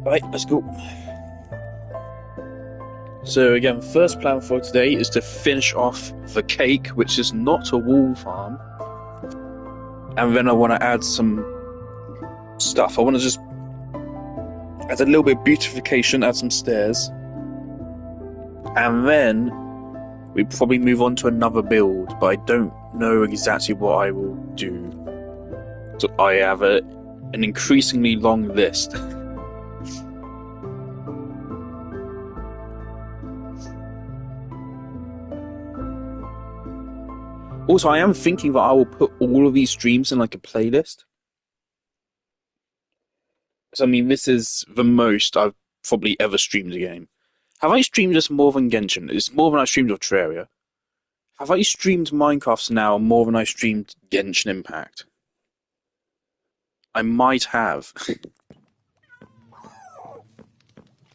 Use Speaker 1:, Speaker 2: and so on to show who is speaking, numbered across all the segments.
Speaker 1: Right, let's go. So again, first plan for today is to finish off the cake, which is not a wall farm. And then I want to add some stuff. I want to just add a little bit of beautification, add some stairs. And then we probably move on to another build, but I don't know exactly what I will do. So I have an increasingly long list. Also, I am thinking that I will put all of these streams in like a playlist. So, I mean, this is the most I've probably ever streamed a game. Have I streamed this more than Genshin? It's more than I streamed of Terraria. Have I streamed Minecraft now more than I streamed Genshin Impact? I might have.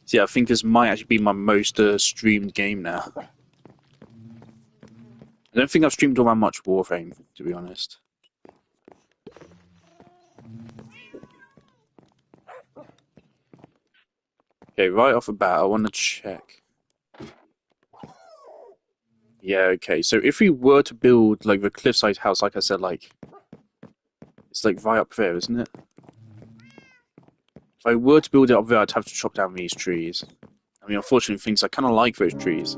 Speaker 1: So yeah, I think this might actually be my most streamed game now. I don't think I've streamed all that much Warframe, to be honest. Okay, right off the bat, I want to check. Yeah, okay, so if we were to build, like, the cliffside house, like I said, like, it's, like, right up there, isn't it? If I were to build it up there, I'd have to chop down these trees. I mean, unfortunately, things I kind of like those trees.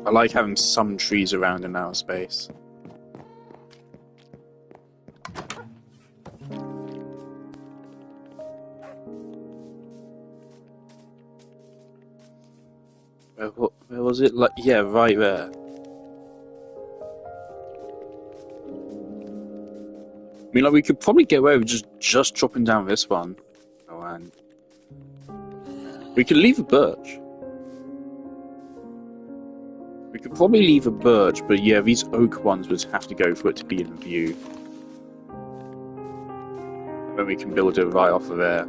Speaker 1: I like having some trees around in our space. Where was it? Like, yeah, right there. I mean, like, we could probably get away with just chopping down this one. Oh, and we could leave a birch. We could probably leave a birch, but yeah, these oak ones would have to go for it to be in view. Then we can build it right off of there.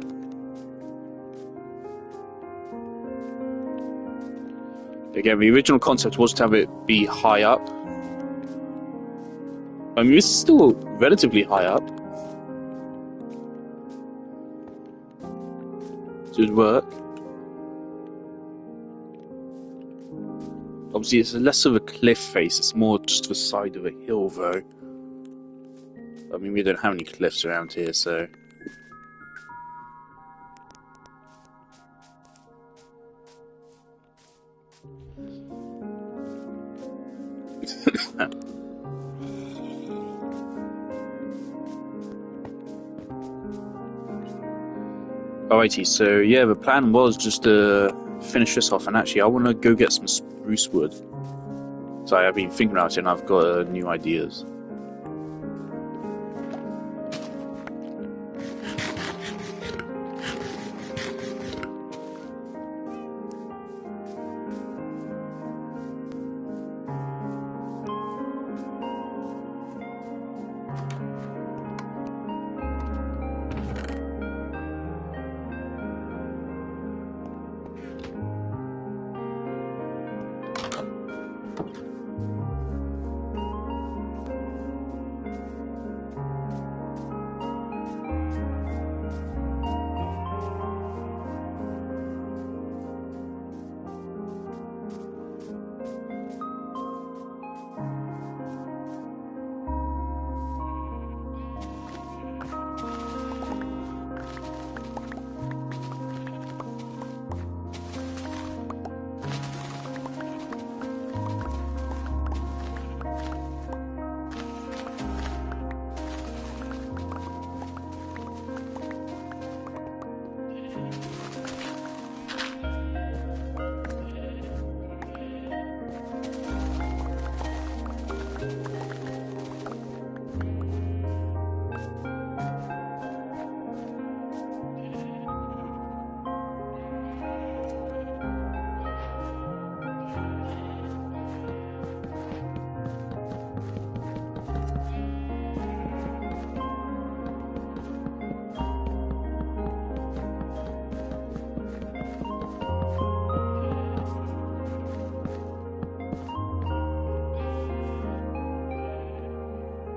Speaker 1: Again, the original concept was to have it be high up. I mean, it's still relatively high up. Should work. Obviously, it's less of a cliff face, it's more just the side of a hill, though. I mean, we don't have any cliffs around here, so... Alrighty, so yeah, the plan was just to finish this off, and actually I want to go get some spruce wood. So I've been thinking about it and I've got new ideas.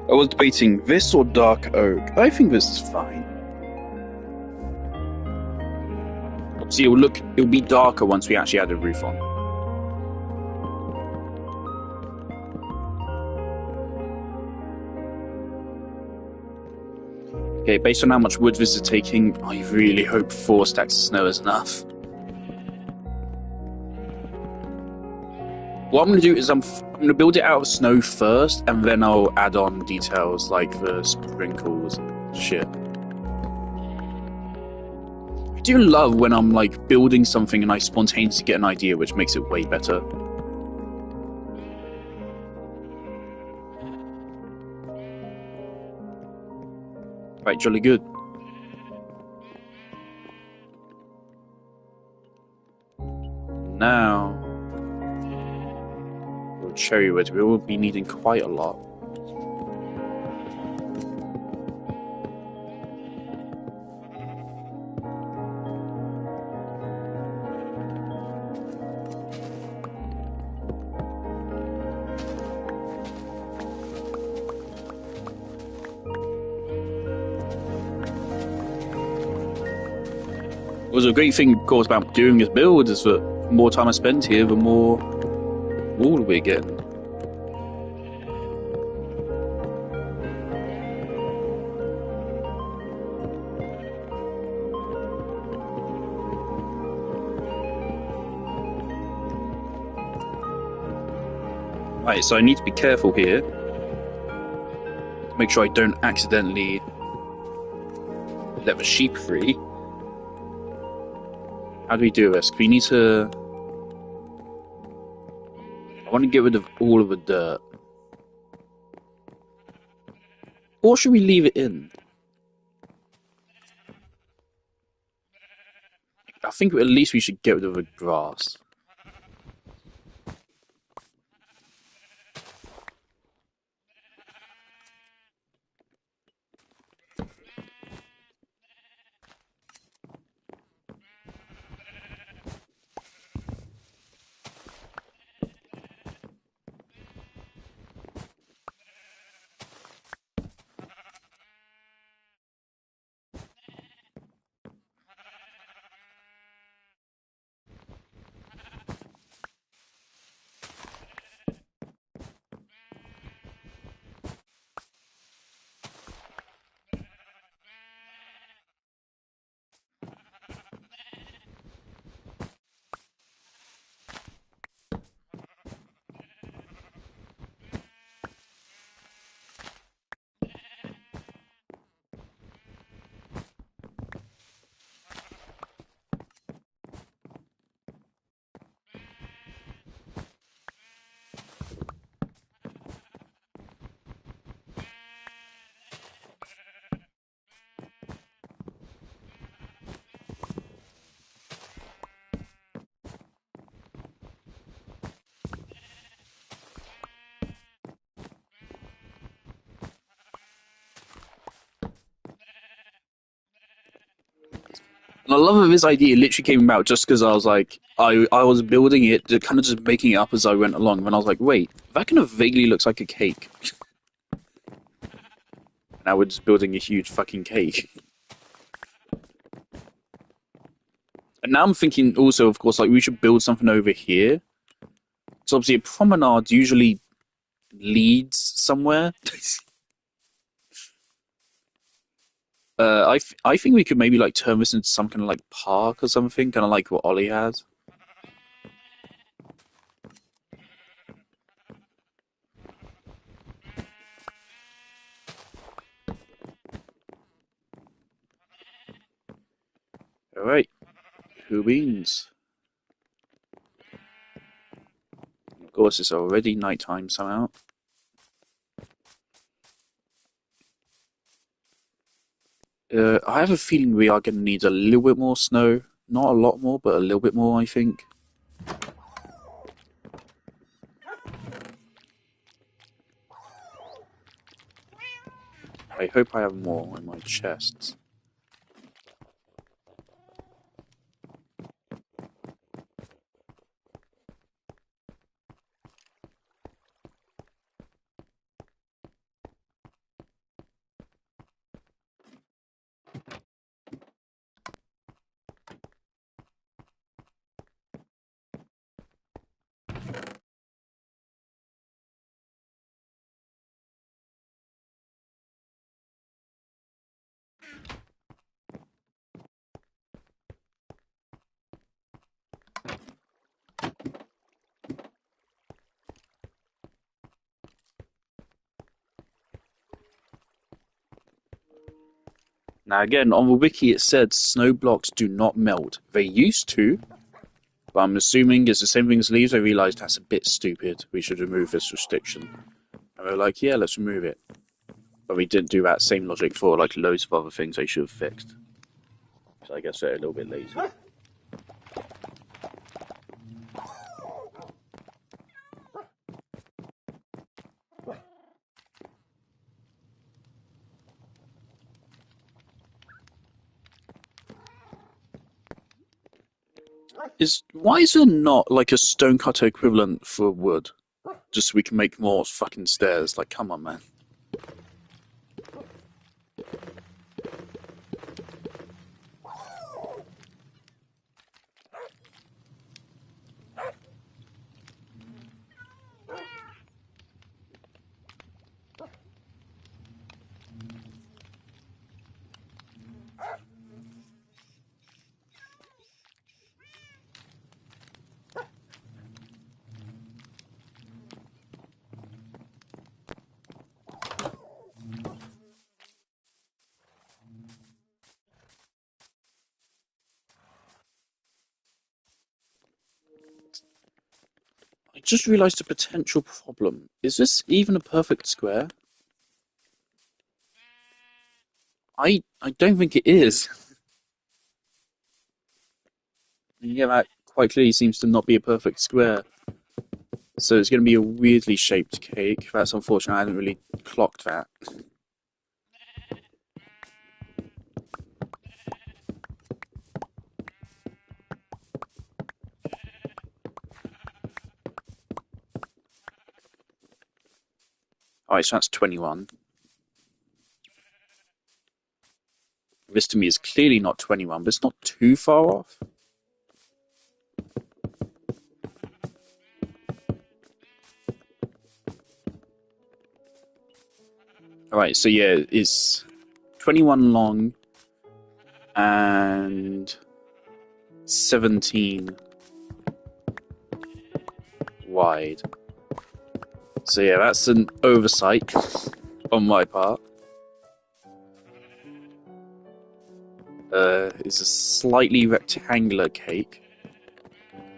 Speaker 1: I was debating this or dark oak. I think this is fine. See, it'll be darker once we actually add a roof on. Okay, based on how much wood this is taking, I really hope 4 stacks of snow is enough. What I'm going to do is I'm going to build it out of snow first, and then I'll add on details like the sprinkles and shit. I do love when I'm like building something and I spontaneously get an idea which makes it way better. Right, jolly good. Now, cherry wood, we will be needing quite a lot. It was a great thing, of course, about doing this build is that the more time I spend here, the more wool we're getting. Right, so I need to be careful here to make sure I don't accidentally let the sheep free. How do we do this? We need to... I want to get rid of all of the dirt. Or should we leave it in? I think at least we should get rid of the grass. And I love that this idea literally came about just because I was like, I was building it, kind of just making it up as I went along. And I was like, wait, that kind of vaguely looks like a cake. Now we're just building a huge fucking cake. And now I'm thinking also, of course, like we should build something over here. So obviously a promenade usually leads somewhere. I think we could maybe like turn this into some kind of like park or something, kind of like what Ollie has. All right, who wins? Of course, it's already nighttime somehow. I have a feeling we are going to need a little bit more snow. Not a lot more, but a little bit more, I think. I hope I have more in my chests. Now again, on the wiki it said snow blocks do not melt. They used to, but I'm assuming it's the same thing as leaves. I realised that's a bit stupid. We should remove this restriction. And we're like, yeah, let's remove it. But we didn't do that same logic for like loads of other things they should have fixed. So I guess they're a little bit lazy. Why is there not like a stonecutter equivalent for wood? Just so we can make more fucking stairs. Like, come on, man. I just realised a potential problem. Is this even a perfect square? I don't think it is. Yeah, that quite clearly seems to not be a perfect square. So it's going to be a weirdly shaped cake. That's unfortunate. I hadn't really clocked that. Alright, so that's 21. This to me is clearly not 21, but it's not too far off. Alright, so yeah, it's 21 long and 17 wide. So yeah, that's an oversight on my part. It's a slightly rectangular cake.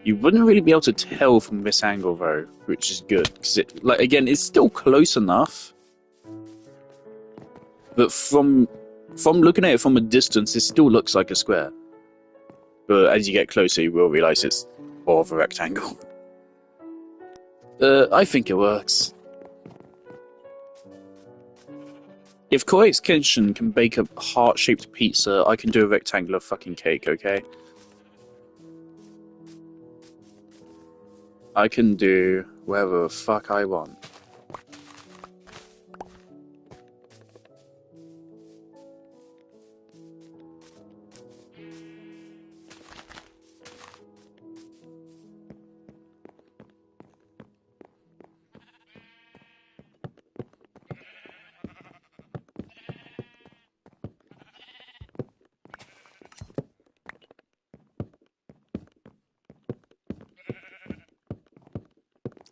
Speaker 1: You wouldn't really be able to tell from this angle though, which is good because it, like, again, it's still close enough, but from looking at it from a distance, it still looks like a square. But as you get closer, you will realize it's more of a rectangle. I think it works. If Koi's Kitchen can bake a heart-shaped pizza, I can do a rectangular fucking cake, okay? I can do whatever the fuck I want.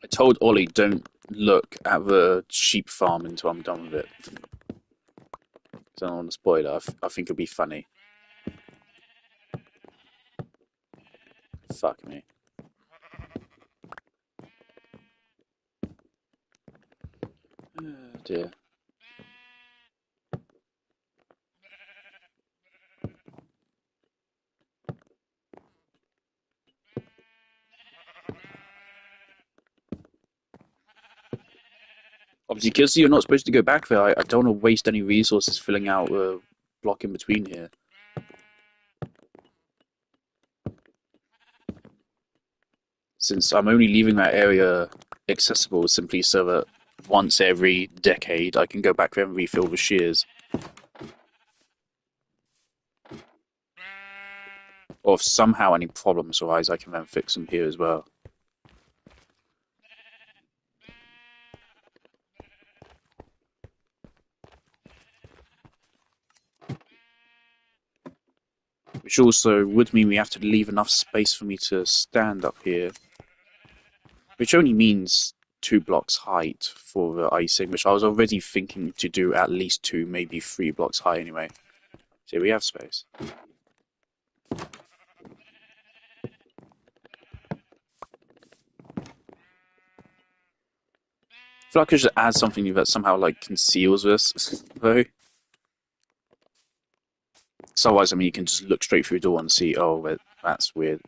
Speaker 1: I told Ollie, don't look at the sheep farm until I'm done with it. I don't want to spoil it. I think it'll be funny. Fuck me. Oh dear. Obviously, because you're not supposed to go back there, I don't want to waste any resources filling out a block in between here. Since I'm only leaving that area accessible simply so that once every decade I can go back there and refill the shears. Or if somehow any problems arise, I can then fix them here as well. Which also would mean we have to leave enough space for me to stand up here. Which only means 2 blocks height for the icing, which I was already thinking to do at least 2, maybe 3 blocks high anyway. So we have space. I feel like I should add something that somehow like conceals this, though. So otherwise, I mean, you can just look straight through the door and see, oh, that's weird.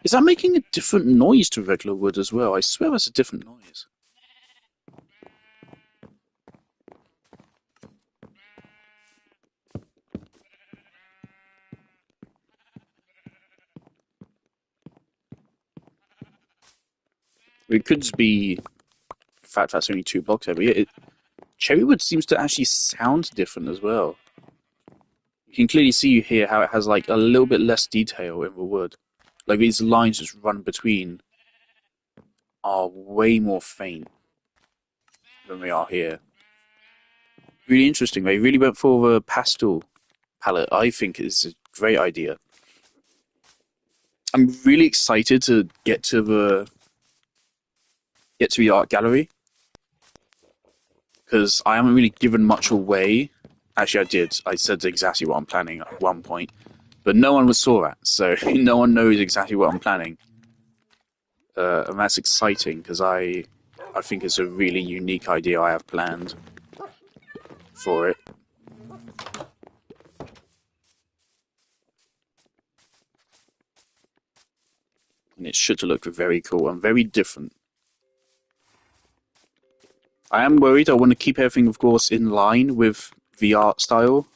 Speaker 1: Is that making a different noise to regular wood as well? I swear that's a different noise. It could just be the fact that's only 2 blocks over here. Cherry wood seems to actually sound different as well. You can clearly see here how it has like a little bit less detail in the wood. Like these lines just run between are way more faint than they are here. Really interesting. They really went for the pastel palette. I think it's a great idea. I'm really excited to get to the art gallery because I haven't really given much away. Actually, I did. I said exactly what I'm planning at one point, but no one saw that, so no one knows exactly what I'm planning, and that's exciting because I think it's a really unique idea I have planned for it. And it should look very cool and very different. I am worried. I want to keep everything, of course, in line with the art style.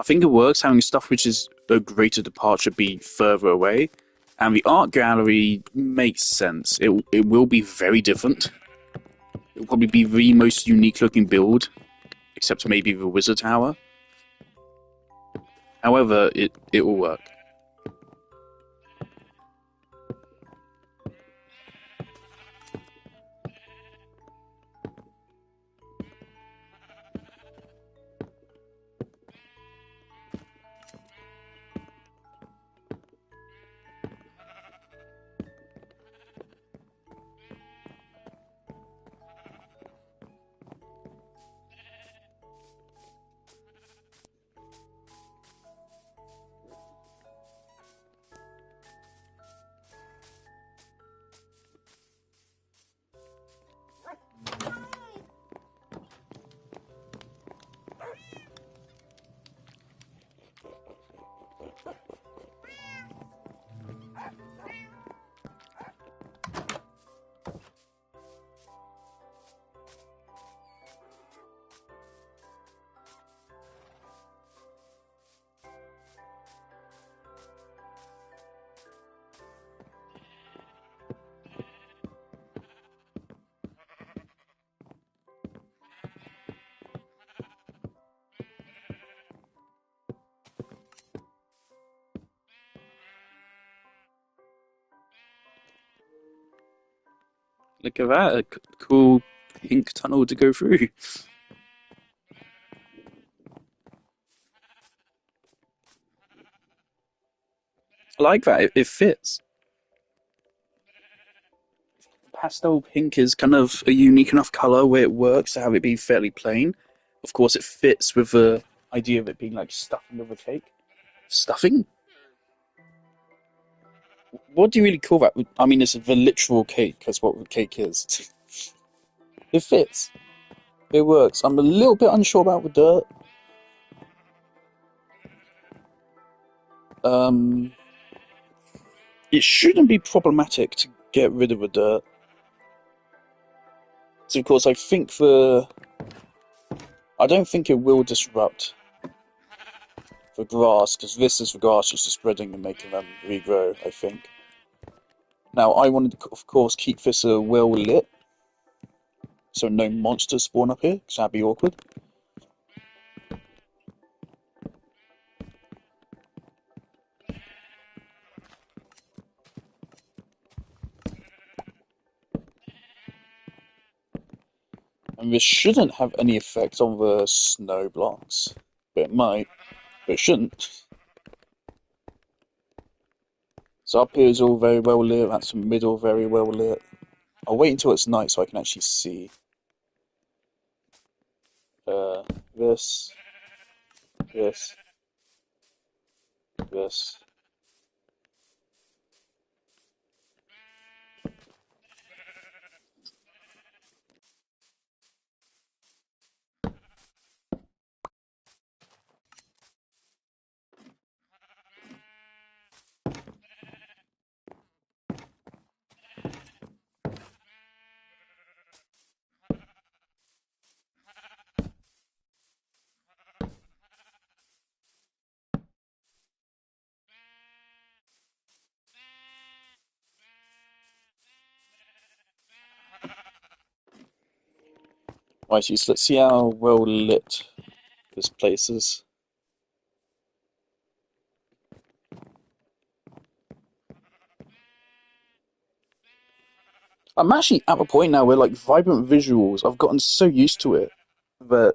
Speaker 1: I think it works having stuff which is a greater departure be further away, and the art gallery makes sense. It will be very different. It will probably be the most unique looking build, except maybe the wizard tower. However, it will work. Look at that, a cool pink tunnel to go through. I like that. It fits. Pastel pink is kind of a unique enough color where it works to have it be fairly plain. Of course, it fits with the idea of it being like stuffing of a cake. Stuffing? What do you really call that? I mean, it's the literal cake. That's what the cake is. It fits. It works. I'm a little bit unsure about the dirt. Um, it shouldn't be problematic to get rid of the dirt. So, of course, I don't think it will disrupt the grass, because this is the grass just spreading and making them regrow, I think. Now, I wanted to, of course, keep this well lit, so no monsters spawn up here, because that'd be awkward. And this shouldn't have any effect on the snow blocks. But it might, but it shouldn't. So up here is all very well lit, that's the middle very well lit. I'll wait until it's night so I can actually see. Uh, this, this, this. Right, so let's see how well lit this place is. I'm actually at a point now where like vibrant visuals, I've gotten so used to it that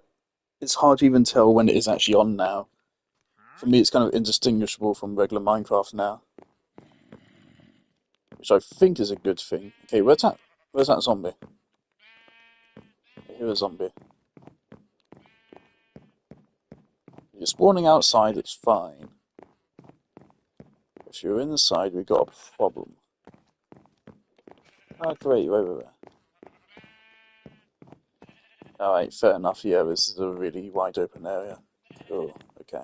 Speaker 1: it's hard to even tell when it is actually on now. For me, it's kind of indistinguishable from regular Minecraft now, which I think is a good thing. Okay, where's that? Where's that zombie? Here's a zombie. You're spawning outside, it's fine. If you're inside, we've got a problem. Oh, great, wait. Alright, fair enough, yeah, this is a really wide open area. Oh, okay.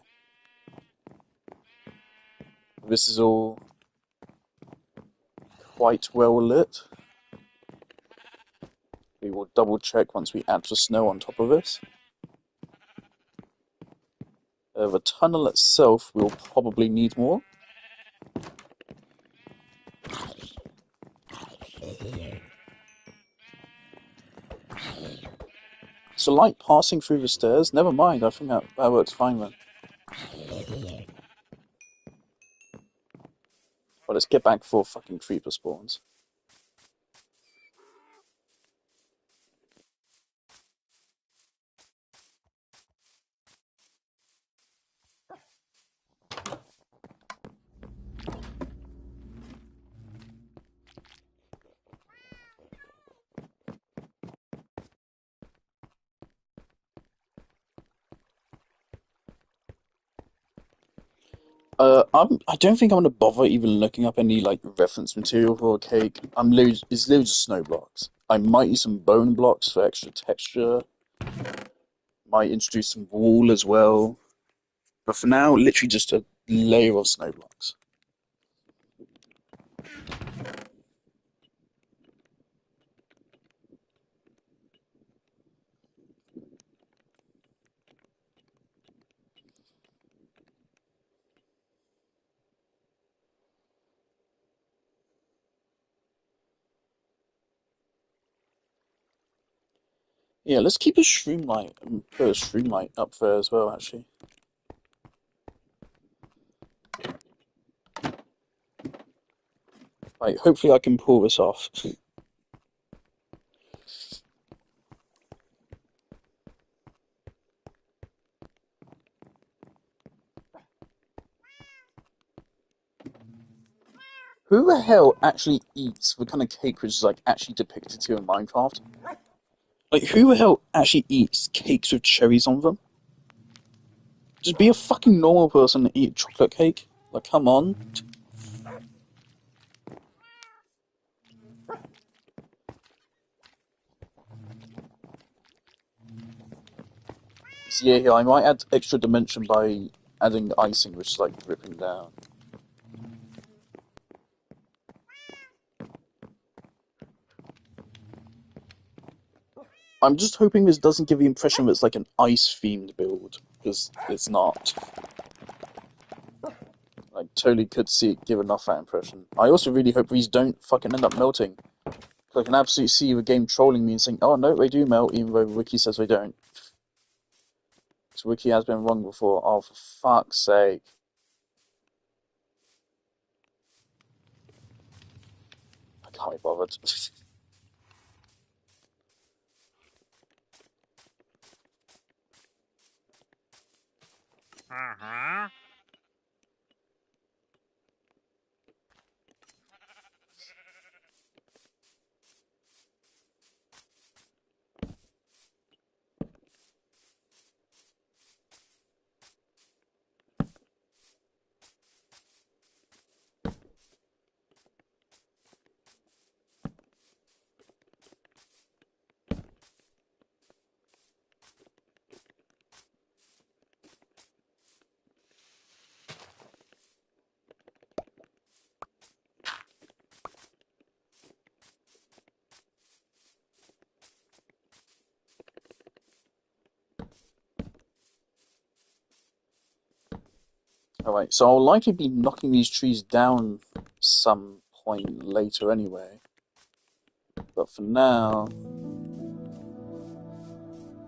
Speaker 1: This is all quite well lit. We will double check once we add the snow on top of this. The tunnel itself will probably need more. So light passing through the stairs? Never mind, I think that works fine then. Well, let's get back before fucking creeper spawns. I don't think I'm gonna bother even looking up any like reference material for a cake. It's loads of snow blocks. I might use some bone blocks for extra texture. Might introduce some wool as well. But for now, literally just a layer of snow blocks. Yeah, let's keep a shroom light and put a shroom light up there as well, actually. Like, hopefully I can pull this off. Who the hell actually eats the kind of cake which is like actually depicted here in Minecraft? Like, who the hell actually eats cakes with cherries on them? Just be a fucking normal person and eat chocolate cake. Like, come on. So yeah, I might add extra dimension by adding icing, which is like dripping down. I'm just hoping this doesn't give the impression that it's like an ice-themed build, because it's not. I totally could see it giving off that impression. I also really hope these don't fucking end up melting. I can absolutely see the game trolling me and saying, oh no, they do melt, even though the wiki says they don't. This wiki has been wrong before. Oh, for fuck's sake. I can't be bothered. Alright, so I'll likely be knocking these trees down some point later anyway. But for now,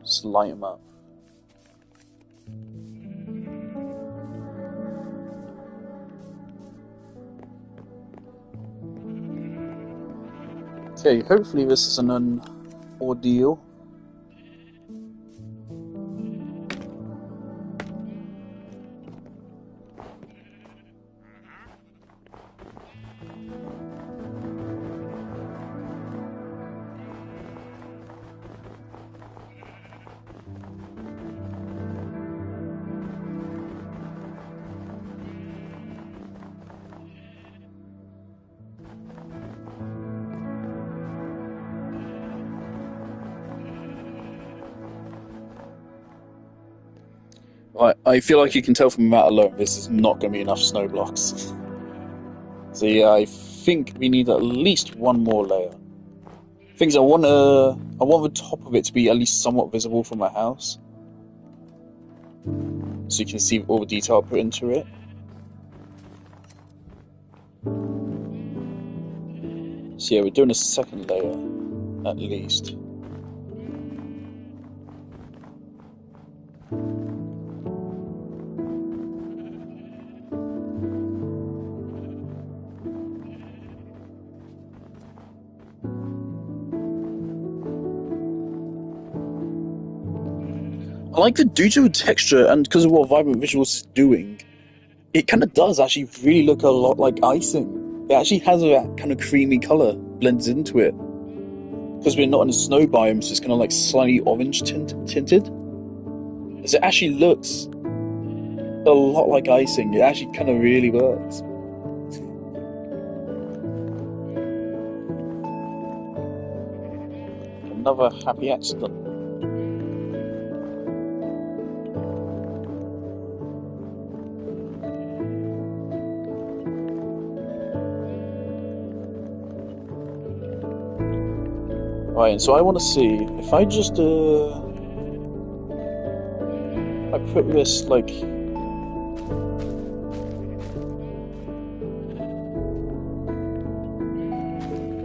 Speaker 1: just light them up. Okay, hopefully this isn't an ordeal. I feel like you can tell from that alone, this is not going to be enough snow blocks. So yeah, I think we need at least one more layer. Things I want the top of it to be at least somewhat visible from my house, so you can see all the detail I put into it. So yeah, we're doing a second layer, at least. I like the due to the texture and because of what Vibrant Visuals is doing, it kind of does actually really look a lot like Icing. It actually has that kind of creamy color blends into it. Because we're not in a snow biome, so it's kind of like slightly orange tinted. So it actually looks a lot like Icing. It actually kind of really works. Another happy accident. Right, and so I want to see if I just I put this like if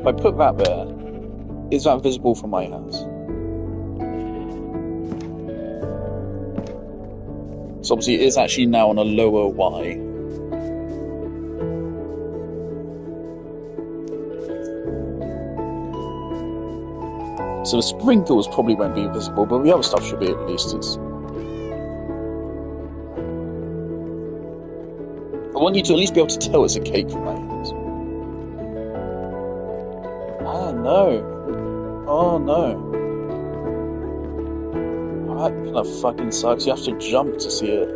Speaker 1: I put that there, is that visible from my house? So obviously it is actually now on a lower Y. So the sprinkles probably won't be visible, but the other stuff should be at least. I want you to at least be able to tell it's a cake from my hands. Ah, no. Oh, no. Oh, that kind of fucking sucks. You have to jump to see it.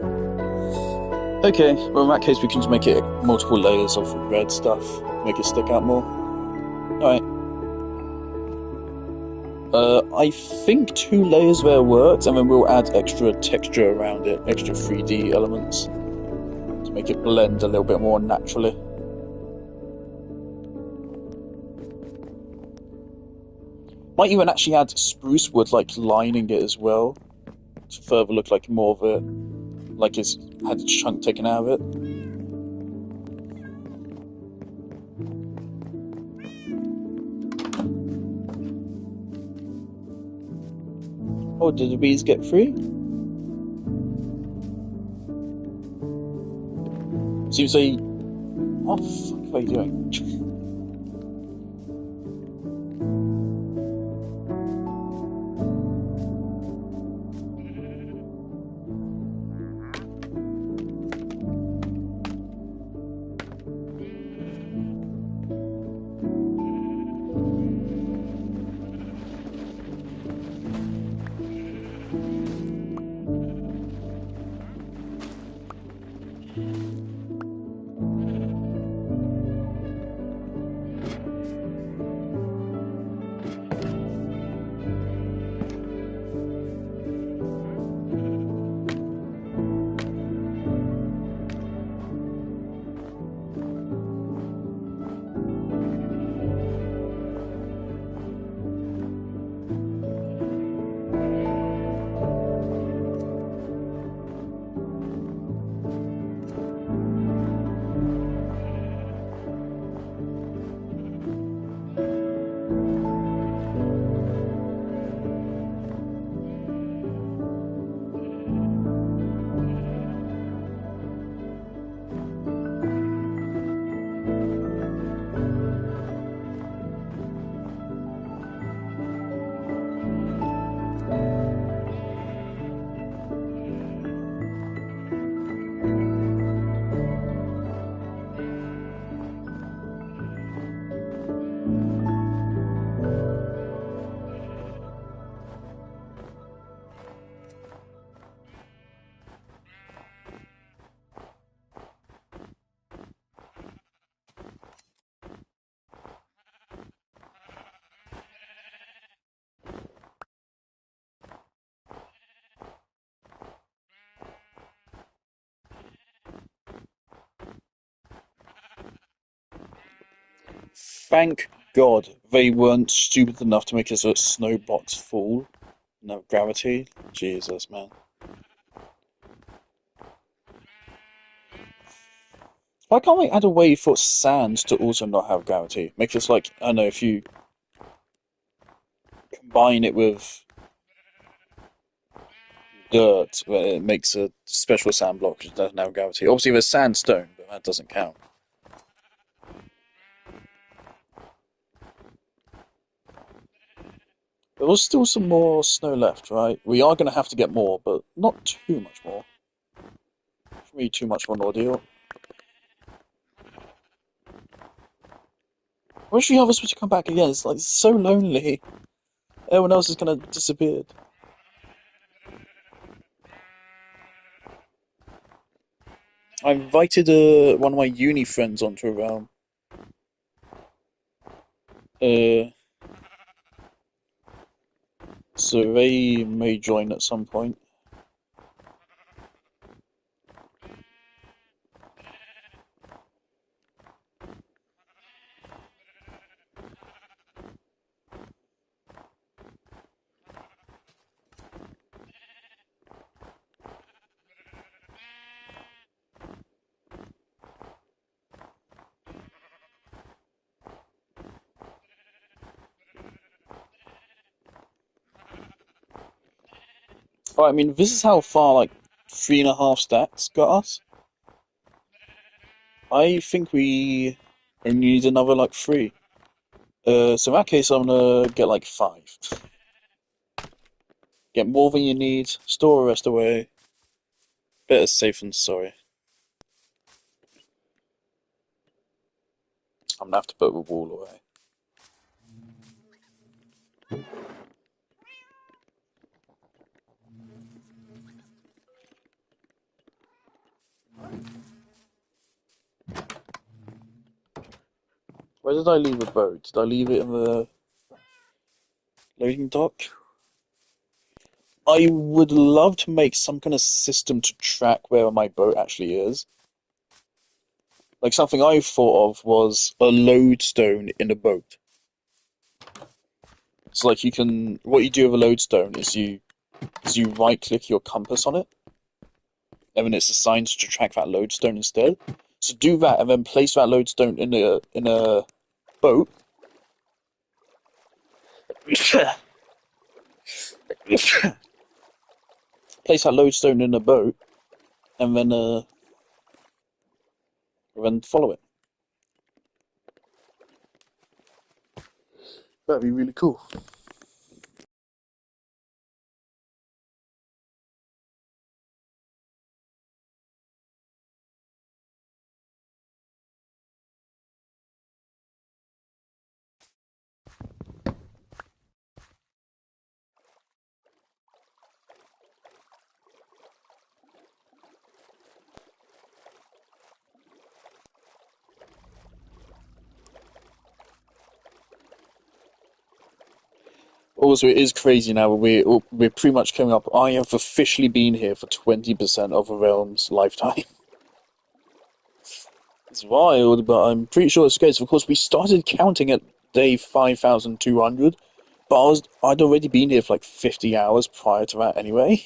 Speaker 1: Okay, well in that case we can just make it multiple layers of red stuff. Make it stick out more. Alright. I think 2 layers there works, and then we'll add extra texture around it, extra 3D elements, to make it blend a little bit more naturally. Might even actually add spruce wood, like lining it as well, to further look like more of it, like it's had a chunk taken out of it. Oh, did the bees get free? Seems like... What the fuck are you doing? Thank God they weren't stupid enough to make us a snow box full. No gravity. Jesus, man. Why can't we add a way for sand to also not have gravity? Make us like, I don't know, if you combine it with dirt, it makes a special sand block which doesn't have gravity. Obviously, there's sandstone, but that doesn't count. There was still some more snow left, right? We are going to have to get more, but not too much more. Maybe too much of an ordeal. I wish the others were to come back again. It's like so lonely. Everyone else is kind of disappeared. I invited one of my uni friends onto a realm. Uh, so they may join at some point. Alright, I mean, this is how far, like, 3.5 stacks got us. I think we only need another, like, 3. So in that case, I'm gonna get, like, 5. Get more than you need, store the rest away. Better safe than sorry. I'm gonna have to put the wall away. Where did I leave the boat? Did I leave it in the loading dock? I would love to make some kind of system to track where my boat actually is. Like something I thought of was a lodestone in a boat. So like you can, what you do with a lodestone is you right click your compass on it, and then it's assigned to track that lodestone instead. So do that, and then place that lodestone in a boat. Place that lodestone in a boat, and then follow it. That'd be really cool. Also, it is crazy now. We're pretty much coming up. I have officially been here for 20% of a realm's lifetime. It's wild, but I'm pretty sure it's the case. Of course, we started counting at day 5,200, but I'd already been here for like 50 hours prior to that anyway.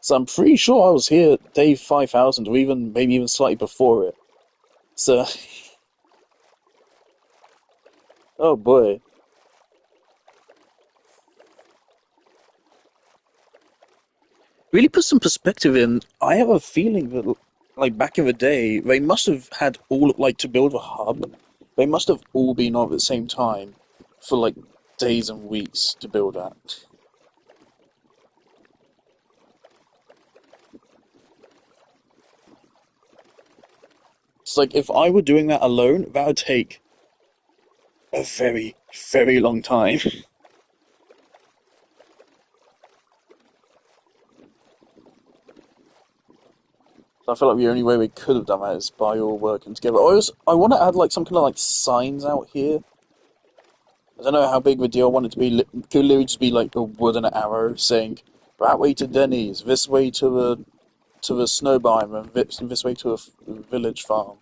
Speaker 1: So I'm pretty sure I was here at day 5,000, or even maybe even slightly before it. So, oh boy. Really put some perspective in. I have a feeling that, like back in the day, they must have had all like to build a hub. They must have all been on at the same time for like days and weeks to build that. It's like if I were doing that alone, that would take a very, very long time. So I feel like the only way we could have done that is by all working together. I want to add like some kind of like signs out here. I don't know how big of a deal I want it to be. Could literally just be like a wooden arrow saying, that way to Denny's, this way to the snow biome, and this way to a village farm.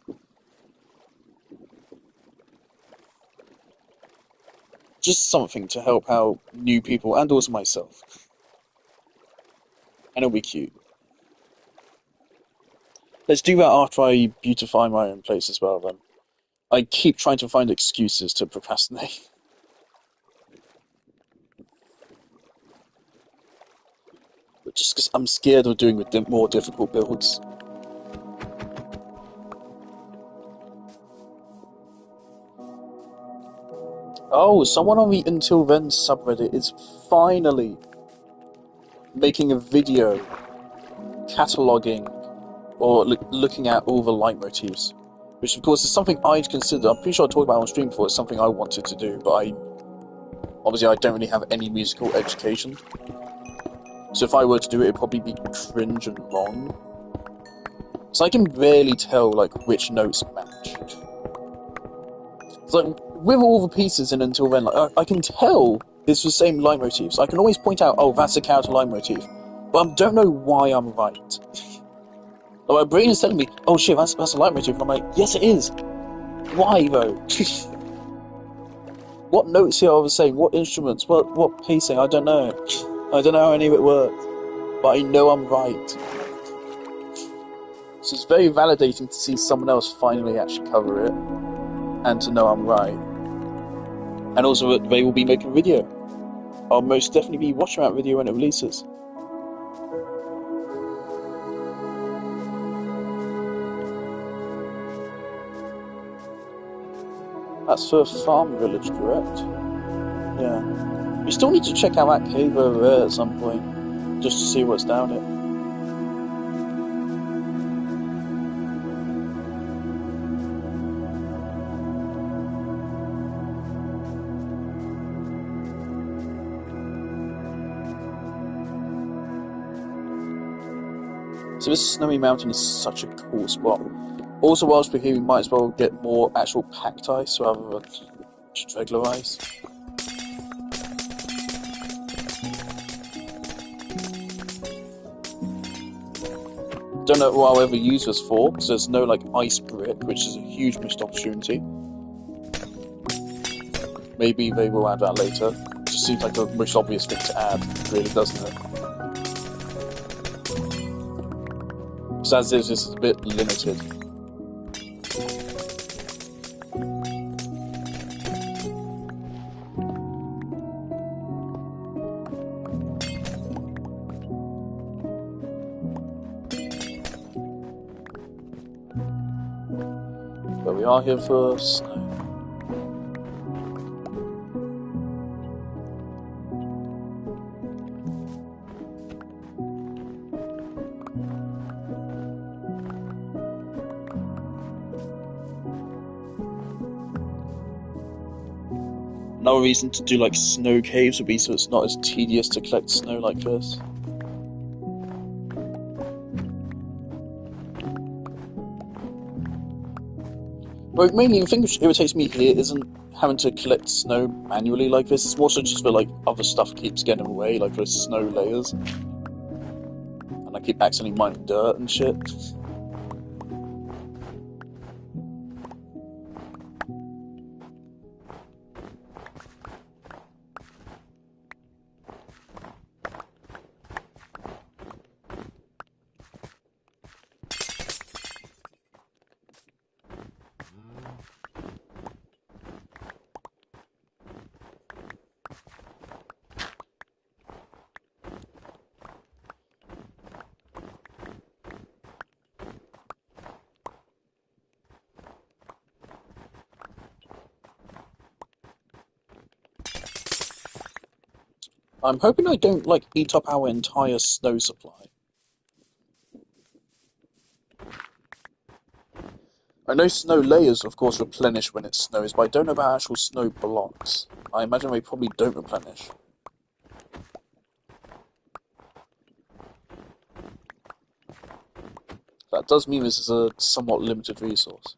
Speaker 1: Just something to help out new people and also myself. And it'll be cute. Let's do that after I beautify my own place as well, then. I keep trying to find excuses to procrastinate. But just because I'm scared of doing with more difficult builds. Oh, someone on the Until Then subreddit is finally making a video cataloguing or looking at all the leitmotifs. Which, of course, is something I'd consider. I'm pretty sure I talked about it on stream before. It's something I wanted to do, but obviously I don't really have any musical education. So if I were to do it, it'd probably be cringe and wrong. So I can barely tell, like, which notes match. So, like, with all the pieces in Until Then, like, I can tell it's the same leitmotifs. I can always point out, oh, that's a character leitmotif. But I don't know why I'm right. Like, my brain is telling me, oh shit, that's a leitmotif. And I'm like, yes it is. Why, though? What notes here are the same? What instruments? What pacing? I don't know. I don't know how any of it works. But I know I'm right. So it's very validating to see someone else finally actually cover it. And to know I'm right. And also that they will be making a video. I'll most definitely be watching that video when it releases. That's for Farm Village, correct? Yeah. We still need to check out that cave over there at some point, just to see what's down it. So this snowy mountain is such a cool spot. Also, whilst we're here, we might as well get more actual packed ice rather than just regular ice. Don't know what I'll ever use this for, because there's no like ice brick, which is a huge missed opportunity. Maybe they will add that later. It just seems like the most obvious thing to add, really, doesn't it? Because as is, this is a bit limited. But we are here for snow. Another reason to do like snow caves would be so it's not as tedious to collect snow like this. But mainly the thing which irritates me here isn't having to collect snow manually like this, it's more so just where like other stuff keeps getting away, like those snow layers. And I keep accidentally mining dirt and shit. I'm hoping I don't, like, eat up our entire snow supply. I know snow layers, of course, replenish when it snows, but I don't know about actual snow blocks. I imagine they probably don't replenish. That does mean this is a somewhat limited resource.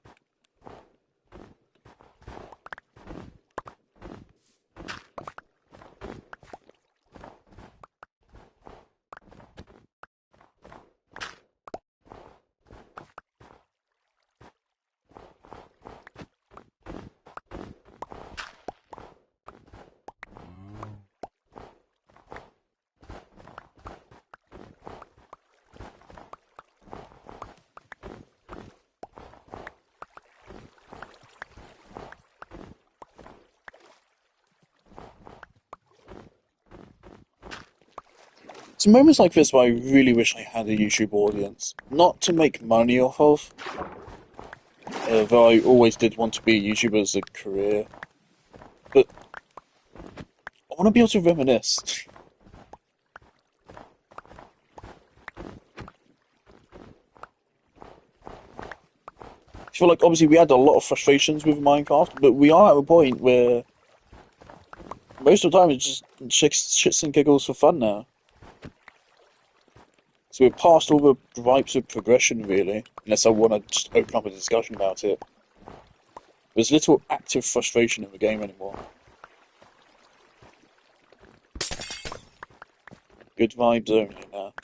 Speaker 1: It's moments like this where I really wish I had a YouTube audience. Not to make money off of, though I always did want to be a YouTuber as a career, but I want to be able to reminisce. I feel like obviously we had a lot of frustrations with Minecraft, but we are at a point where most of the time it's just shits and giggles for fun now. So we're past all the gripes of progression, really, unless I want to just open up a discussion about it. There's little active frustration in the game anymore. Good vibes only now.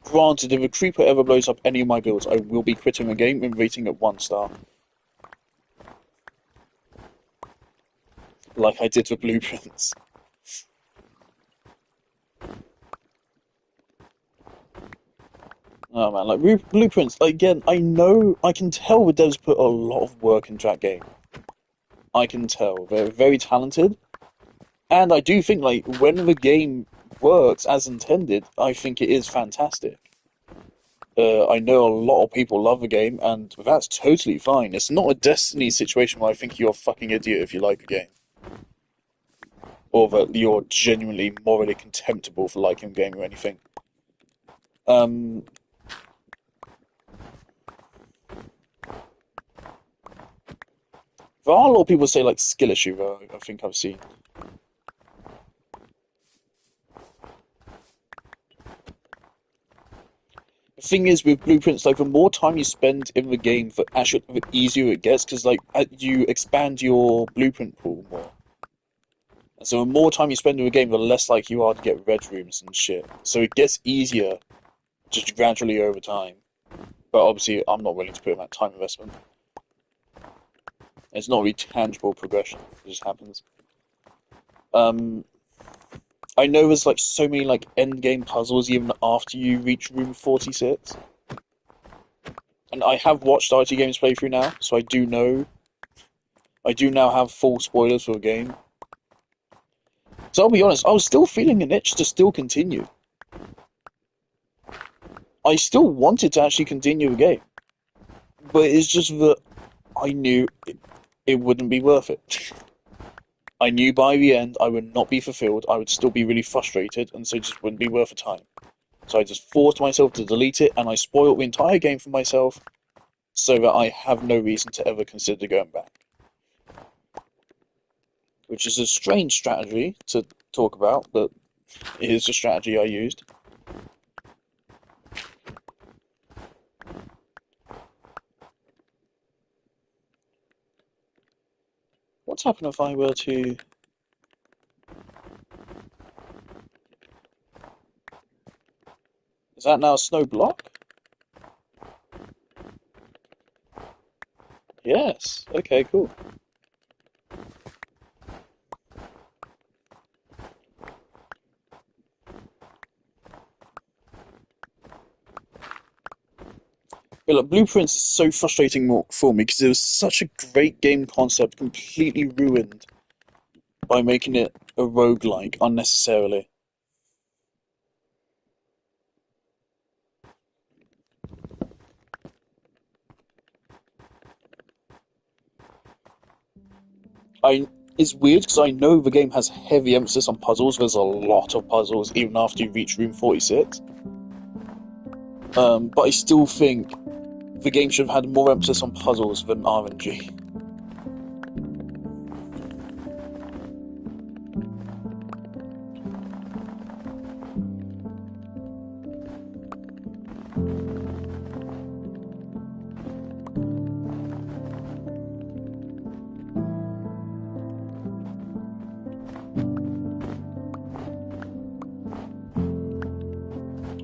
Speaker 1: Granted, if a creeper ever blows up any of my builds, I will be quitting the game and rating it 1 star. Like I did with Blueprints. Oh man, like Blueprints, again, I know, I can tell the devs put a lot of work into that game. I can tell. They're very talented. And I do think, like, when the game works as intended, I think it is fantastic. I know a lot of people love the game, and that's totally fine. It's not a Destiny situation where I think you're a fucking idiot if you like a game. Or that you're genuinely morally contemptible for liking a game or anything. Um, there are a lot of people say, like, skill issue, though, I think I've seen. The thing is, with Blueprints, like, the more time you spend in the game, the easier it gets, because, like, you expand your blueprint pool more. And so the more time you spend in the game, the less likely you are to get red rooms and shit. So it gets easier just gradually over time. But obviously, I'm not willing to put in that time investment. It's not really tangible progression. It just happens. I know there's like so many like end game puzzles even after you reach room 46. And I have watched RT Games playthrough now, so I do know. I do now have full spoilers for the game. So I'll be honest, I was still feeling an itch to still continue. I still wanted to actually continue the game. But it's just that I knew it wouldn't be worth it. I knew by the end I would not be fulfilled, I would still be really frustrated, and so it just wouldn't be worth the time. So I just forced myself to delete it, and I spoiled the entire game for myself, so that I have no reason to ever consider going back. Which is a strange strategy to talk about, but it is a strategy I used. What's happened if I were to... Is that now a snow block? Yes. Okay, cool. But look, Blueprints is so frustrating for me because it was such a great game concept, completely ruined by making it a roguelike unnecessarily. It's weird because I know the game has heavy emphasis on puzzles. There's a lot of puzzles even after you reach room 46. But I still think the game should have had more emphasis on puzzles than RNG.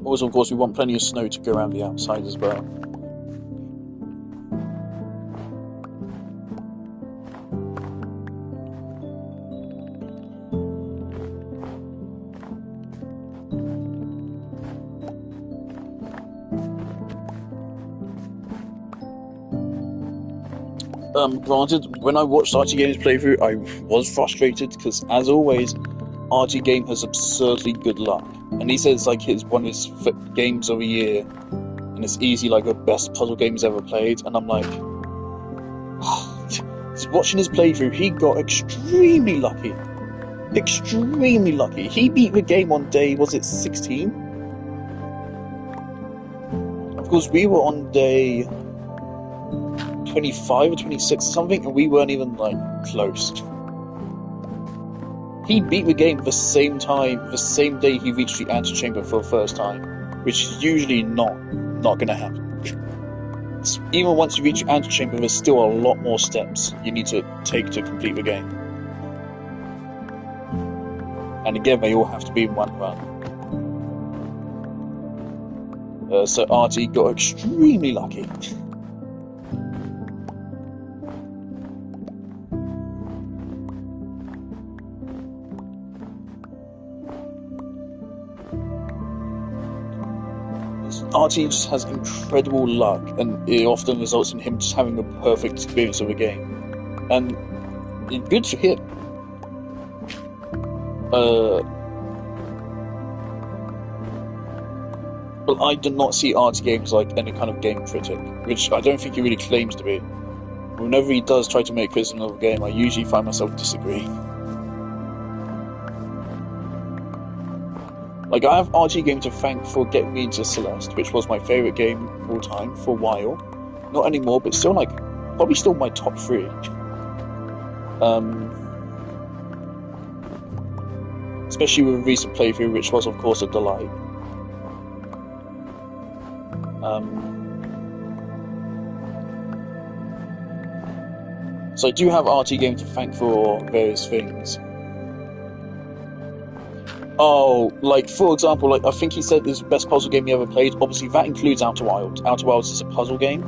Speaker 1: Also, of course, we want plenty of snow to go around the outside as well. Granted, when I watched RT Game's playthrough, I was frustrated because, as always, RT Game has absurdly good luck, and he says like it's one of his games of the year, and it's easily like the best puzzle game he's ever played. And I'm like, watching his playthrough, he got extremely lucky. Extremely lucky. He beat the game on day, was it 16? Of course, we were on day 25 or 26 or something, and we weren't even, like, close. He beat the game the same day he reached the antechamber for the first time, which is usually not gonna happen. Even once you reach your antechamber, there's still a lot more steps you need to take to complete the game. And again, they all have to be in one run. So RT got extremely lucky. RT just has incredible luck, and it often results in him just having a perfect experience of a game. And good for him. But I do not see RT Games like any kind of game critic, which I don't think he really claims to be. Whenever he does try to make criticism of a game, I usually find myself disagreeing. Like, I have RT Game to thank for getting me into Celeste, which was my favourite game of all time for a while. Not anymore, but still, like, probably still my top 3. Especially with a recent playthrough, which was, of course, a delight. So I do have RT Game to thank for various things. Oh, like, for example, like, I think he said this is the best puzzle game he ever played. Obviously, that includes Outer Wilds. Outer Wilds is a puzzle game?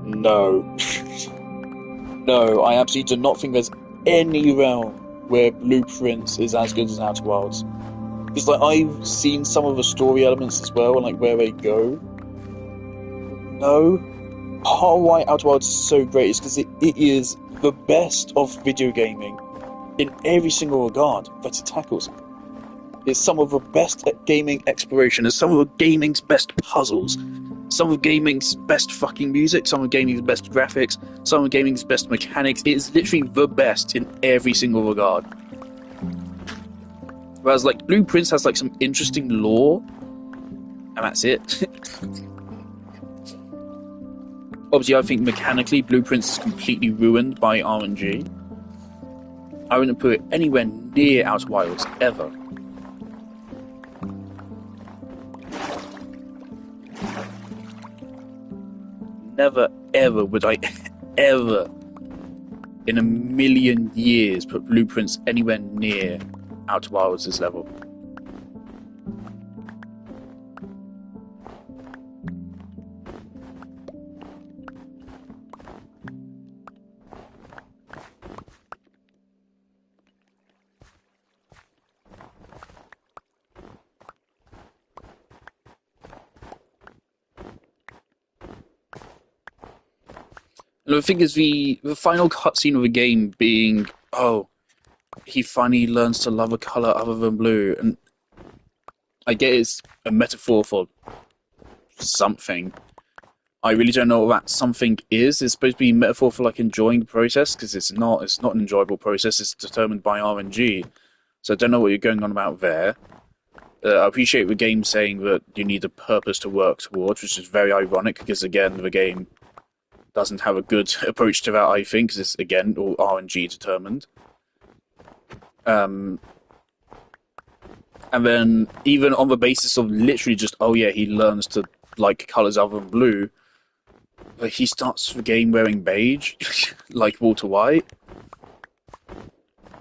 Speaker 1: No. No, I absolutely do not think there's any realm where Blueprints is as good as Outer Wilds. Because, like, I've seen some of the story elements as well, and, like, where they go. No. Part of why Outer Wilds is so great is because it is the best of video gaming in every single regard that it tackles. It's some of the best at gaming exploration, it's some of the gaming's best puzzles, some of gaming's best fucking music, some of gaming's best graphics, some of gaming's best mechanics. It is literally the best in every single regard. Whereas, like, Blueprints has, like, some interesting lore, and that's it. Obviously, I think mechanically, Blueprints is completely ruined by RNG. I wouldn't put it anywhere near Outer Wilds, ever. Never, ever would I ever, in a million years, put Blueprints anywhere near Outer Wilds' level. And the thing is, the final cutscene of the game being, oh, he finally learns to love a colour other than blue, and I get it's a metaphor for something. I really don't know what that something is. It's supposed to be a metaphor for, like, enjoying the process, because it's not an enjoyable process, it's determined by RNG. So I don't know what you're going on about there. I appreciate the game saying that you need a purpose to work towards, which is very ironic, because, again, the game doesn't have a good approach to that, I think, because it's, again, all RNG determined. And then, even on the basis of literally just, oh yeah, he learns to like colours other than blue, but he starts the game wearing beige, like Walter White.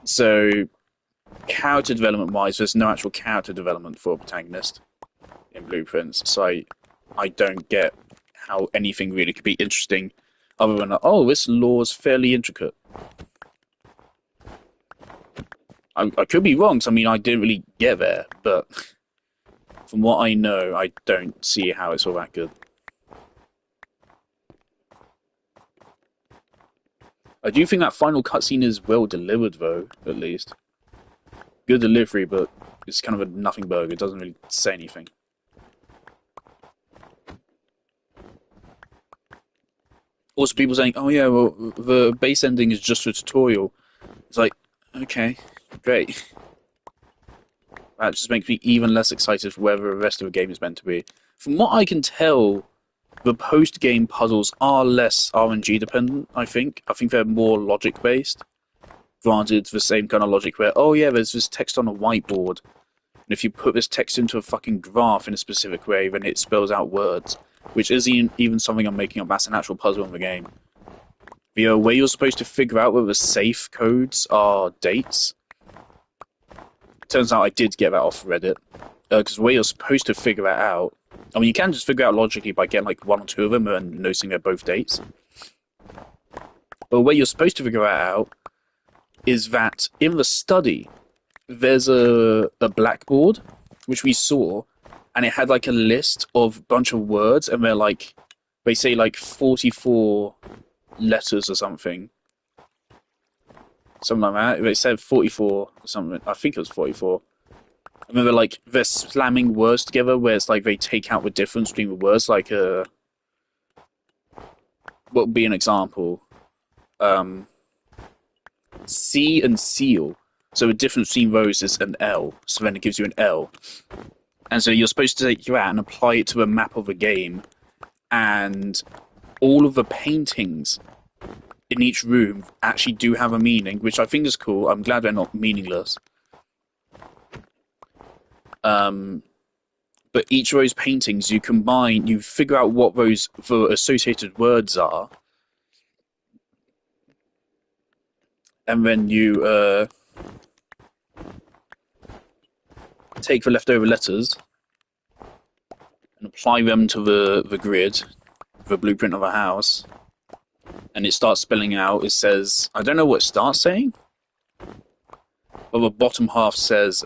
Speaker 1: So, character development-wise, there's no actual character development for a protagonist in Blueprints, so I don't get how anything really could be interesting other than, oh, this lore is fairly intricate. I could be wrong, so I mean, I didn't really get there, but from what I know, I don't see how it's all that good. I do think that final cutscene is well delivered, though, at least. Good delivery, but it's kind of a nothing burger. It doesn't really say anything. Also, people saying, oh yeah, well, the base ending is just a tutorial. It's like, okay, great. That just makes me even less excited for whether the rest of the game is meant to be. From what I can tell, the post-game puzzles are less RNG dependent, I think. I think they're more logic-based. Granted, the same kind of logic where, oh yeah, there's this text on a whiteboard, and if you put this text into a fucking graph in a specific way, then it spells out words, which isn't even something I'm making up. That's an actual puzzle in the game. The way you're supposed to figure out whether safe codes are dates. Turns out I did get that off Reddit, because the way you're supposed to figure that out, I mean, you can just figure out logically by getting like one or two of them and noticing they're both dates. But the way you're supposed to figure that out is that in the study, there's a blackboard, which we saw, and it had like a list of a bunch of words, and they say like 44 letters or something. Something like that. They said 44 or something. I think it was 44. I remember they're slamming words together, where it's like they take out the difference between the words. Like what would be an example? C and seal. So the difference between those is an L. So then it gives you an L. And so you're supposed to take that and apply it to a map of a game. And all of the paintings in each room actually do have a meaning, which I think is cool. I'm glad they're not meaningless. But each of those paintings, you figure out what the associated words are, and then you take the leftover letters and apply them to the grid, the blueprint of a house, and it starts spelling out. It says, I don't know what it starts saying, but the bottom half says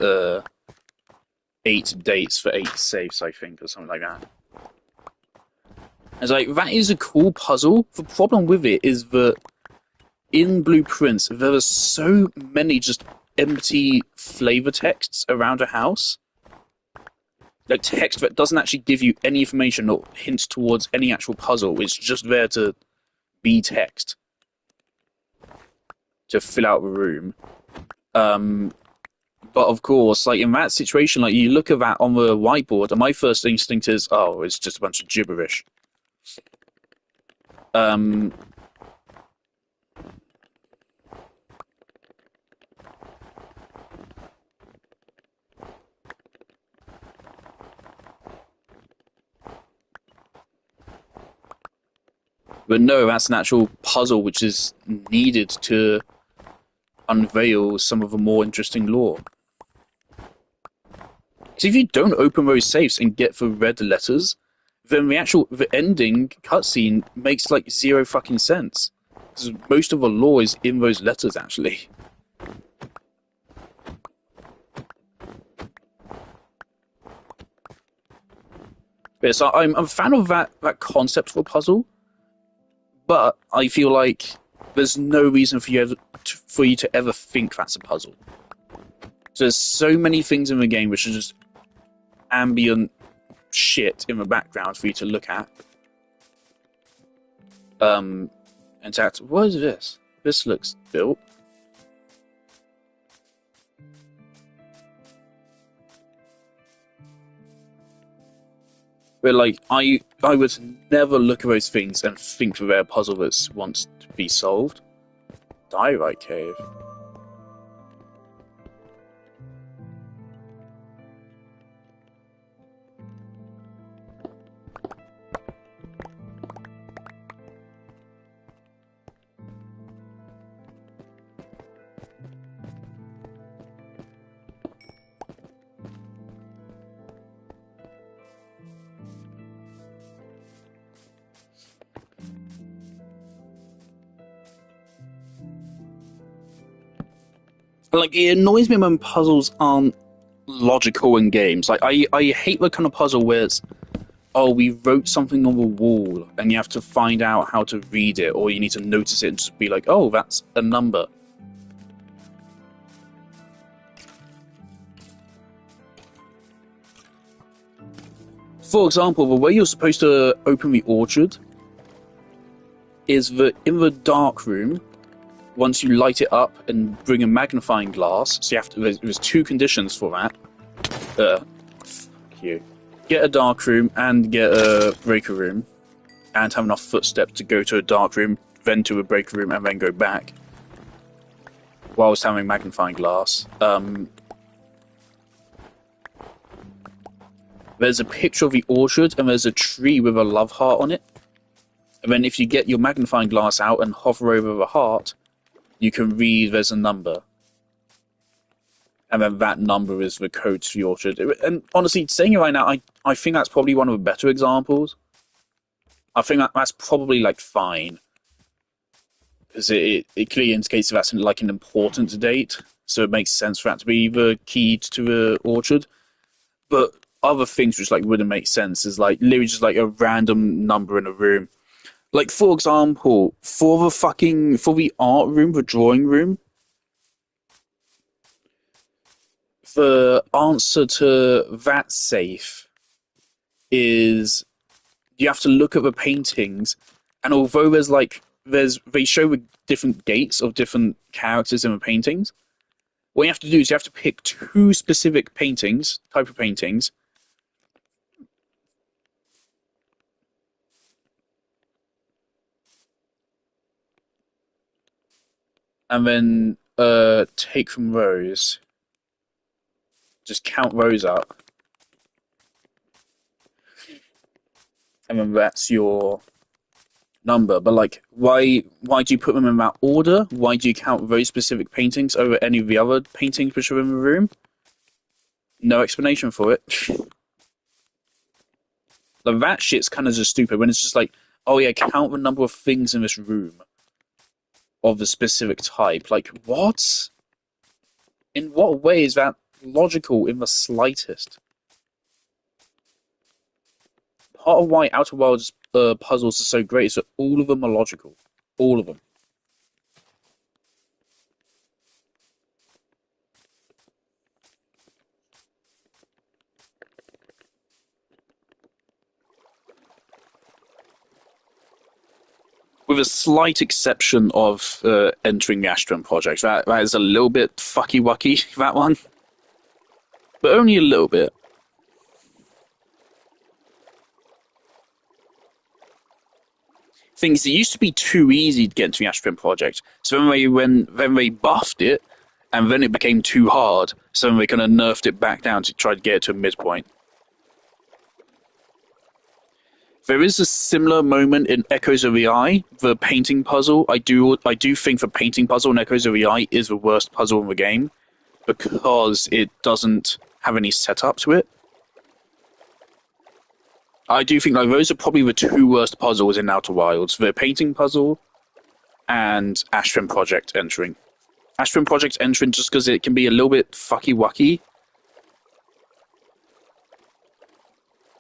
Speaker 1: 8 dates for 8 safes, I think, or something like that. It's like, that is a cool puzzle. The problem with it is that in blueprints, there are so many just empty flavor texts around a house. Like text that doesn't actually give you any information or hints towards any actual puzzle. It's just there to be text, to fill out the room. But of course, like in that situation, like you look at that on the whiteboard, and my first instinct is, oh, it's just a bunch of gibberish. But no, that's an actual puzzle which is needed to unveil some of the more interesting lore. Because if you don't open those safes and get the red letters, then the ending cutscene makes like zero fucking sense. Because most of the lore is in those letters, actually. But so I'm a fan of that concept for a puzzle, but I feel like there's no reason for you to ever think that's a puzzle. So there's so many things in the game which are just ambient shit in the background for you to look at. In fact, what is this? This looks built. But like, I would never look at those things and think that they're a puzzle that wants to be solved. Diorite cave. Like, it annoys me when puzzles aren't logical in games. Like, I hate the kind of puzzle where it's, oh, we wrote something on the wall, and you have to find out how to read it, or you need to notice it and just be like, oh, that's a number. For example, the way you're supposed to open the orchard is that in the dark room, once you light it up and bring a magnifying glass, so you have to, there's two conditions for that. Fuck you. Get a dark room and get a breaker room, and have enough footsteps to go to a dark room, then to a breaker room, and then go back. Whilst having magnifying glass. There's a picture of the orchard, and there's a tree with a love heart on it. And then if you get your magnifying glass out and hover over the heart, you can read there's a number. And then that number is the code to the orchard. And honestly, saying it right now, I think that's probably one of the better examples. I think that's probably, like, fine. Because it clearly indicates that's, like, an important date. So it makes sense for that to be the key to the orchard. But other things which, like, wouldn't make sense is, like, literally just, like, a random number in a room. Like, for example, for the art room, the drawing room, the answer to that safe is you have to look at the paintings, and although they show the different dates of different characters in the paintings, what you have to do is you have to pick two specific type of paintings, and then take from those. Just count those up. And then that's your number. But, like, why do you put them in that order? Why do you count those specific paintings over any of the other paintings which are in the room? No explanation for it. Like, that shit's kind of just stupid when it's just like, oh yeah, count the number of things in this room of a specific type. Like, what? In what way is that logical in the slightest? Part of why Outer Wilds puzzles are so great is that all of them are logical. All of them. With a slight exception of entering the Astron project. That is a little bit fucky-wucky, that one. But only a little bit. Things that used to be too easy to get into the Astron project. So then they buffed it, and then it became too hard. So then they kind of nerfed it back down to try to get it to a midpoint. There is a similar moment in Echoes of the Eye, the painting puzzle. I do think the painting puzzle in Echoes of the Eye is the worst puzzle in the game, because it doesn't have any setup to it. I do think, like, those are probably the two worst puzzles in Outer Wilds: the painting puzzle and Astron Project entering. Astron Project entering just because it can be a little bit fucky-wucky.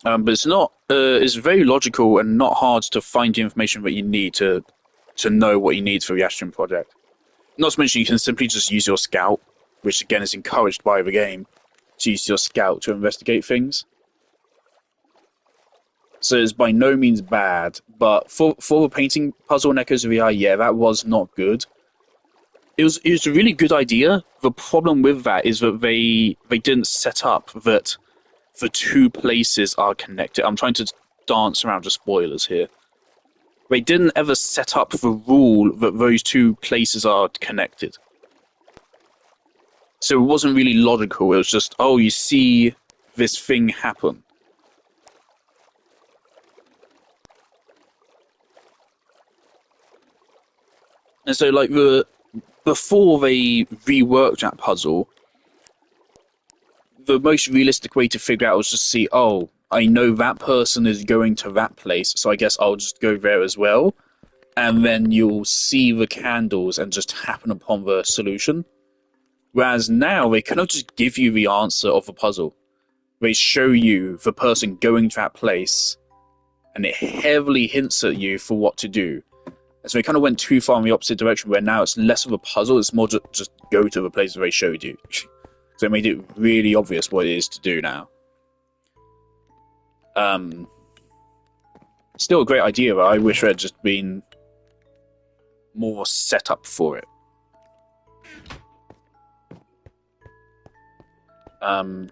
Speaker 1: But it's not. It's very logical and not hard to find the information that you need to know what you need for the Astron Project. Not to mention, you can simply just use your scout, which again is encouraged by the game, to use your scout to investigate things. So it's by no means bad, but for the painting puzzle in Echoes of the Eye, yeah, that was not good. It was a really good idea. The problem with that is that they didn't set up that the two places are connected. I'm trying to dance around the spoilers here. They didn't ever set up the rule that those two places are connected. So it wasn't really logical. It was just, oh, you see this thing happen. And so, like, before they reworked that puzzle, the most realistic way to figure out was just see, oh, I know that person is going to that place, so I guess I'll just go there as well. And then you'll see the candles and just happen upon the solution. Whereas now, they cannot just give you the answer of the puzzle. They show you the person going to that place, and it heavily hints at you for what to do. And so it kind of went too far in the opposite direction, where now it's less of a puzzle, it's more just go to the place where they showed you. So it made it really obvious what it is to do now. Still a great idea, but I wish there had just been more set up for it. Of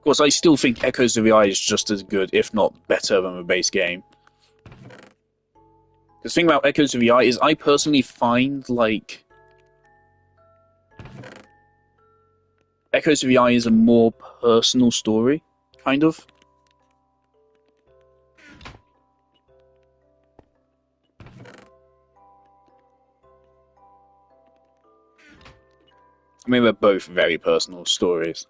Speaker 1: course, I still think Echoes of the Eye is just as good, if not better, than the base game. The thing about Echoes of the Eye is I personally find, like, Echoes of the Eye is a more personal story, kind of. I mean, they're both very personal stories.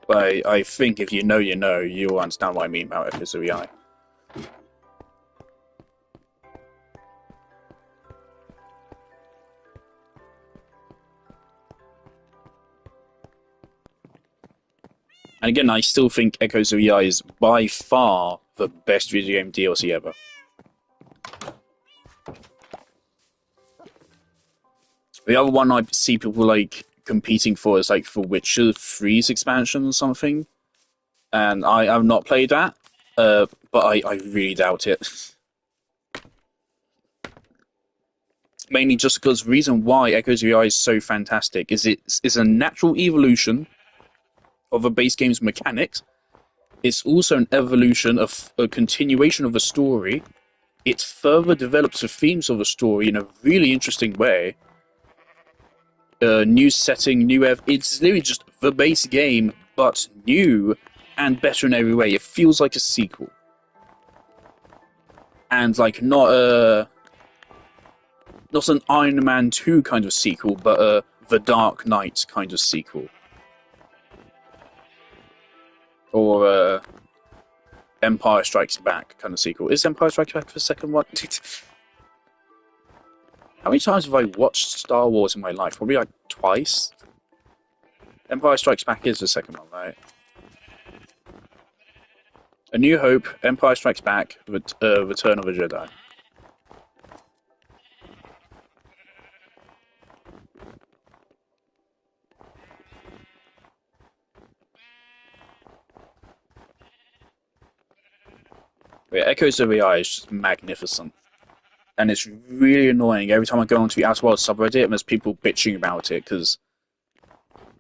Speaker 1: But I think if you know, you'll understand what I mean about Echoes of the Eye. And again, I still think Echoes of the Eye is by far the best video game DLC ever. The other one I see people like competing for is like for Witcher 3's expansion or something. And I have not played that, but I really doubt it. Mainly just because the reason why Echoes of the Eye is so fantastic is it's a natural evolution of a base game's mechanics. It's also an evolution of a continuation of a story. It further develops the themes of the story in a really interesting way. New setting, it's literally just the base game, but new and better in every way. It feels like a sequel. And like not an Iron Man 2 kind of sequel, but a The Dark Knight kind of sequel. Or Empire Strikes Back kind of sequel. Is Empire Strikes Back the second one? How many times have I watched Star Wars in my life? Probably like twice. Empire Strikes Back is the second one, right? A New Hope, Empire Strikes Back, Return of the Jedi. But yeah, Echoes of the Eye is just magnificent. And it's really annoying every time I go onto the Outer Worlds subreddit and there's people bitching about it, because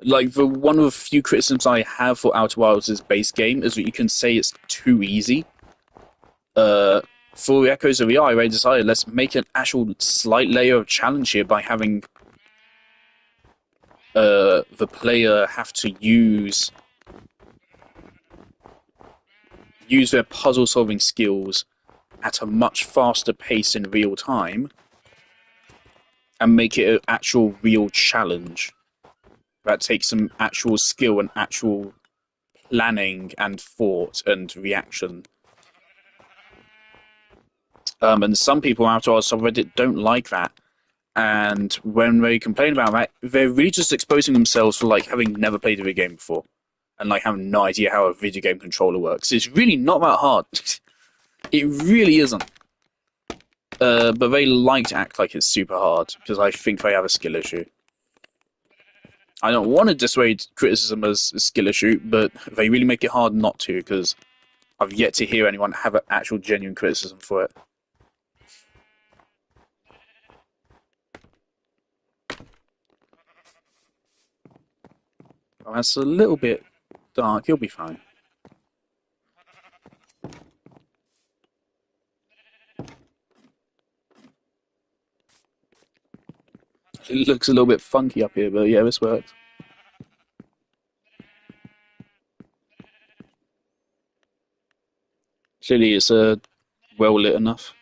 Speaker 1: like one of the few criticisms I have for Outer Wilds' base game is that you can say it's too easy. For Echoes of the Eye, they decided let's make an actual slight layer of challenge here by having the player have to use their puzzle-solving skills at a much faster pace in real time, and make it an actual real challenge that takes some actual skill and actual planning and thought and reaction. And some people out on subreddit don't like that, and when they complain about that, they're really just exposing themselves for like having never played a video game before, and like having no idea how a video game controller works. It's really not that hard. It really isn't. But they like to act like it's super hard, because I think they have a skill issue. I don't want to dissuade criticism as a skill issue, but they really make it hard not to, because I've yet to hear anyone have an actual genuine criticism for it. Oh, that's a little bit dark. You'll be fine. It looks a little bit funky up here, but yeah, this works. Clearly, it's well lit enough.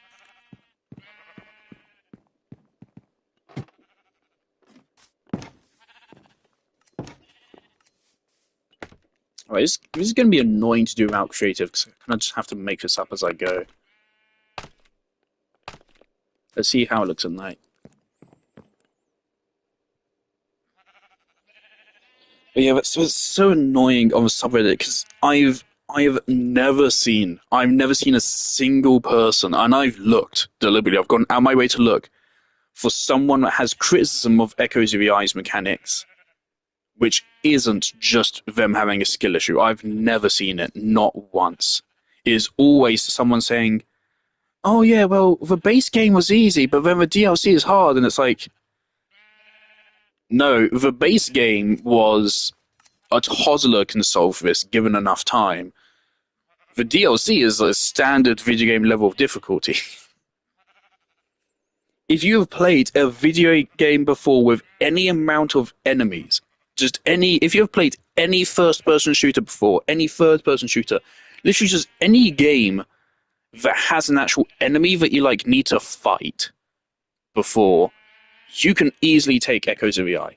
Speaker 1: Alright, this is going to be annoying to do without creative, because I kind of just have to make this up as I go. Let's see how it looks at night. But yeah, but it's so annoying on the subreddit because I've never seen a single person, and I've looked deliberately. I've gone out my way to look for someone that has criticism of Echoes of the Eyes mechanics, which isn't just them having a skill issue. I've never seen it, not once. It is always someone saying, "Oh yeah, well the base game was easy, but then the DLC is hard," and it's like, no, the base game was a toddler can solve this given enough time. The DLC is a standard video game level of difficulty. If you have played a video game before with any amount of enemies, if you have played any first-person shooter before, any third-person shooter, literally just any game that has an actual enemy that you like need to fight before, you can easily take Echoes of the Eye.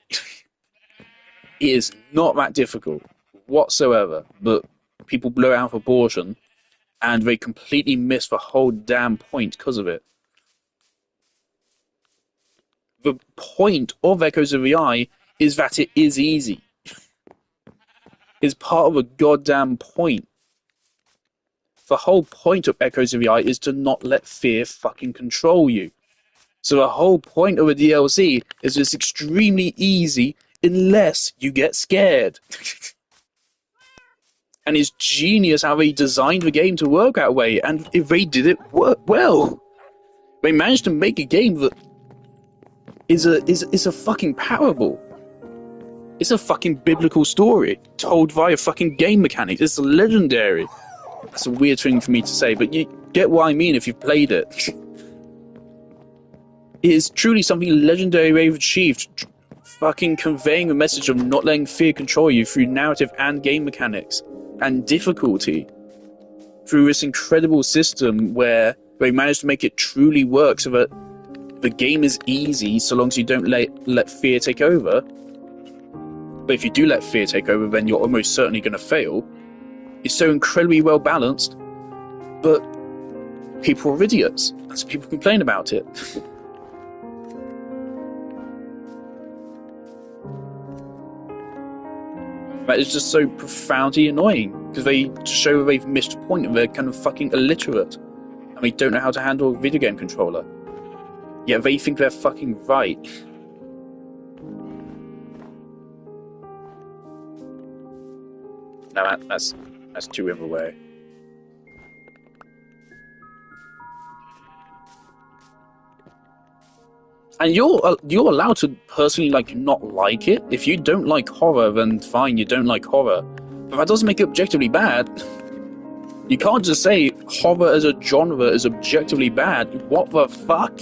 Speaker 1: It is not that difficult whatsoever, but people blow it out of proportion, and they completely miss the whole damn point because of it. The point of Echoes of the Eye is that it is easy. It's part of a goddamn point. The whole point of Echoes of the Eye is to not let fear fucking control you. So the whole point of a DLC is it's extremely easy unless you get scared. And it's genius how they designed the game to work that way, and if they did it well, they managed to make a game that is a fucking parable. It's a fucking biblical story told via fucking game mechanics. It's legendary. That's a weird thing for me to say, but you get what I mean if you've played it. It is truly something legendary they've achieved, fucking conveying the message of not letting fear control you through narrative and game mechanics and difficulty through this incredible system where they managed to make it truly work so that the game is easy so long as you don't let fear take over. But if you do let fear take over, then you're almost certainly going to fail. It's so incredibly well balanced, but people are idiots, and so people complain about it. That is just so profoundly annoying, because they show they've missed a point and they're kind of fucking illiterate, and they don't know how to handle a video game controller. Yet they think they're fucking right. Now that's too in the way. And you're allowed to personally not like it. If you don't like horror, then fine, you don't like horror. But that doesn't make it objectively bad. You can't just say horror as a genre is objectively bad. What the fuck?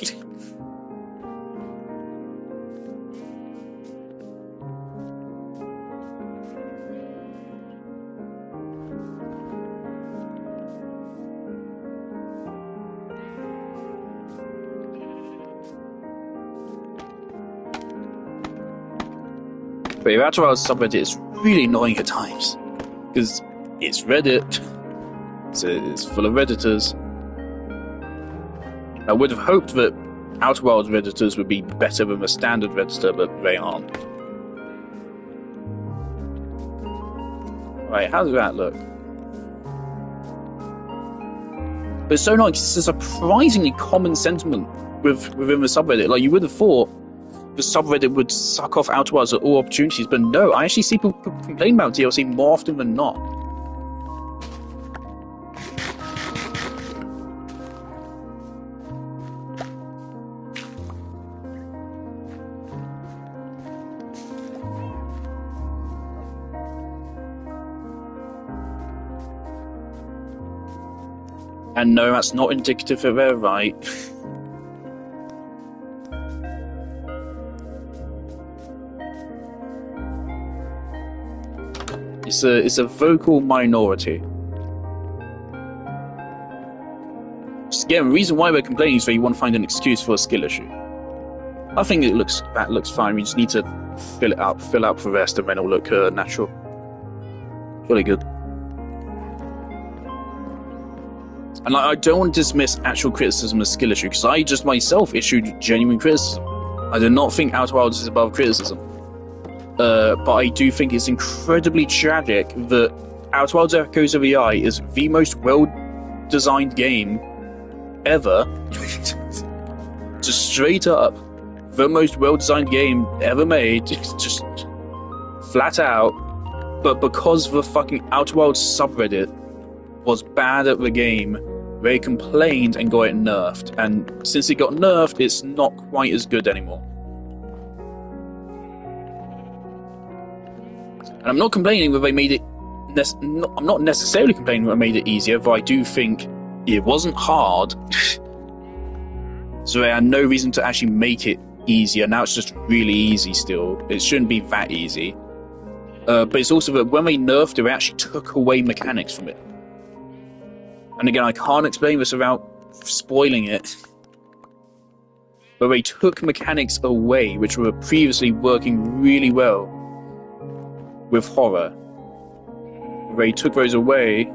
Speaker 1: But that's why subreddit is really annoying at times, because it's Reddit, so it's full of Redditors. I would have hoped that Outer Worlds Redditors would be better than the standard Redditor, but they aren't. Right, how does that look? But it's so nice, it's a surprisingly common sentiment within the subreddit. You would have thought the subreddit would suck off Outer Worlds at all opportunities, but no, I actually see people complain about DLC more often than not. And no, that's not indicative that they're right. It's a vocal minority. Just again, the reason why we're complaining is that you want to find an excuse for a skill issue. I think that looks fine. We just need to fill out the rest, and then it'll look natural. Really good. And I don't want to dismiss actual criticism as skill issue, because I just myself issued genuine criticism. I do not think Outer Worlds is above criticism. But I do think it's incredibly tragic that Outer Wilds Echoes of AI is the most well-designed game ever. Just straight up, the most well-designed game ever made, just flat out. But because the fucking Outer Wilds subreddit was bad at the game, they complained and got it nerfed. And since it got nerfed, it's not quite as good anymore. And I'm not complaining that they made it. I'm not necessarily complaining that they made it easier, but I do think it wasn't hard. So they had no reason to actually make it easier. Now it's just really easy still. It shouldn't be that easy. But it's also that when they nerfed it, they actually took away mechanics from it. And again, I can't explain this without spoiling it. But they took mechanics away which were previously working really well with horror. They took those away.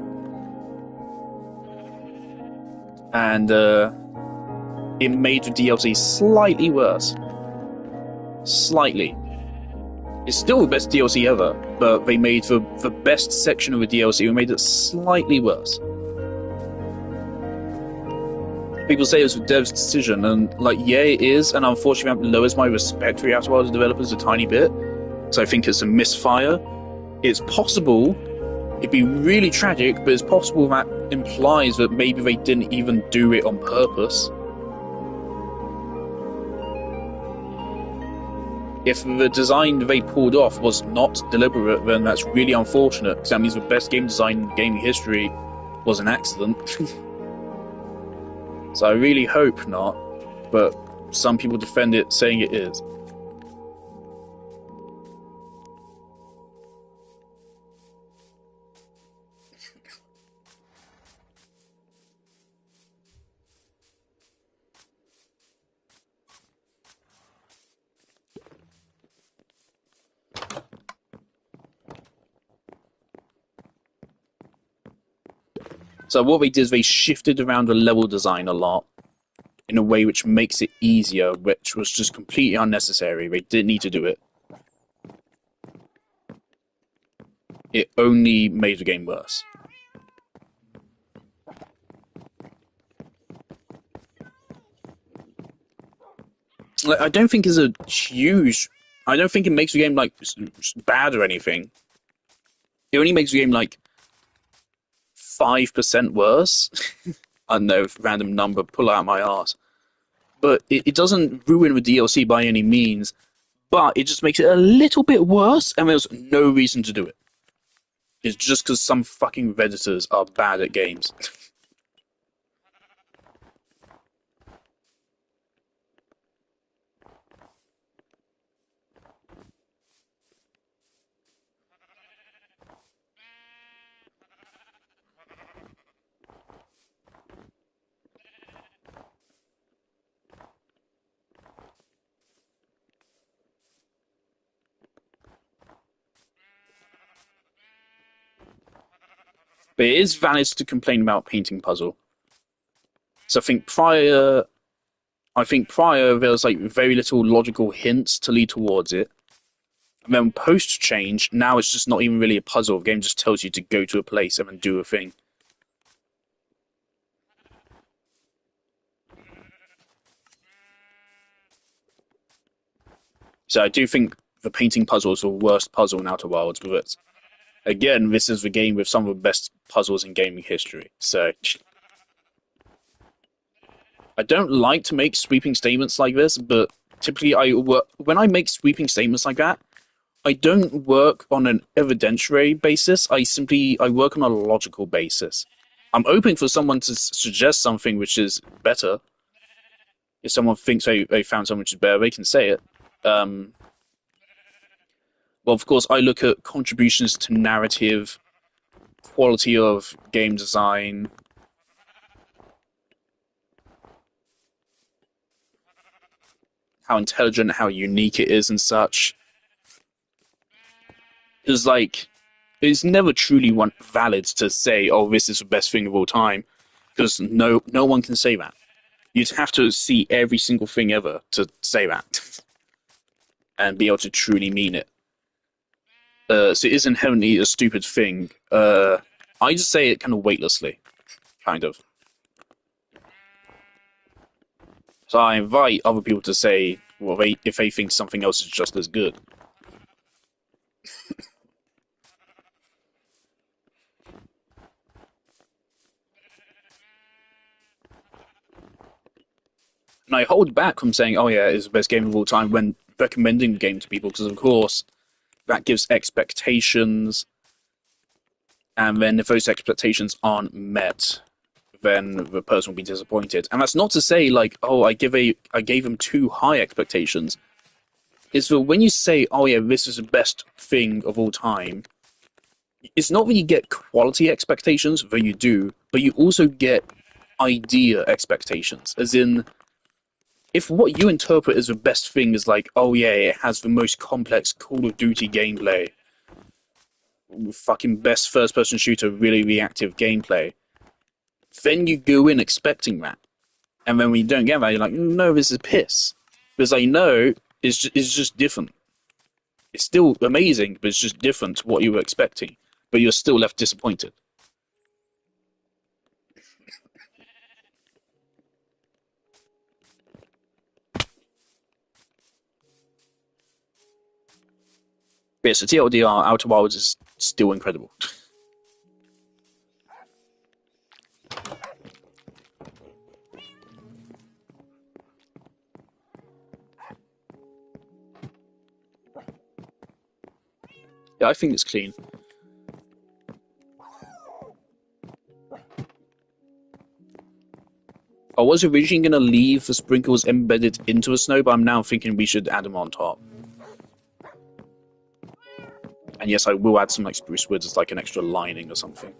Speaker 1: And it made the DLC slightly worse. Slightly. It's still the best DLC ever, but they made the best section of the DLC, they made it slightly worse. People say it was the dev's decision, and like, yeah, it is, and unfortunately that lowers my respect for the Outer Wilds developers a tiny bit, so I think it's a misfire. It's possible, it'd be really tragic, but it's possible that implies that maybe they didn't even do it on purpose. If the design they pulled off was not deliberate, then that's really unfortunate, because that means the best game design in gaming history was an accident. So I really hope not, but some people defend it, saying it is. So what they did is they shifted around the level design a lot in a way which makes it easier, which was just completely unnecessary. They didn't need to do it. It only made the game worse. Like, I don't think it's a huge... I don't think it makes the game, like, bad or anything. It only makes the game, like, 5% worse. I don't know, random number, pull out my arse. But it doesn't ruin the DLC by any means, but it just makes it a little bit worse, and there's no reason to do it. It's just because some fucking Redditors are bad at games. But it is valid to complain about painting puzzle. So I think prior there was like very little logical hints to lead towards it. And then post change, now it's just not even really a puzzle. The game just tells you to go to a place and then do a thing. So I do think the painting puzzle is the worst puzzle in Outer Wilds, but again, this is the game with some of the best puzzles in gaming history. So I don't like to make sweeping statements like this, but typically when I make sweeping statements like that, I don't work on an evidentiary basis. I work on a logical basis. I'm open for someone to suggest something which is better. If someone thinks they found something which is better, they can say it. Well, of course, I look at contributions to narrative, quality of game design, how intelligent, how unique it is, and such. It's like, it's never truly valid to say, "Oh, this is the best thing of all time," because no one can say that. You'd have to see every single thing ever to say that, and be able to truly mean it. so it is inherently a stupid thing. I just say it kind of weightlessly, kind of. So I invite other people to say, well, if they think something else is just as good. And I hold back from saying, oh yeah, it's the best game of all time when recommending the game to people, because of course that gives expectations, and then if those expectations aren't met, then the person will be disappointed. And that's not to say like, oh, I gave them too high expectations. It's that when you say, oh yeah, this is the best thing of all time, it's not that you get quality expectations, though you do, but you also get idea expectations. As in, if what you interpret as the best thing is like, oh yeah, it has the most complex Call of Duty gameplay, fucking best first-person shooter, really reactive gameplay, then you go in expecting that. And then when you don't get that, you're like, no, this is piss. Because I know it's just different. It's still amazing, but it's just different to what you were expecting. But you're still left disappointed. But yeah, so TLDR, Outer Wilds is still incredible. Yeah, I think it's clean. I was originally going to leave the sprinkles embedded into the snow, but I'm now thinking we should add them on top. And yes, I will add some like spruce woods as like an extra lining or something.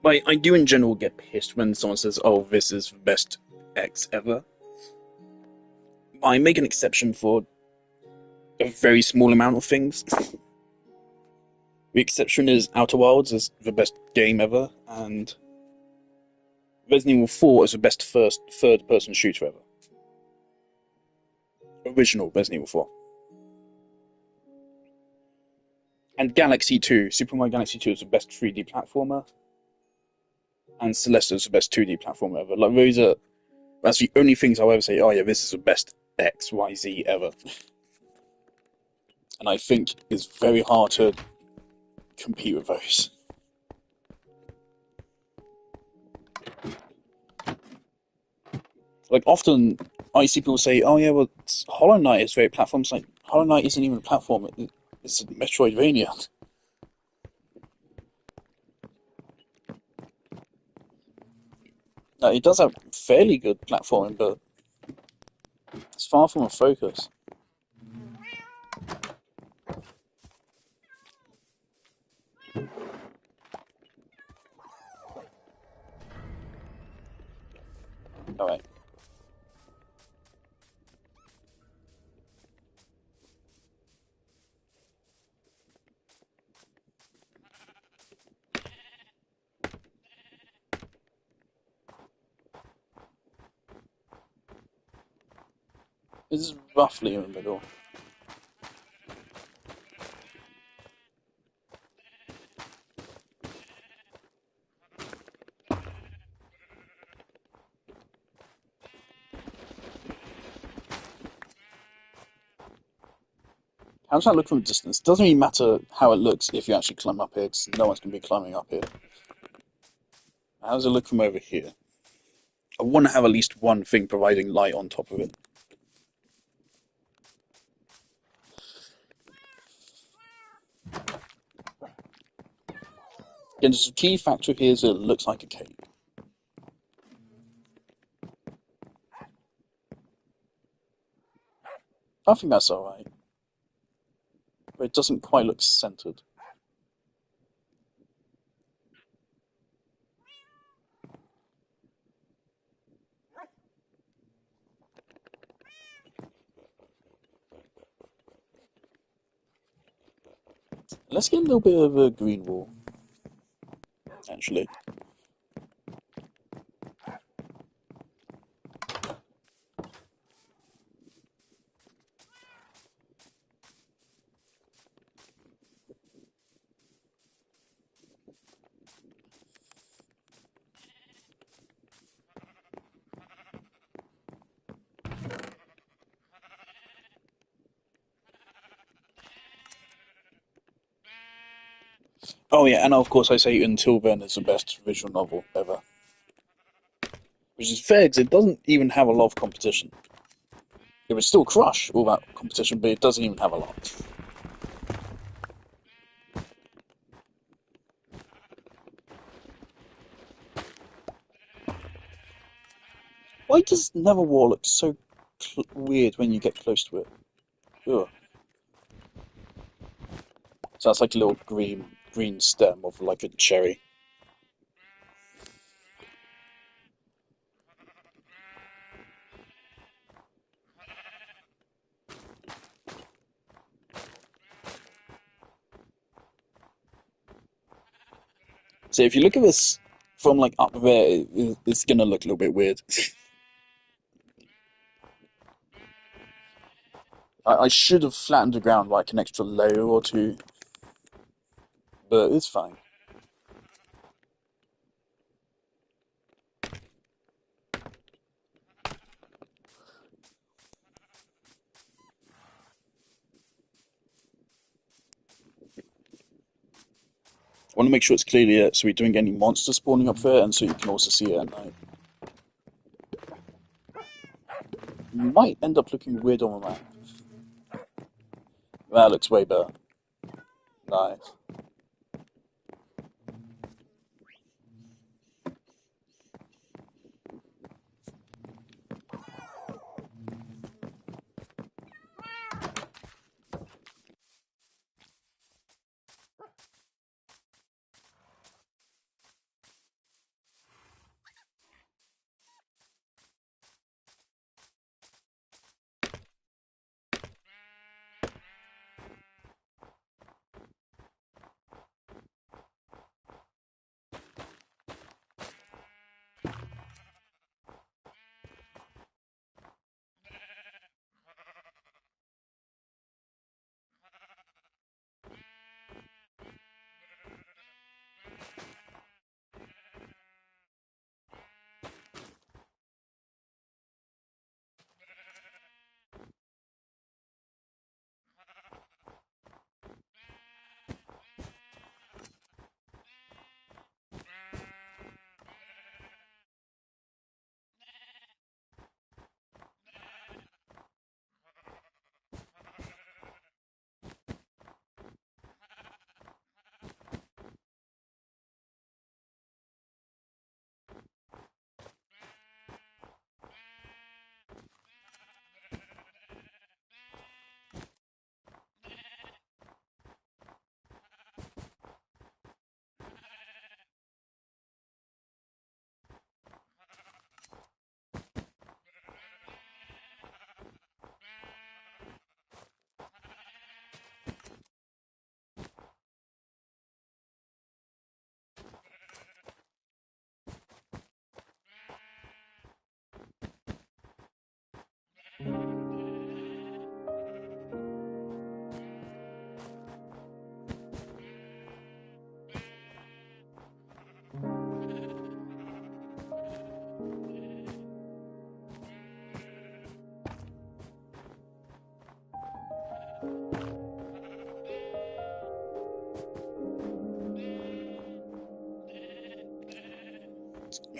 Speaker 1: But I do in general get pissed when someone says, oh, this is the best X ever. I make an exception for a very small amount of things. The exception is Outer Wilds is the best game ever, and Resident Evil 4 is the best third-person shooter ever. Original Resident Evil 4. And Galaxy 2, Super Mario Galaxy 2 is the best 3D platformer, and Celeste is the best 2D platformer ever. Like, that's the only things I'll ever say, oh yeah, this is the best XYZ ever. And I think it's very hard to compete with those. Like often, I see people say, "Oh yeah, well, Hollow Knight is very platform." It's like Hollow Knight isn't even a platform; it's a Metroidvania. It does have fairly good platforming, but it's far from a focus. All right, this is roughly in the middle. How does that look from a distance? It doesn't even matter how it looks if you actually climb up here, because no one's going to be climbing up here. How does it look from over here? I want to have at least one thing providing light on top of it. Again, the key factor here is it looks like a cave. I think that's alright, but it doesn't quite look centered. Let's get a little bit of a green wall, actually. Oh yeah, and of course I say Until Then is the best visual novel ever. Which is fair, because it doesn't even have a lot of competition. It would still crush all that competition, but it doesn't even have a lot. Why does Neverwar look so weird when you get close to it? Ugh. So that's like a little green stem of like a cherry. So if you look at this from like up there, it's gonna look a little bit weird. I should have flattened the ground like an extra layer or two, but it's fine. I want to make sure it's clearly lit so we don't get any monsters spawning up there, and so you can also see it at night. Might end up looking weird on the map. That looks way better. Nice.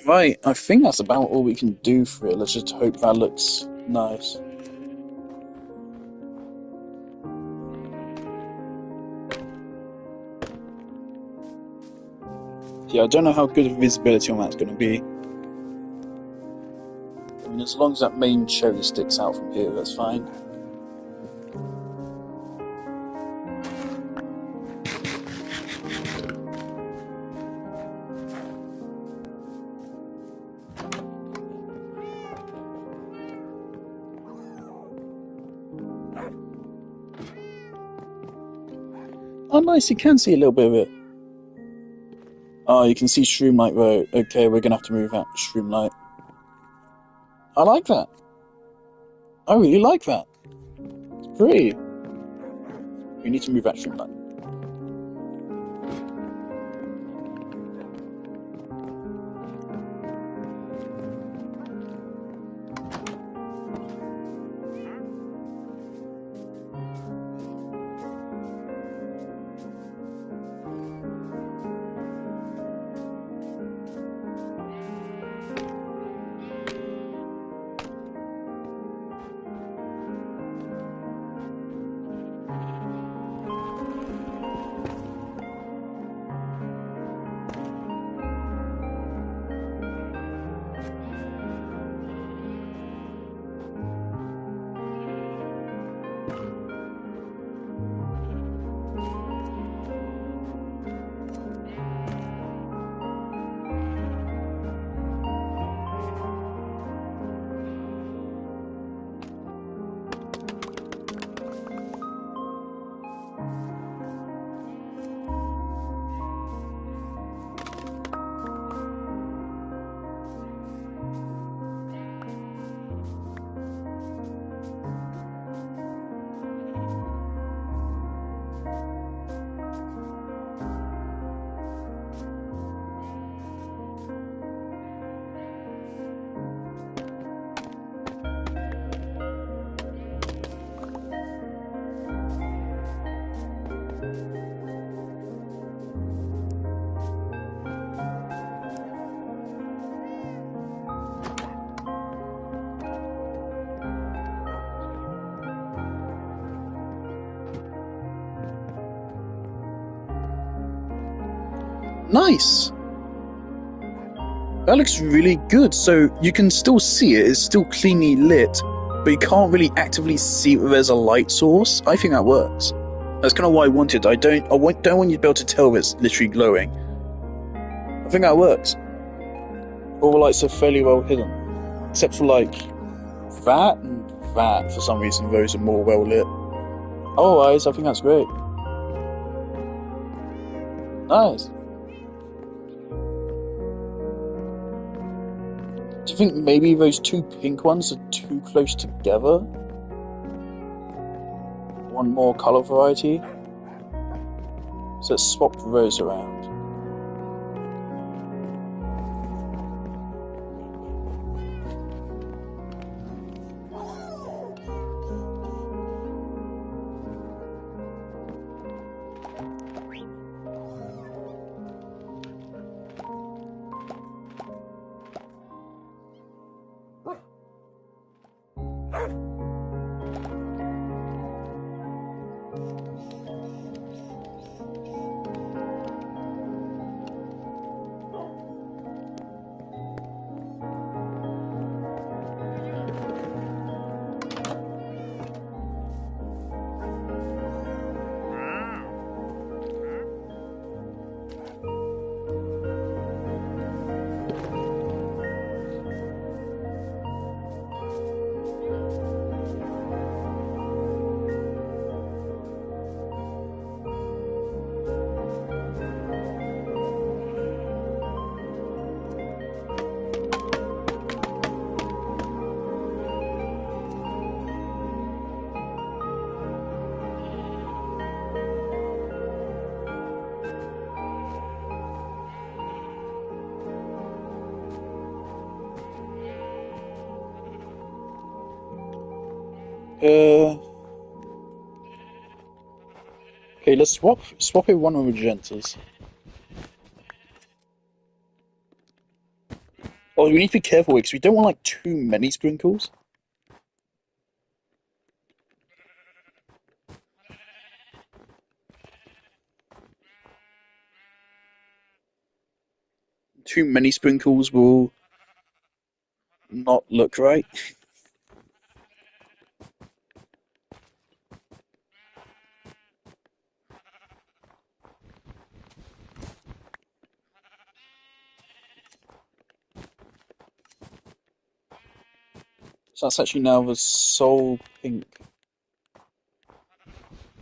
Speaker 1: Right, I think that's about all we can do for it. Let's just hope that looks nice. Yeah, I don't know how good visibility on that's going to be. I mean, as long as that main cherry sticks out from here, that's fine. Oh, nice, you can see a little bit of it. Oh, you can see Shroomlight Road. Okay, we're going to have to move out Shroomlight. I like that. I really like that. It's pretty. We need to move out Shroomlight. Nice! That looks really good. So you can still see it. It's still cleanly lit, but you can't really actively see where there's a light source. I think that works. That's kind of what I wanted. I don't want you to be able to tell if it's literally glowing. I think that works. All the lights are fairly well hidden, except for like that and that. For some reason, those are more well lit. Otherwise, I think that's great. Nice. Do you think maybe those two pink ones are too close together? One more color variety? So let's swap those around. Okay, let's swap it one with magentas. Oh, we need to be careful because we don't want like too many sprinkles. Too many sprinkles will not look right. So that's actually now the soul pink.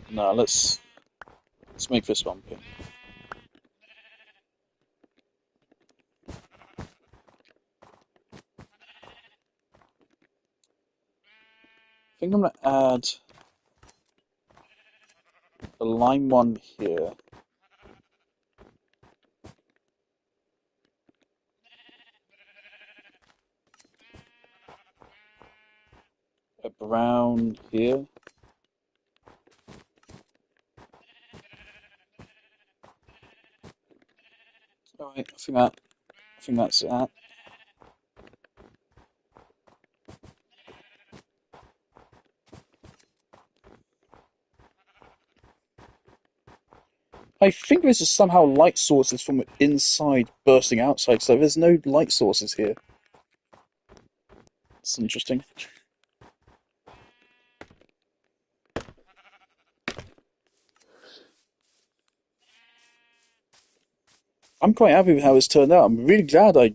Speaker 1: No, let's make this one pink. I think I'm gonna add the lime one here. A brown here. Alright, I think that's that. I think this is somehow light sources from inside bursting outside, so there's no light sources here. It's interesting. I'm quite happy with how it's turned out. I'm really glad I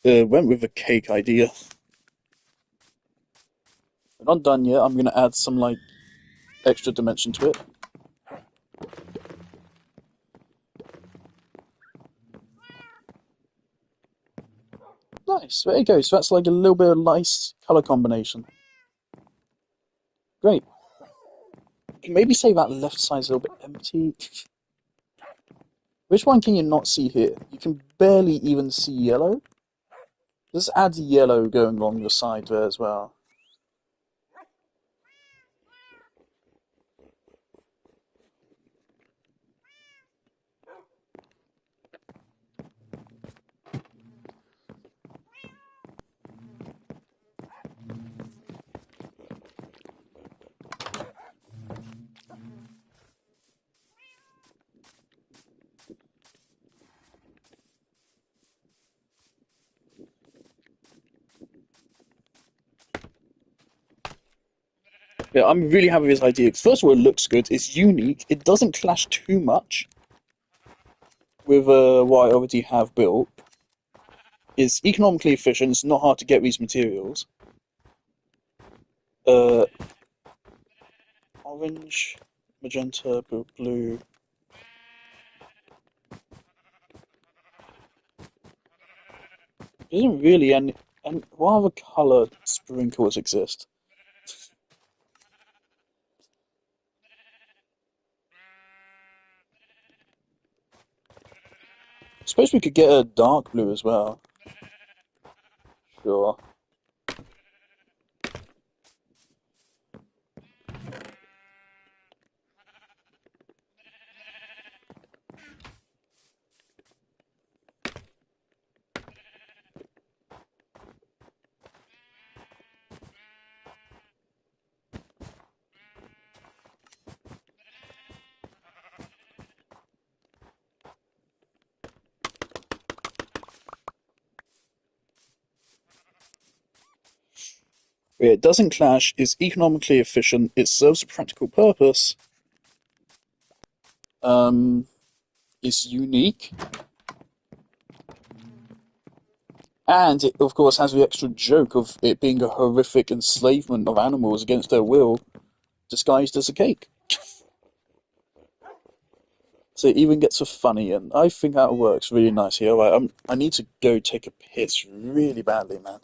Speaker 1: went with the cake idea. We're not done yet. I'm gonna add some like extra dimension to it. Nice. There you go. So that's like a little bit of nice color combination. Great. Maybe say that left side's a little bit empty. Which one can you not see here? You can barely even see yellow. Let's add yellow going along the side there as well. Yeah, I'm really happy with this idea. First of all, it looks good. It's unique. It doesn't clash too much with what I already have built. It's economically efficient. It's not hard to get these materials. Uh, Orange, magenta, blue. There isn't really any. And what other color sprinkles exist? I suppose we could get a dark blue as well. Sure. It doesn't clash, it's economically efficient, it serves a practical purpose, um, it's unique, and it, of course, has the extra joke of it being a horrific enslavement of animals against their will, disguised as a cake. So it even gets a funny, and I think that works really nicely. Alright, I need to go take a piss really badly, man.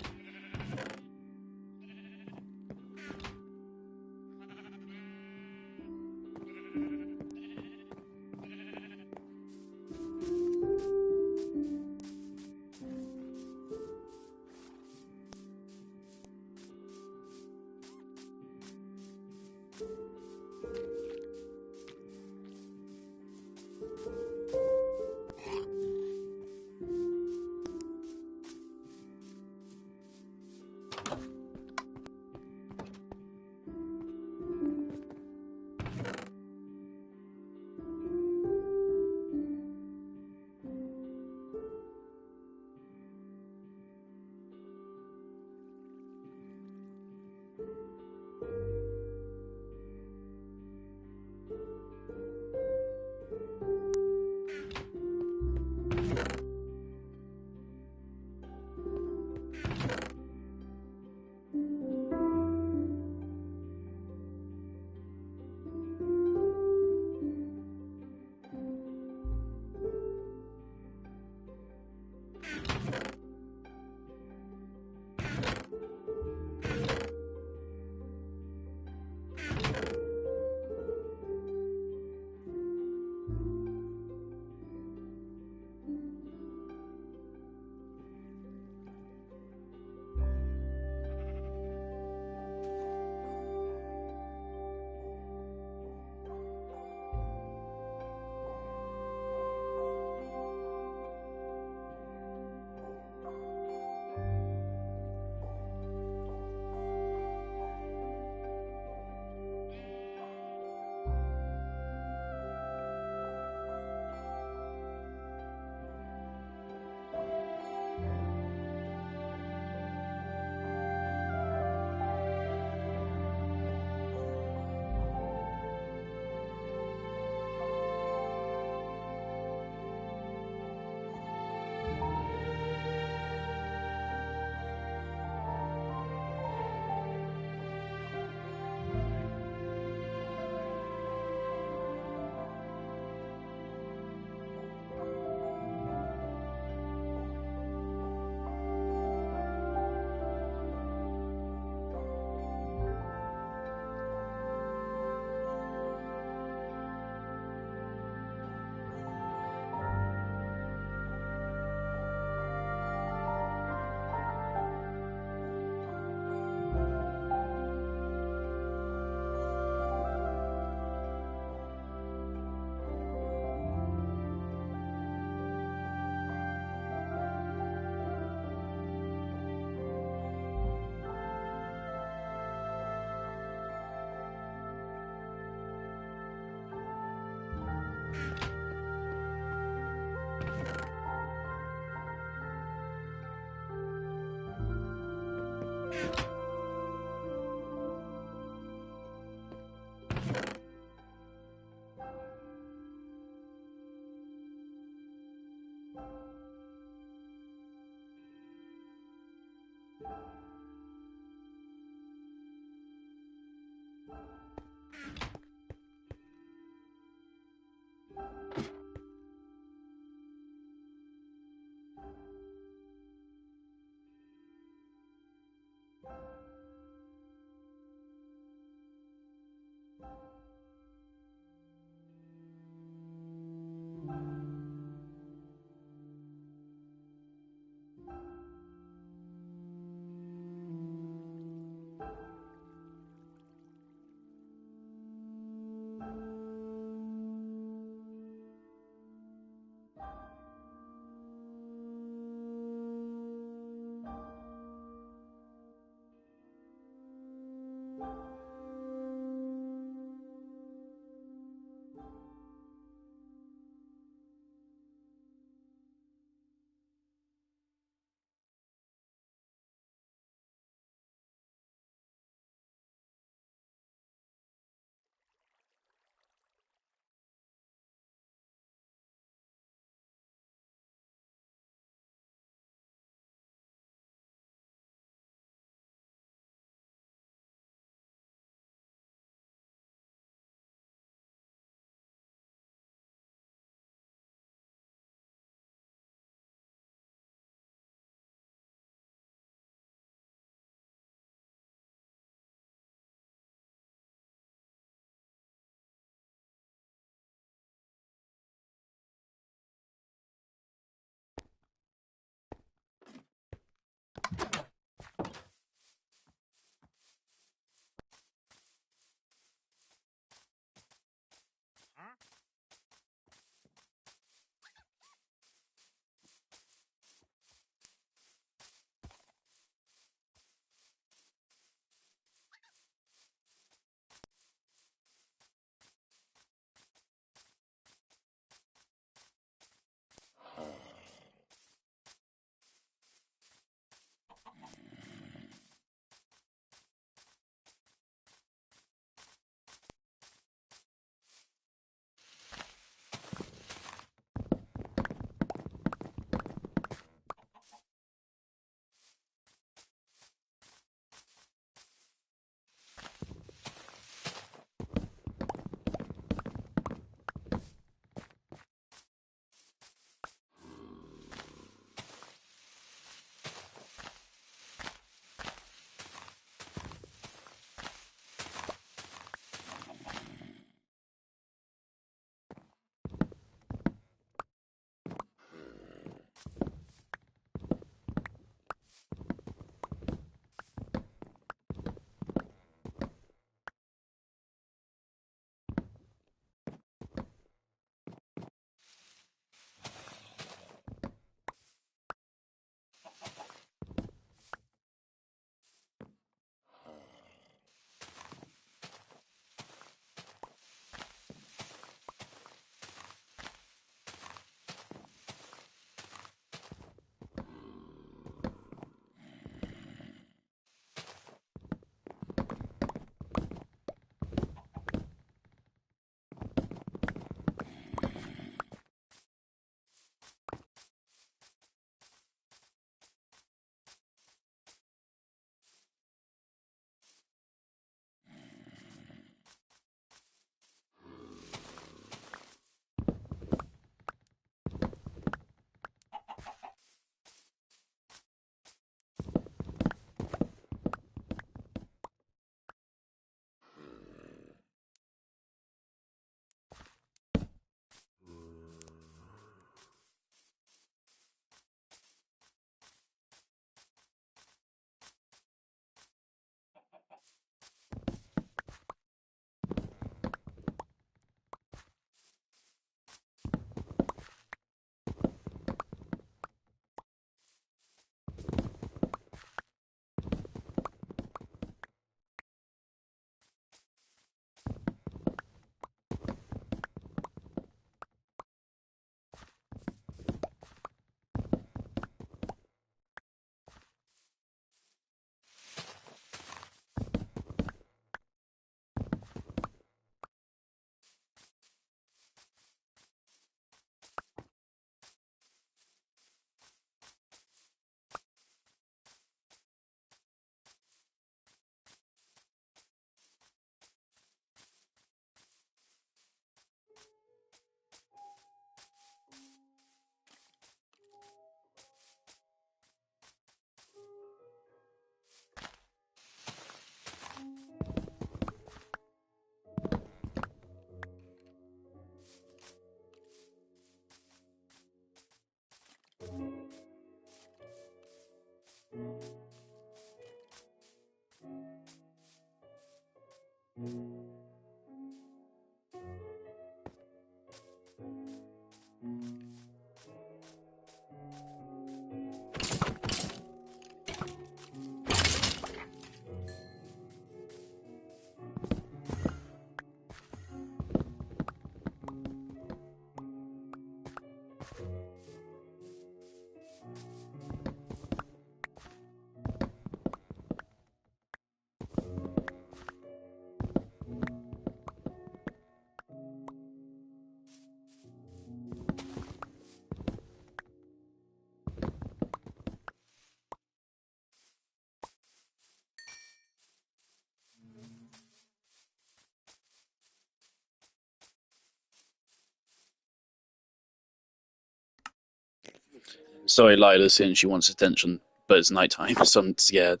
Speaker 1: Sorry, Lila's saying she wants attention, but it's nighttime, so I'm scared.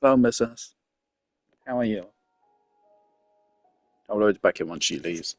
Speaker 1: Well, Mrs. How are you? I'll load back in once she leaves.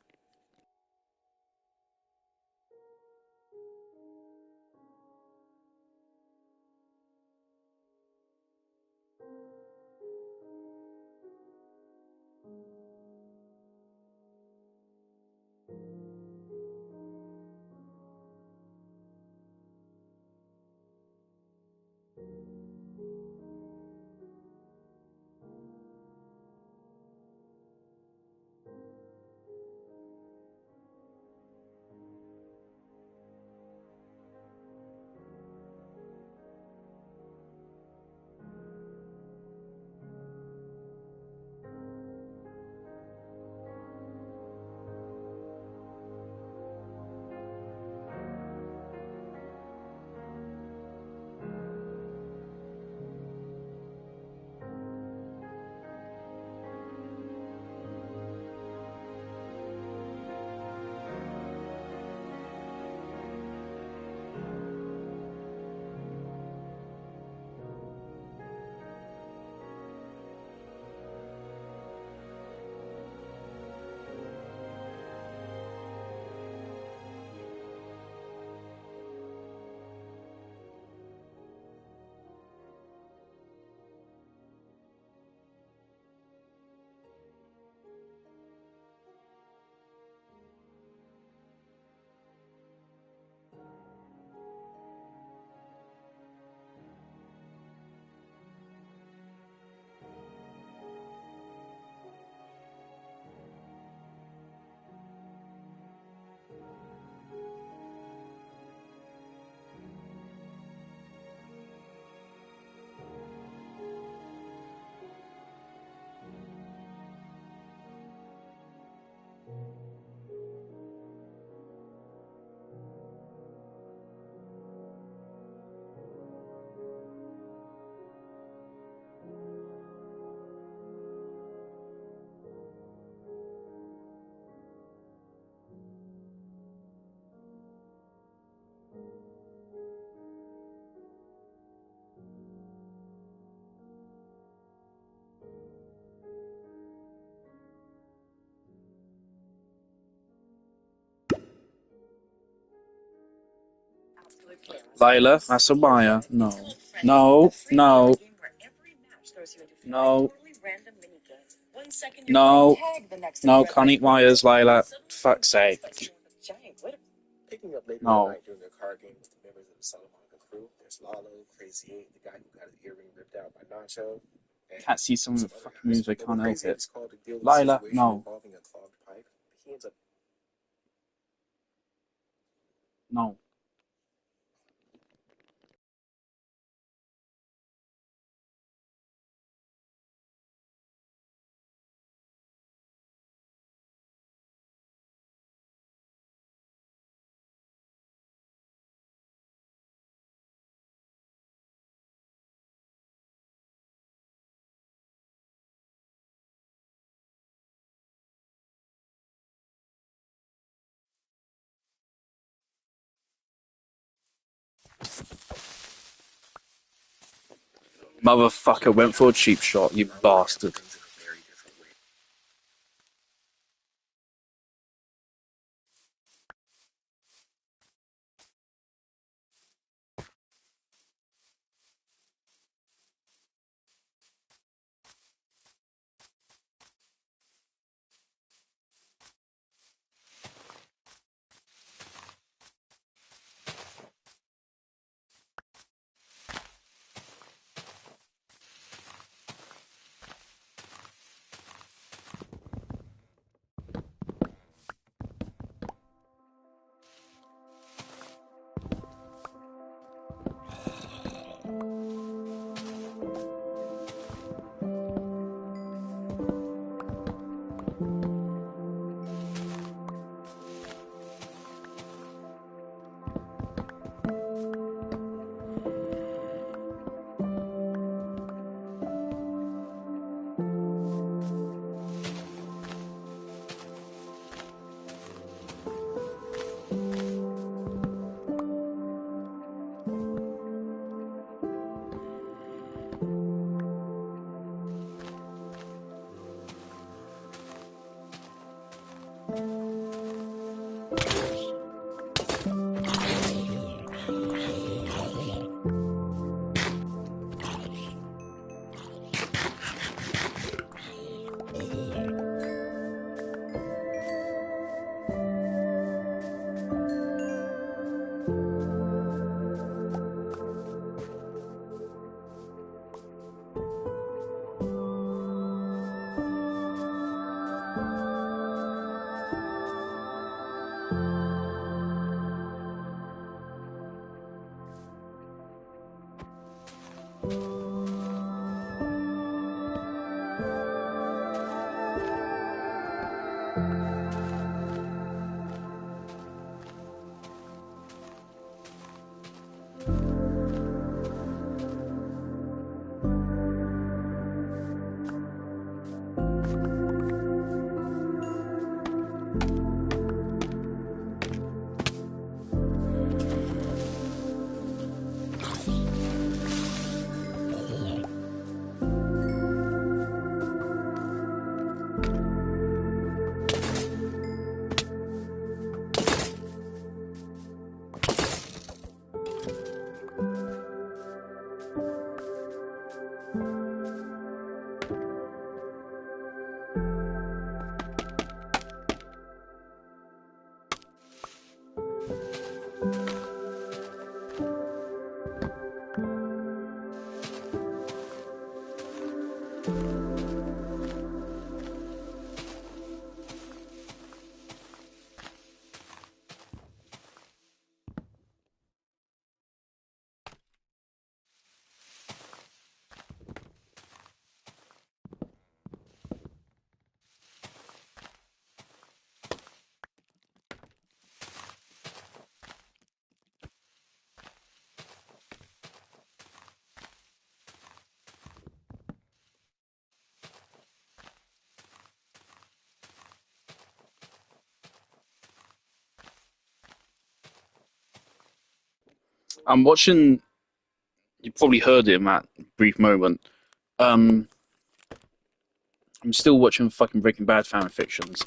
Speaker 1: Lila, that's a wire. No. No, no, no, no, no, can't eat wires, Lila. Fuck's sake. No. Can't see some of the fucking music, can't help it. Lila, no. No. Motherfucker went for a cheap shot, you bastard. I'm watching. You probably heard it in that brief moment. Um, I'm still watching fucking Breaking Bad fan fictions,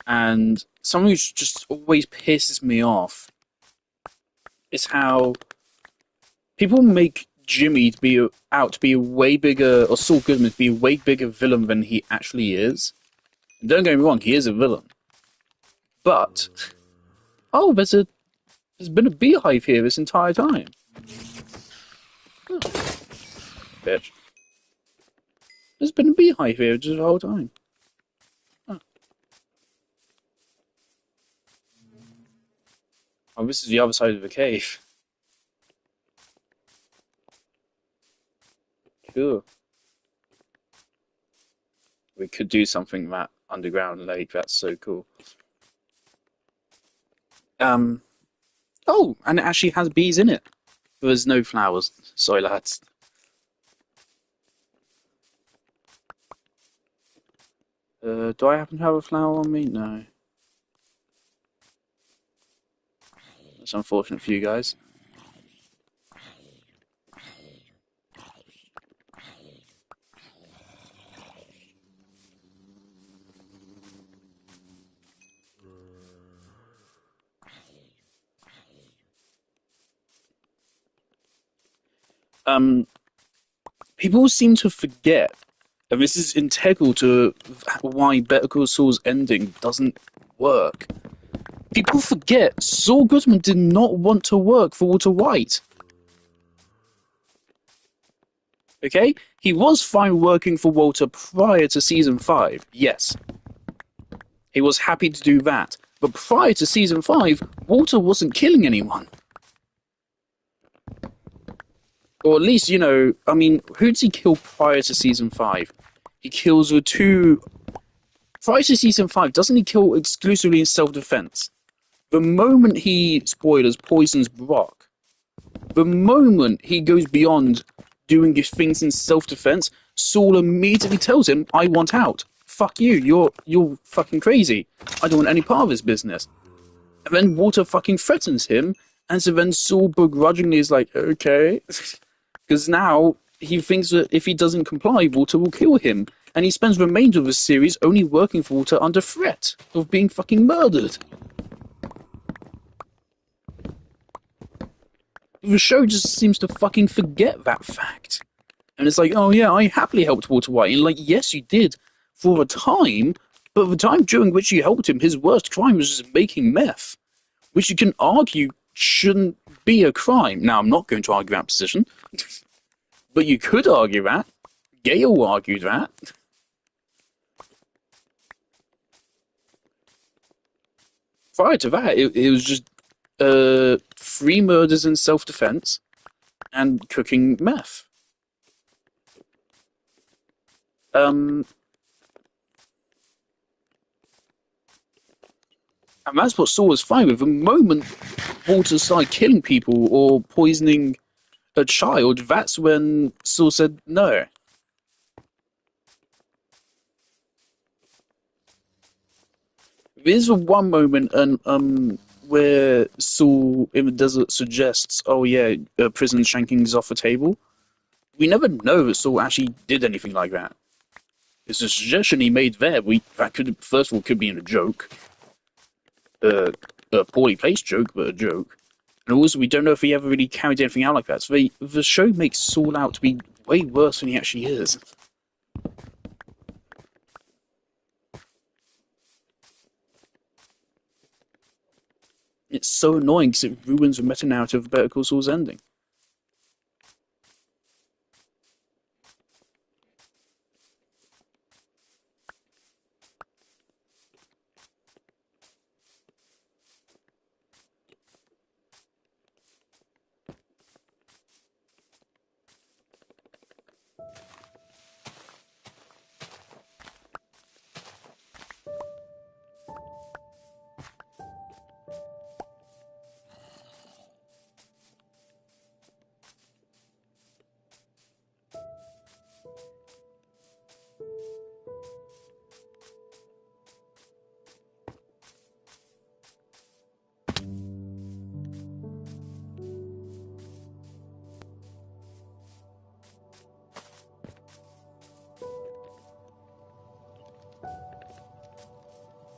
Speaker 1: and something which just always pisses me off is how people make Jimmy to be out to be a way bigger, or Saul Goodman to be a way bigger villain than he actually is. And don't get me wrong, he is a villain, but oh, there's been a beehive here this entire time. Oh, bitch. There's been a beehive here just the whole time. Oh. Oh, this is the other side of the cave. Cool. We could do something in that underground lake. That's so cool. Um. Oh, and it actually has bees in it. But there's no flowers. Sorry, lads. Do I happen to have a flower on me? No. That's unfortunate for you guys. Um, People seem to forget, and this is integral to why Better Call Saul's ending doesn't work. People forget Saul Goodman did not want to work for Walter White. Okay? He was fine working for Walter prior to season 5, yes. He was happy to do that. But prior to season 5, Walter wasn't killing anyone. Or at least, you know, I mean, who does he kill prior to season 5? He kills the two. Prior to season 5, doesn't he kill exclusively in self-defense? The moment he, spoilers, poisons Brock, the moment he goes beyond doing his things in self-defense, Saul immediately tells him, I want out. Fuck you, you're fucking crazy. I don't want any part of this business. And then Walter fucking threatens him, and so then Saul begrudgingly is like, okay. Because now he thinks that if he doesn't comply, Walter will kill him. And he spends the remainder of the series only working for Walter under threat of being fucking murdered. The show just seems to fucking forget that fact. And it's like, oh yeah, I happily helped Walter White. And like, yes, you did for a time, but the time during which you helped him, his worst crime was just making meth, which you can argue shouldn't be a crime. Now, I'm not going to argue that position, but you could argue that. Gale argued that. Prior to that, it was just 3 murders in self-defense and cooking meth. And that's what Saul was fine with. The moment Walter started killing people or poisoning a child, that's when Saul said no. There's one moment where Saul in the desert suggests, oh yeah, prison shanking is off the table. We never know that Saul actually did anything like that. It's a suggestion he made there. That could, first of all, could be in a joke. A poorly placed joke, but a joke. And also, we don't know if he ever really carried anything out like that. So the show makes Saul out to be way worse than he actually is. It's so annoying because it ruins the meta-narrative of Better Call Saul's ending.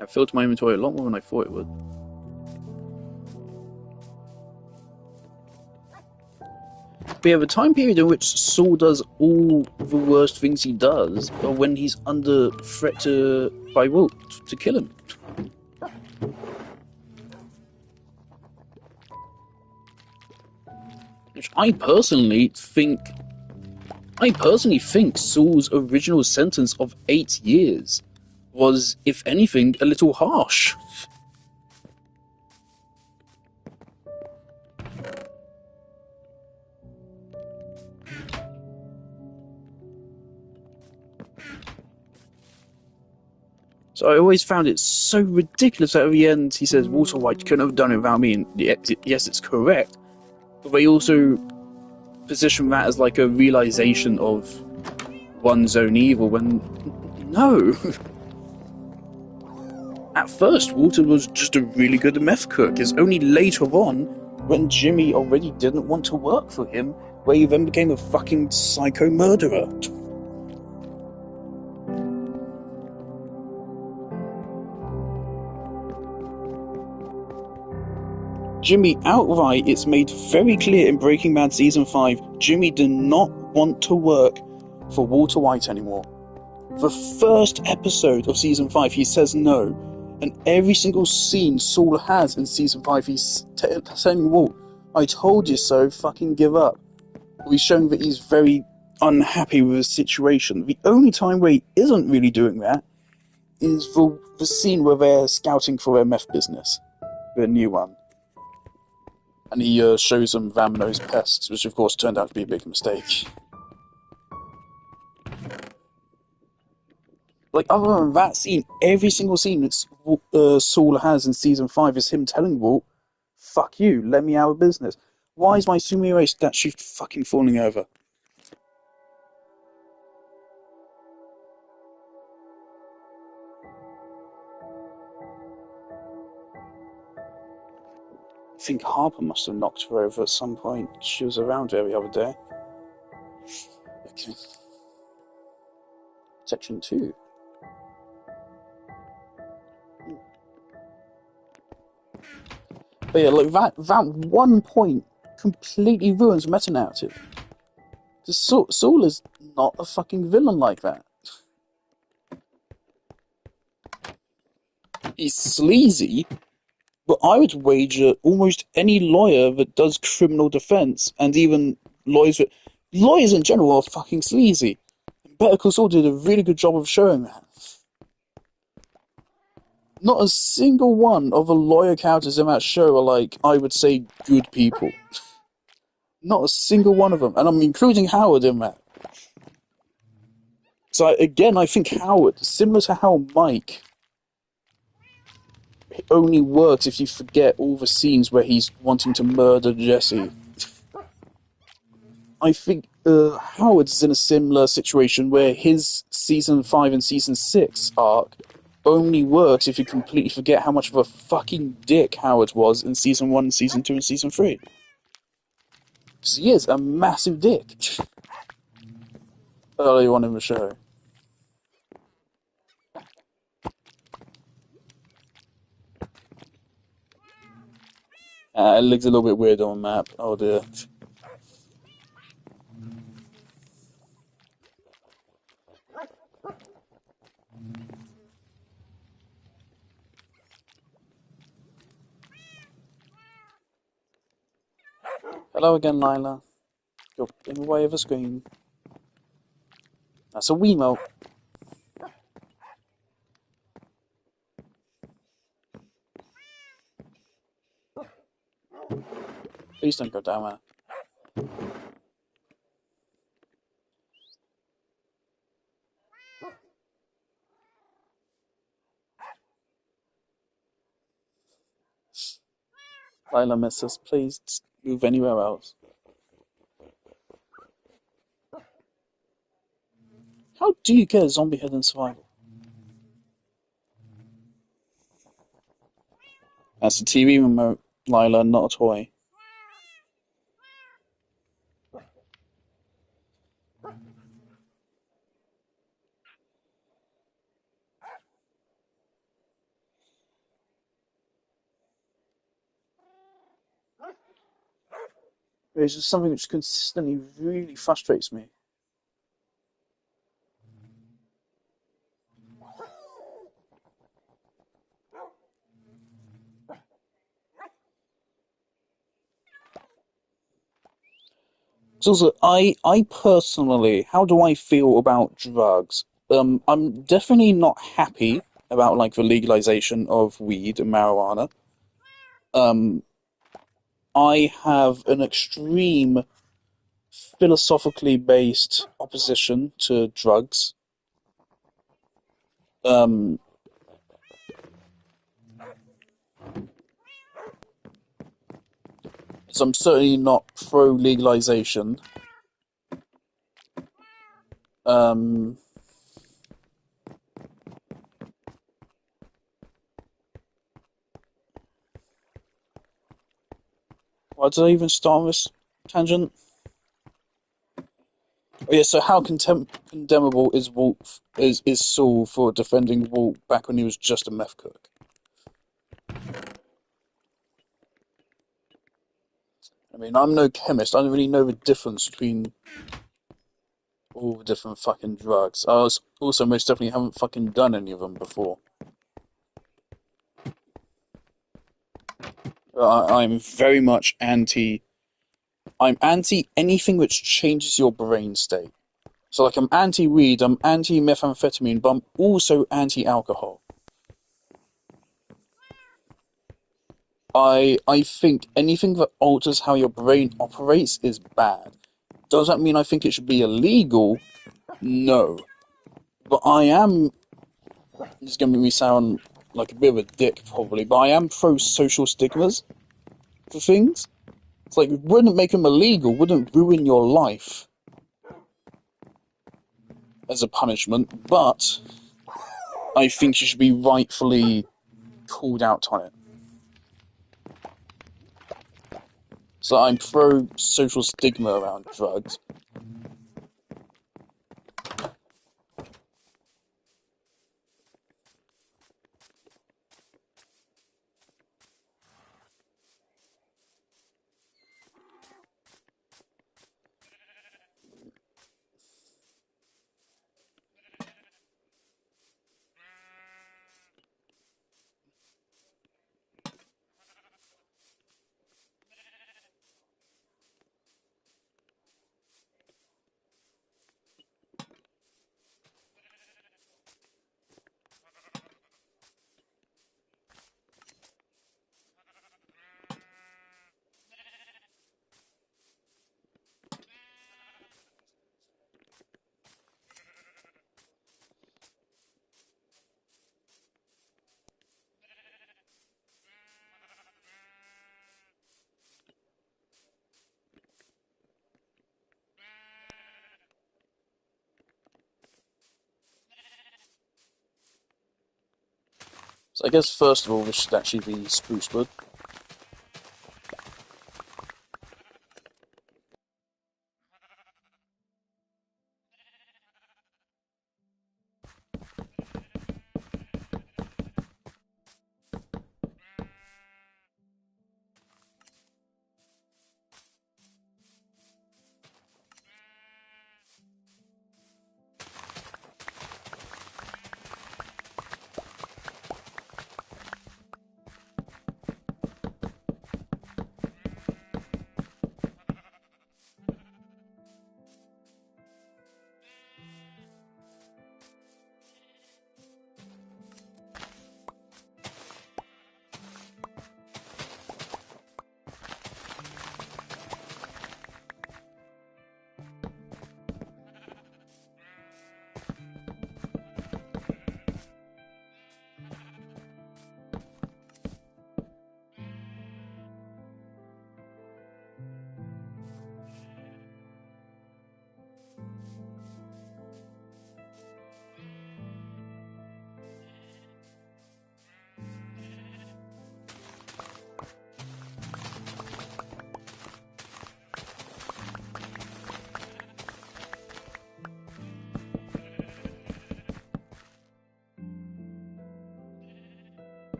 Speaker 1: It filled my inventory a lot more than I thought it would. But yeah, the time period in which Saul does all the worst things he does are when he's under threat by Walt to kill him. Which I personally think Saul's original sentence of 8 years was, if anything, a little harsh. So I always found it so ridiculous that at the end he says, Walter White couldn't have done it without me, and yes, it's correct, but they also position that as like a realization of one's own evil, when no. At first, Walter was just a really good meth cook. It's only later on, when Jimmy already didn't want to work for him, where he then became a fucking psycho murderer. Jimmy outright, it's made very clear in Breaking Bad Season 5, Jimmy did not want to work for Walter White anymore. The first episode of Season 5, he says no. And every single scene Saul has in Season 5, he's telling Walt, I told you so, fucking give up. He's showing that he's very unhappy with his situation. The only time where he isn't really doing that is the scene where they're scouting for their meth business. The new one. And he shows them Vamino's pests, which of course turned out to be a big mistake. Like, other than that scene, every single scene that Saul has in Season 5 is him telling Walt, fuck you, let me out of business. Why is my Sumire statue fucking falling over? I think Harper must have knocked her over at some point. She was around here the other day. Okay. Section 2. But yeah, like that one point completely ruins meta-narrative. Saul is not a fucking villain like that. He's sleazy, but I would wager almost any lawyer that does criminal defense, and even lawyers in general are fucking sleazy. Better Call Saul did a really good job of showing that. Not a single one of the lawyer characters in that show are like, I would say, good people. Not a single one of them, and I'm including Howard in that. So again, I think Howard, similar to how Mike only works if you forget all the scenes where he's wanting to murder Jesse. I think Howard's in a similar situation where his Season 5 and Season 6 arc only works if you completely forget how much of a fucking dick Howard was in Season 1, Season 2, and Season 3. Because he is a massive dick. Early on in the show. It looks a little bit weird on the map. Oh dear. Hello again, Lila. You're in the way of a screen. That's a Wiimote. Please don't go down there. Lila, missus, please move anywhere else. How do you get a zombie head in survival? That's a TV remote, Lila, not a toy. It's just something which consistently really frustrates me. It's also, I personally, how do I feel about drugs? I'm definitely not happy about like the legalization of weed and marijuana. Um, I have an extreme philosophically based opposition to drugs. Um, so I'm certainly not pro legalization. Um, why did I even start on this tangent? Oh, yeah, so how condemnable is Saul for defending Walt back when he was just a meth cook? I mean, I'm no chemist. I don't really know the difference between all the different fucking drugs. I also most definitely haven't fucking done any of them before. I'm very much anti. I'm anti anything which changes your brain state. So, like, I'm anti weed, I'm anti methamphetamine, but I'm also anti alcohol. I think anything that alters how your brain operates is bad. Does that mean I think it should be illegal? No. But I am. This is going to make me sound like a bit of a dick, probably, but I am pro social stigmas for things. It's like, wouldn't make them illegal, wouldn't ruin your life as a punishment, but I think you should be rightfully called out on it. So I'm pro social stigma around drugs. So I guess first of all, this should actually be spruce wood.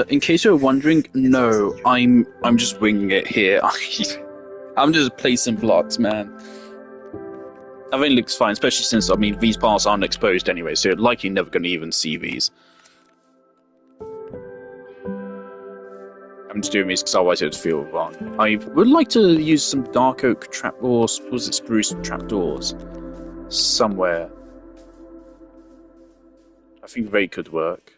Speaker 1: In case you're wondering, no, I'm just winging it here. I'm just placing blocks, man. I think it looks fine, especially since, I mean, these parts aren't exposed anyway, so you're likely never going to even see these. I'm just doing these because otherwise it would feel wrong. I would like to use some dark oak trapdoors, was it spruce trapdoors? Somewhere. I think they could work.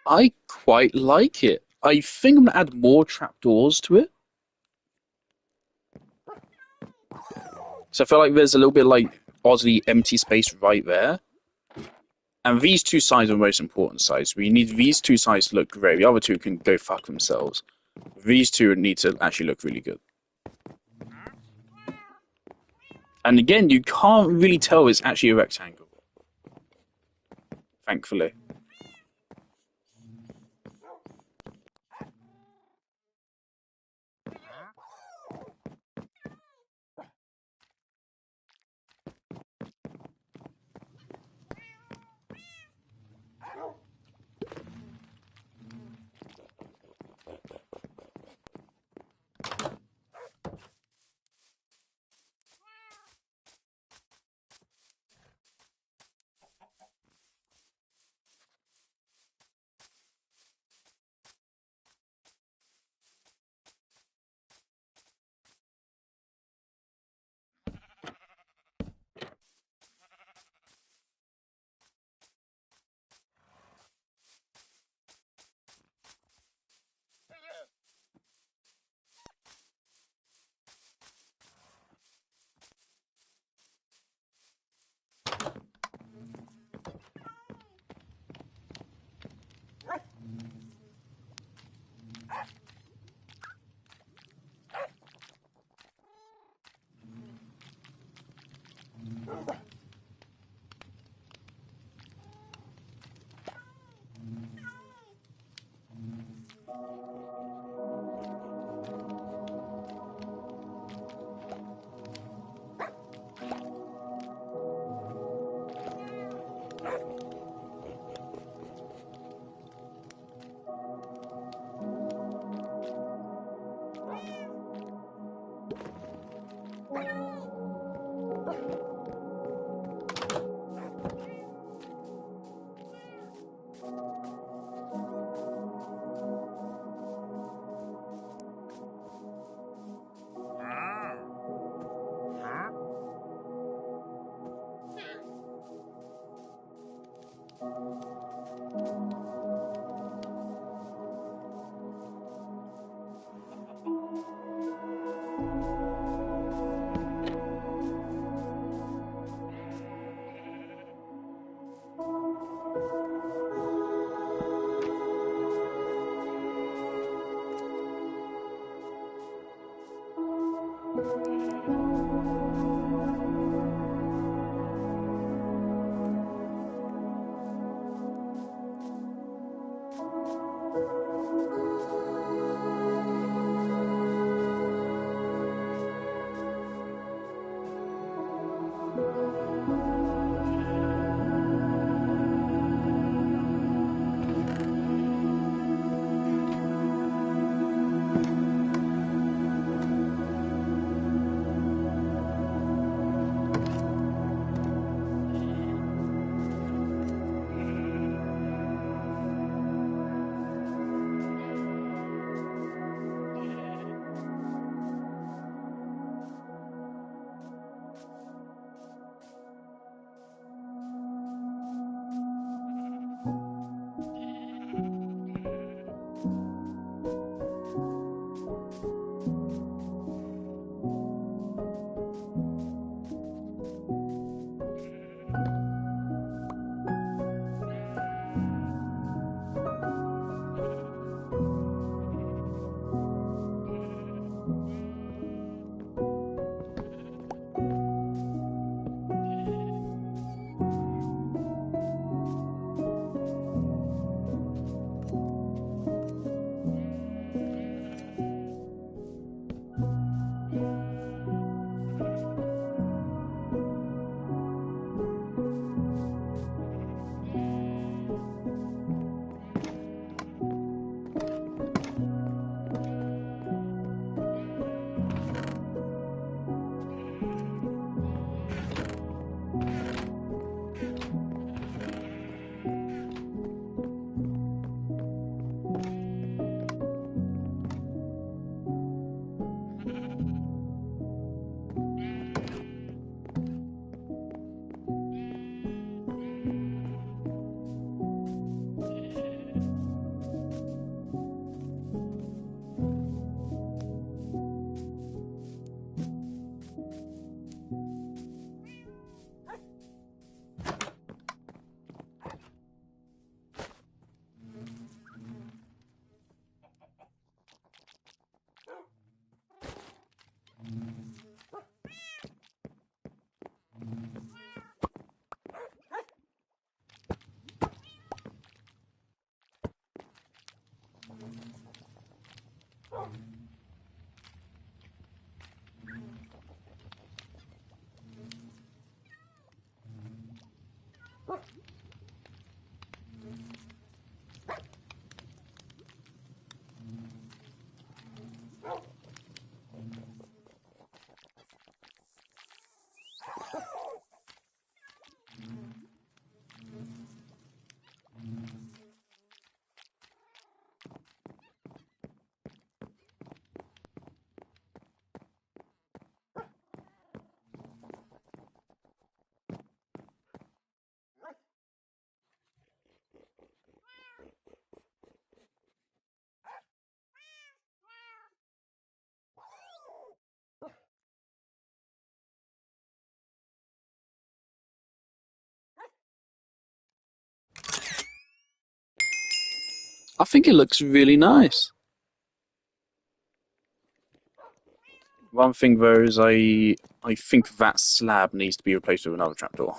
Speaker 1: I quite like it. I think I'm gonna add more trapdoors to it. So I feel like there's a little bit like oddly empty space right there. And these two sides are the most important sides. We need these two sides to look great. The other two can go fuck themselves. These two need to actually look really good. And again, you can't really tell it's actually a rectangle. Thankfully. I think it looks really nice. One thing though is I think that slab needs to be replaced with another trapdoor.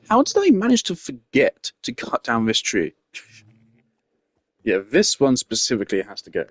Speaker 1: How did I manage to forget to cut down this tree? Yeah, this one specifically has to go.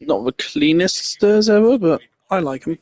Speaker 1: Not the cleanest stairs ever, but I like them.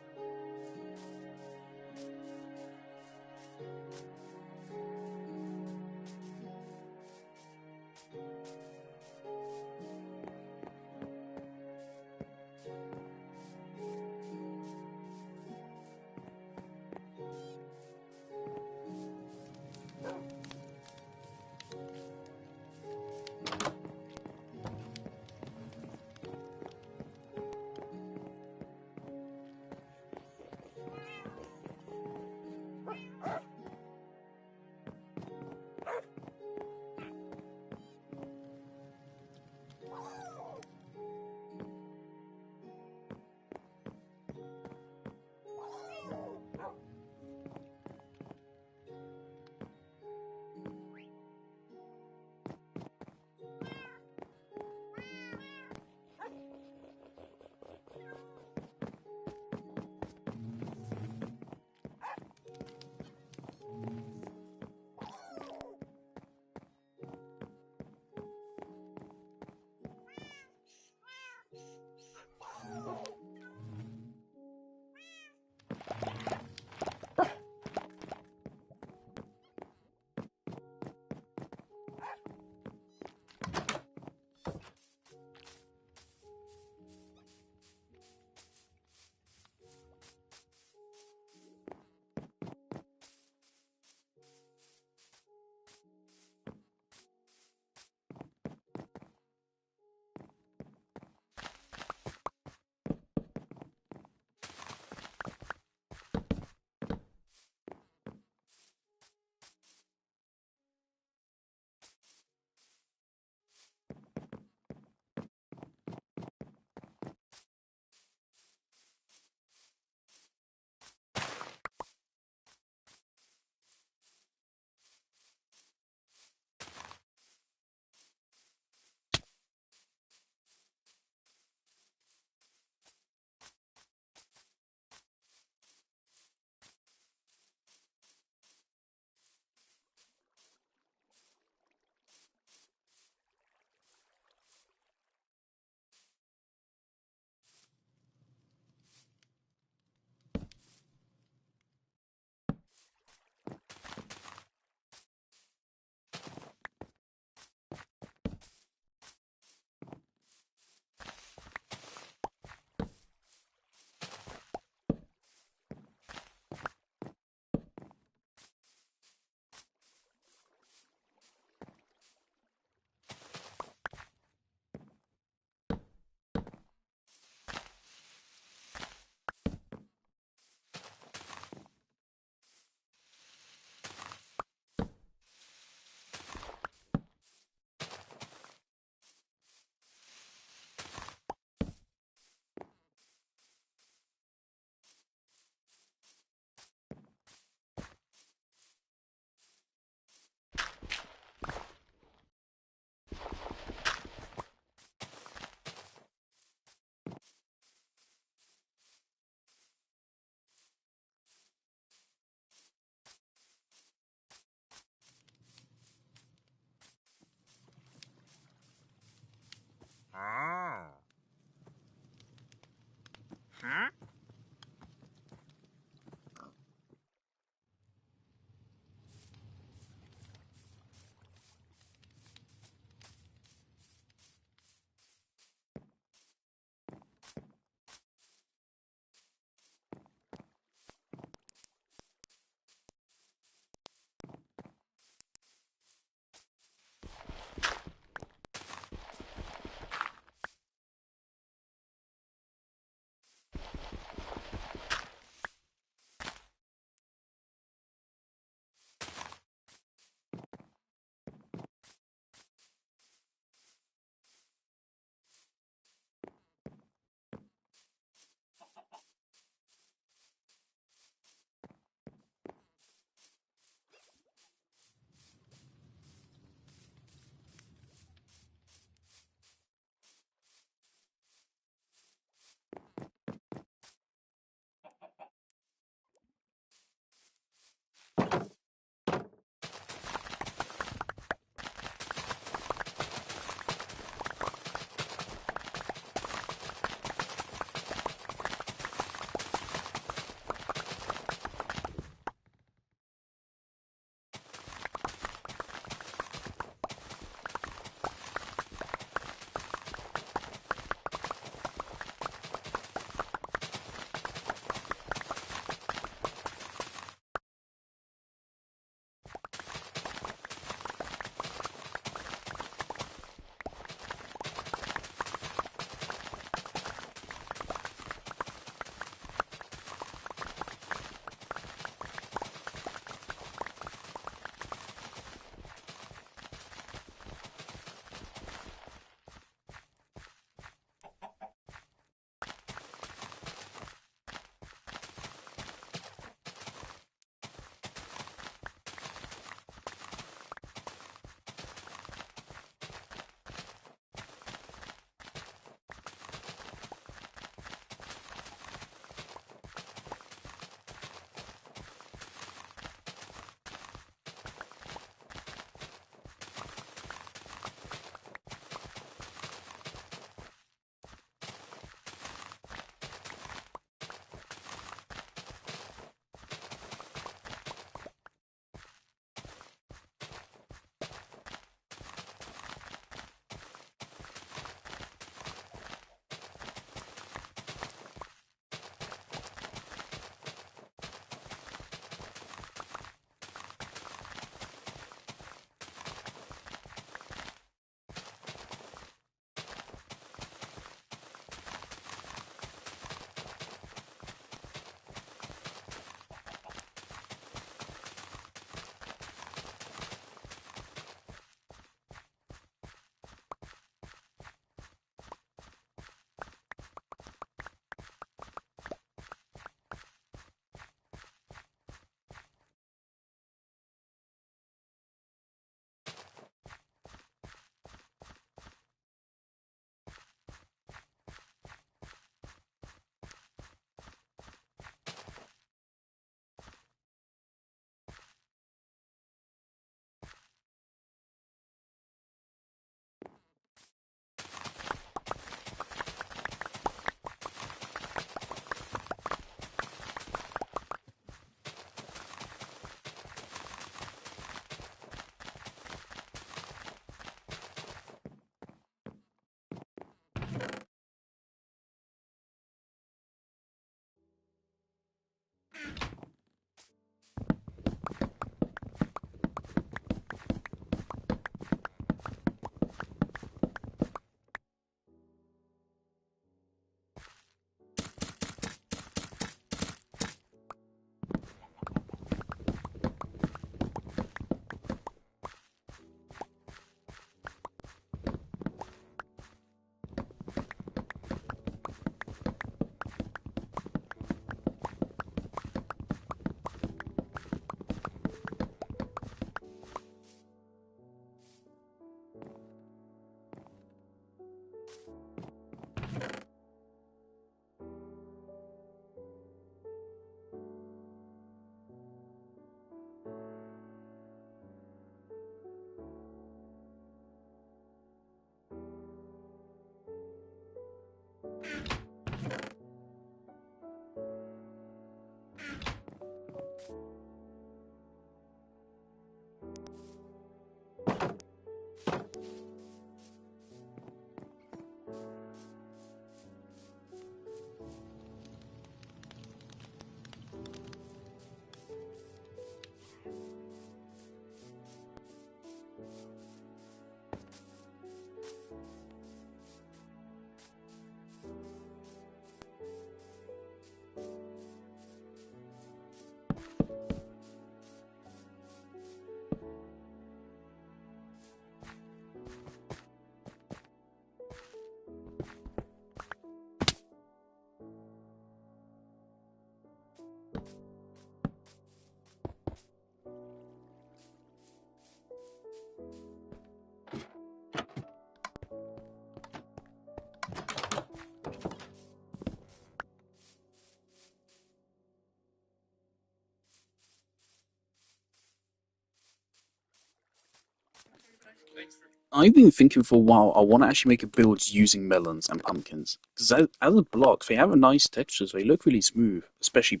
Speaker 1: I've been thinking for a while. I want to actually make a build using melons and pumpkins because as a block, they have a nice texture. So they look really smooth, especially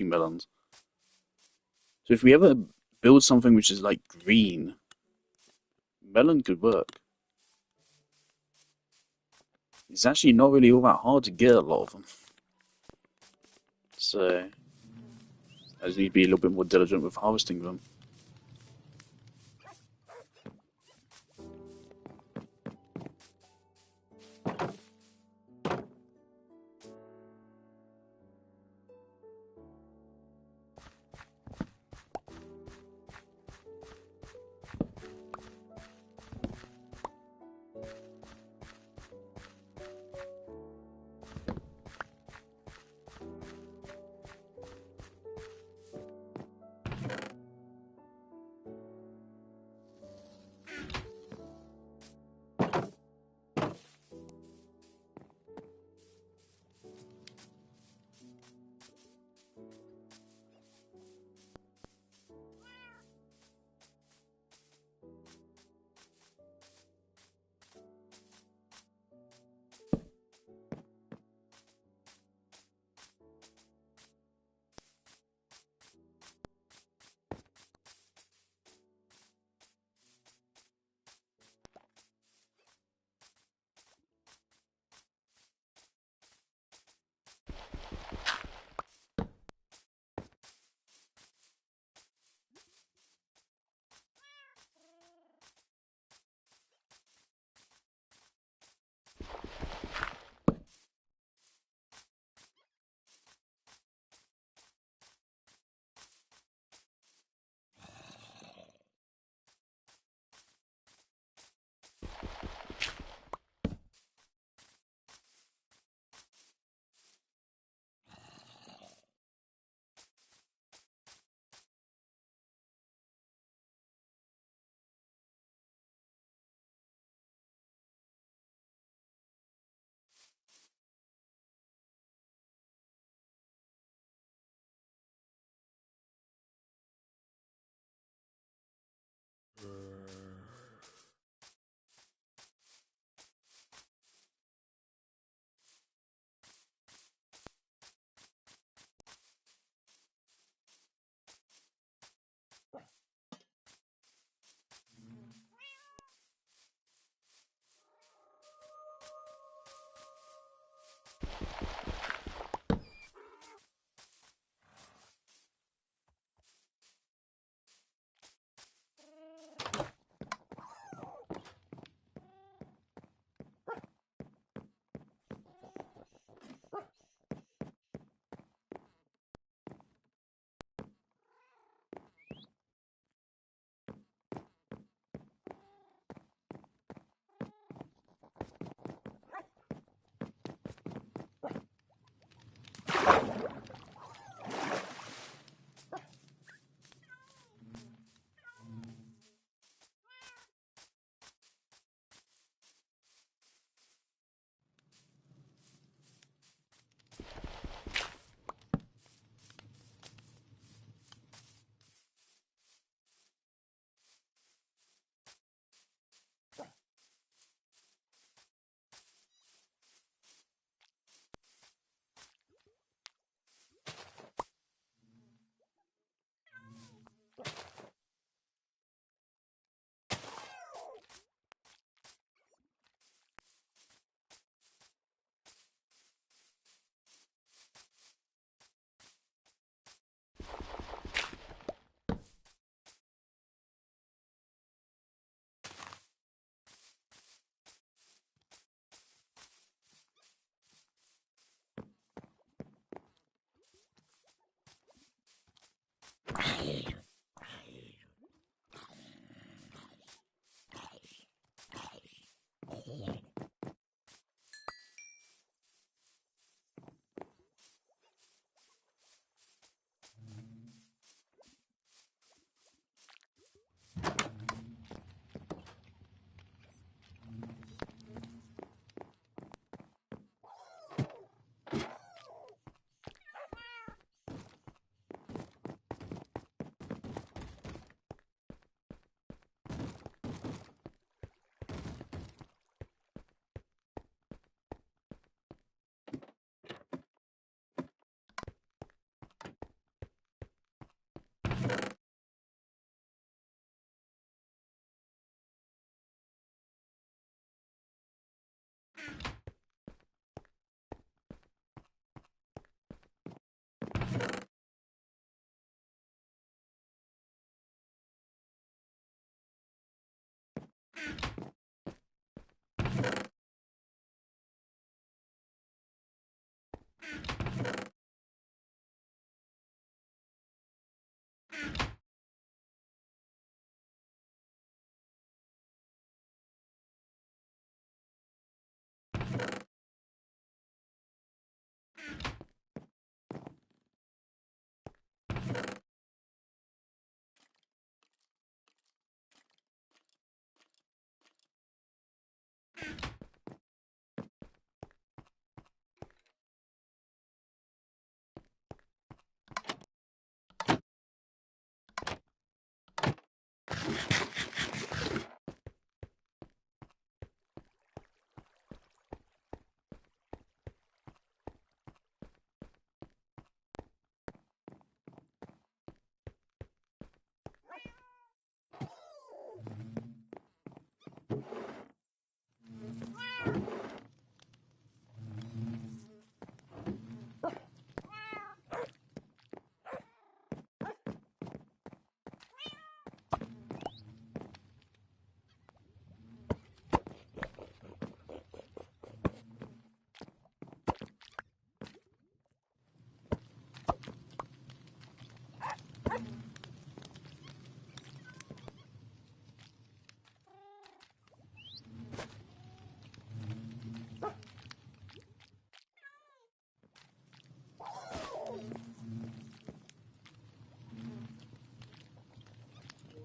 Speaker 1: melons. So if we ever build something which is like green, melon could work. It's actually not really all that hard to get a lot of them. So I just need to be a little bit more diligent with harvesting them.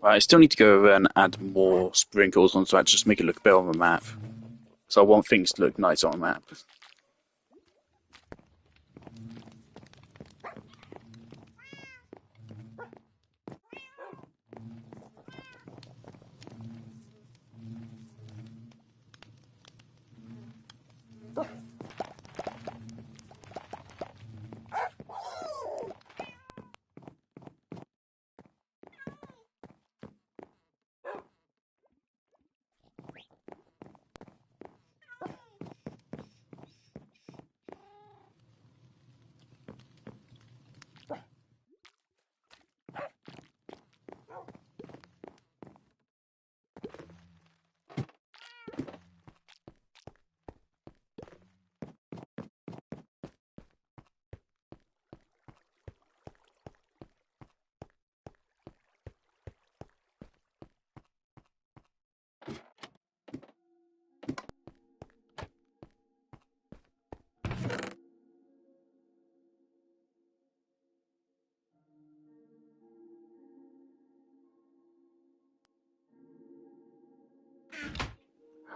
Speaker 1: Right, I still need to go over and add more sprinkles onto that, just make it look better on the map. So I want things to look nice on the map.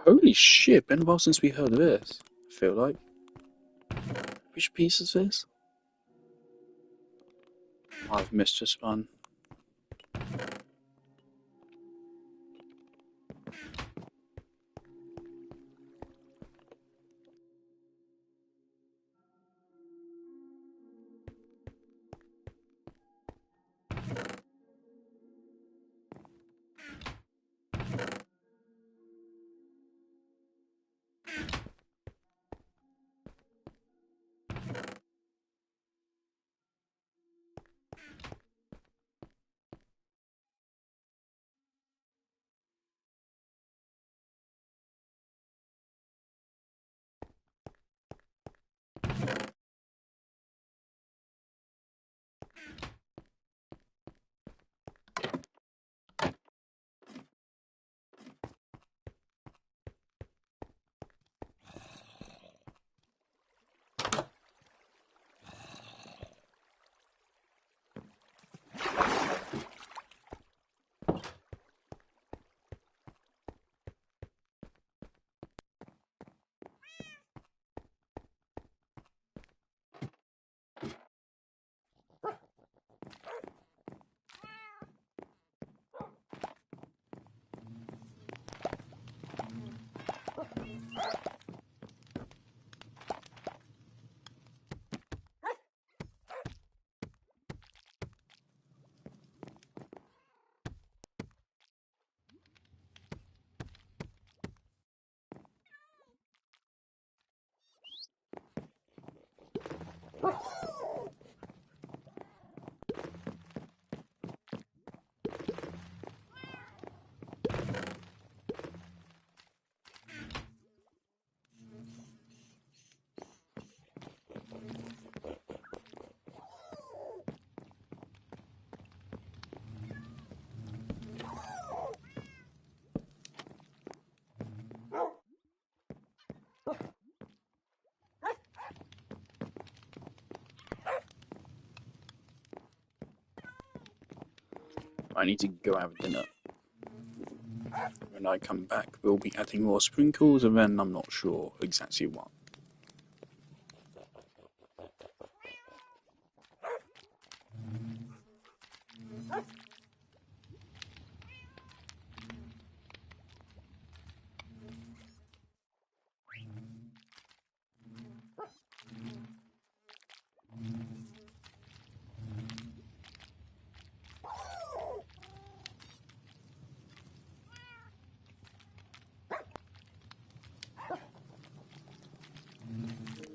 Speaker 1: Holy shit, been a while since we heard of this, I feel like. Which piece is this? I've missed this one. I need to go have dinner. When I come back, we'll be adding more sprinkles, and then I'm not sure exactly what.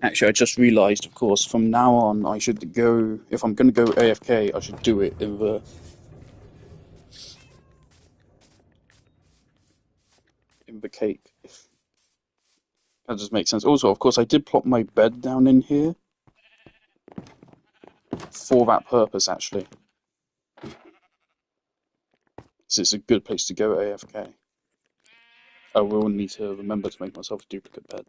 Speaker 1: Actually, I just realised, of course, from now on, I should go. If I'm going to go AFK, I should do it in the cake. That just makes sense. Also, of course, I did plop my bed down in here for that purpose, actually. So it's a good place to go AFK. I will need to remember to make myself a duplicate bed.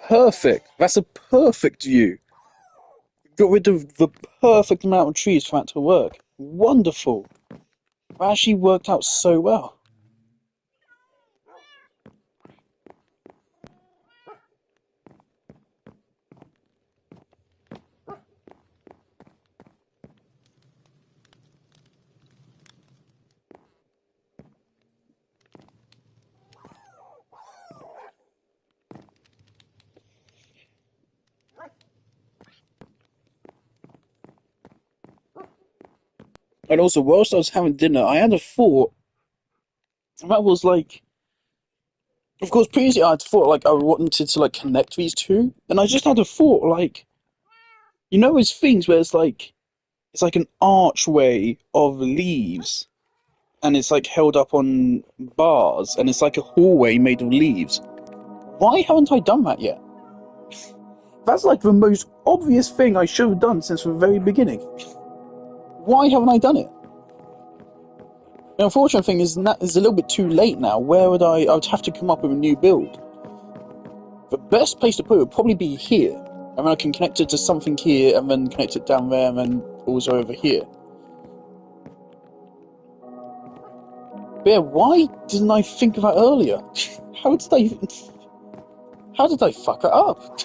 Speaker 1: Perfect. That's a perfect view. Got rid of the perfect amount of trees for that to work. Wonderful. That actually worked out so well. And also, whilst I was having dinner, I had a thought. That was like, of course, previously I had thought like I wanted to like connect these two, and I just had a thought like, those things where it's like an archway of leaves, and it's like held up on bars, and it's like a hallway made of leaves. Why haven't I done that yet? That's like the most obvious thing I should have done since the very beginning. Why haven't I done it? The unfortunate thing is that it's a little bit too late now. Where would I would have to come up with a new build. The best place to put it would probably be here. And then I can connect it to something here, and then connect it down there, and then also over here. But yeah, why didn't I think of that earlier? How did I... How did I fuck it up?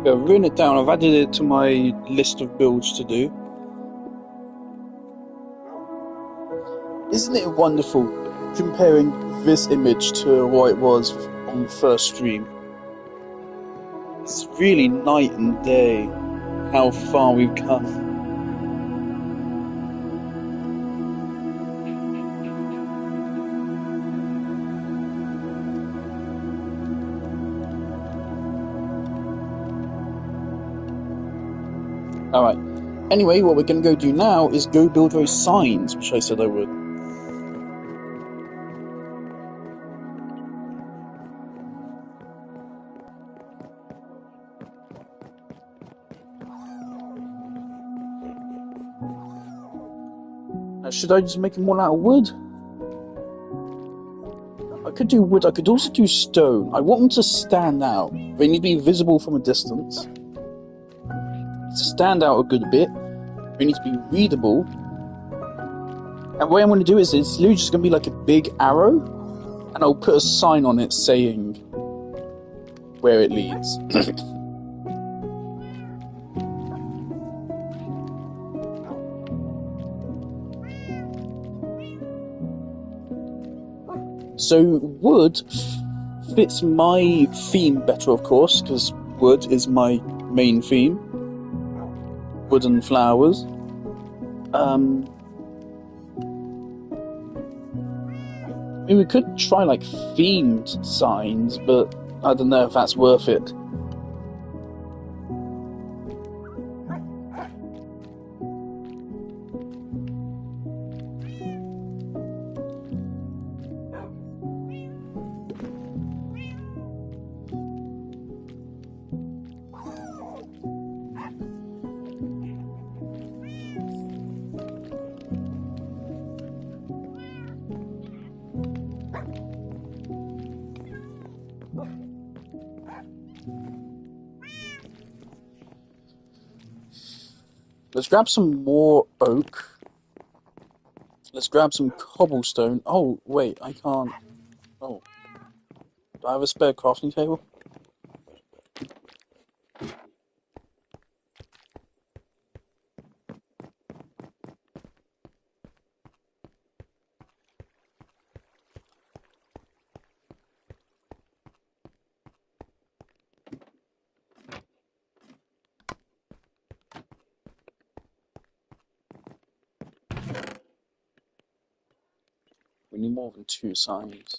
Speaker 1: Yeah, I've written it down. I've added it to my list of builds to do. Isn't it wonderful comparing this image to what it was on the first stream? It's really night and day how far we've come. Alright. Anyway, what we're going to go do now is go build those signs, which I said I would. Now, should I just make them all out of wood? I could do wood, I could also do stone. I want them to stand out. They need to be visible from a distance. To stand out a good bit. They need to be readable. And the way I'm going to do it is it's literally just going to be like a big arrow. And I'll put a sign on it saying where it leads. So wood fits my theme better, of course, because wood is my main theme. Wood and flowers. I mean, we could try like themed signs, but I don't know if that's worth it. Let's grab some more oak. Let's grab some cobblestone. Oh, wait, I can't. Oh. Do I have a spare crafting table? We need more than 2 signs.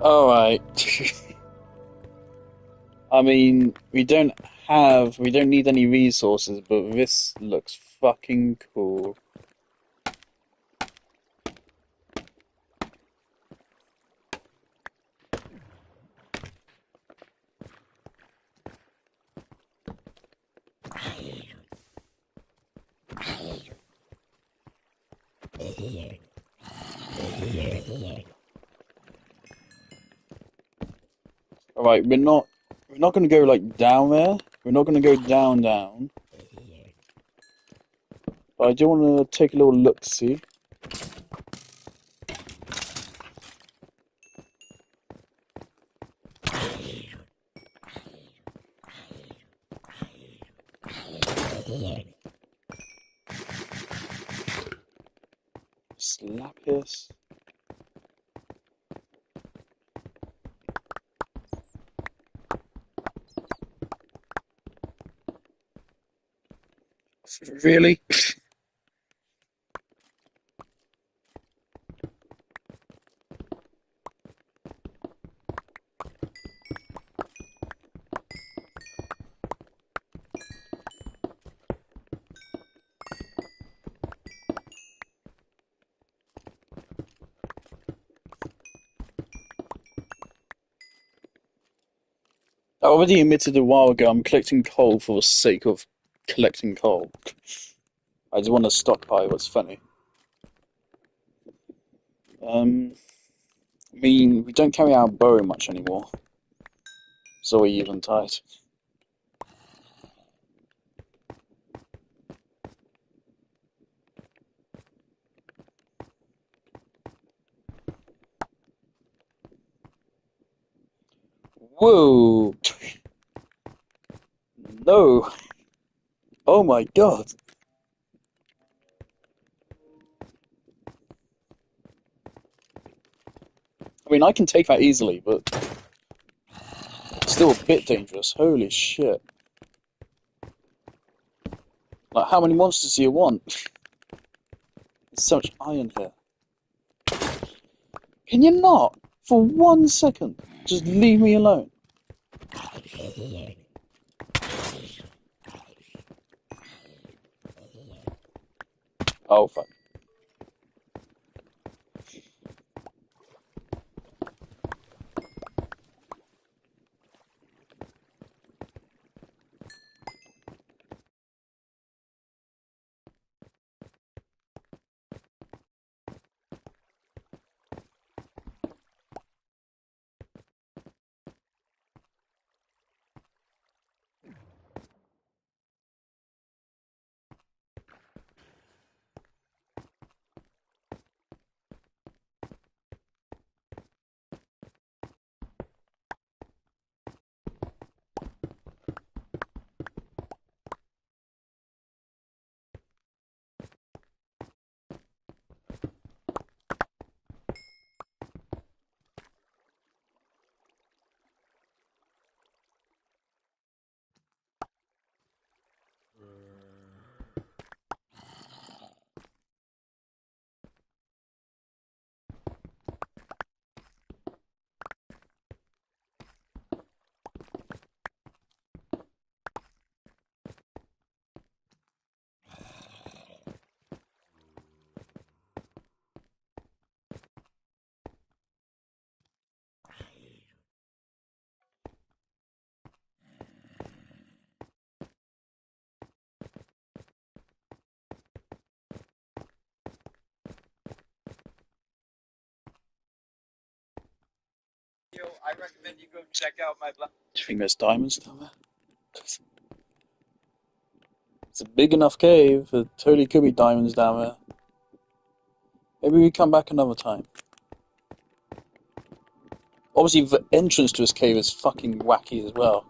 Speaker 1: Alright. I mean, we don't need any resources, but this looks fucking cool. Alright, we're not gonna go like down there. We're not gonna go down. But I do wanna take a little look, see. Slap this. Really? I already admitted a while ago I'm collecting coal for the sake of collecting coal. I just want to stockpile what's funny. I mean, we don't carry our bow much anymore. So we're even tight. Whoa! No! Oh my god! I mean, I can take that easily, but it's still a bit dangerous. Holy shit. Like, how many monsters do you want? There's so much iron here. Can you not? For 1 second, just leave me alone. Oh, fuck. I recommend you go check out my black. Do you think there's diamonds down there? It's a big enough cave. There totally could be diamonds down there. Maybe we come back another time. Obviously, the entrance to this cave is fucking wacky as well.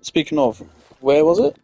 Speaker 1: Speaking of, where was it?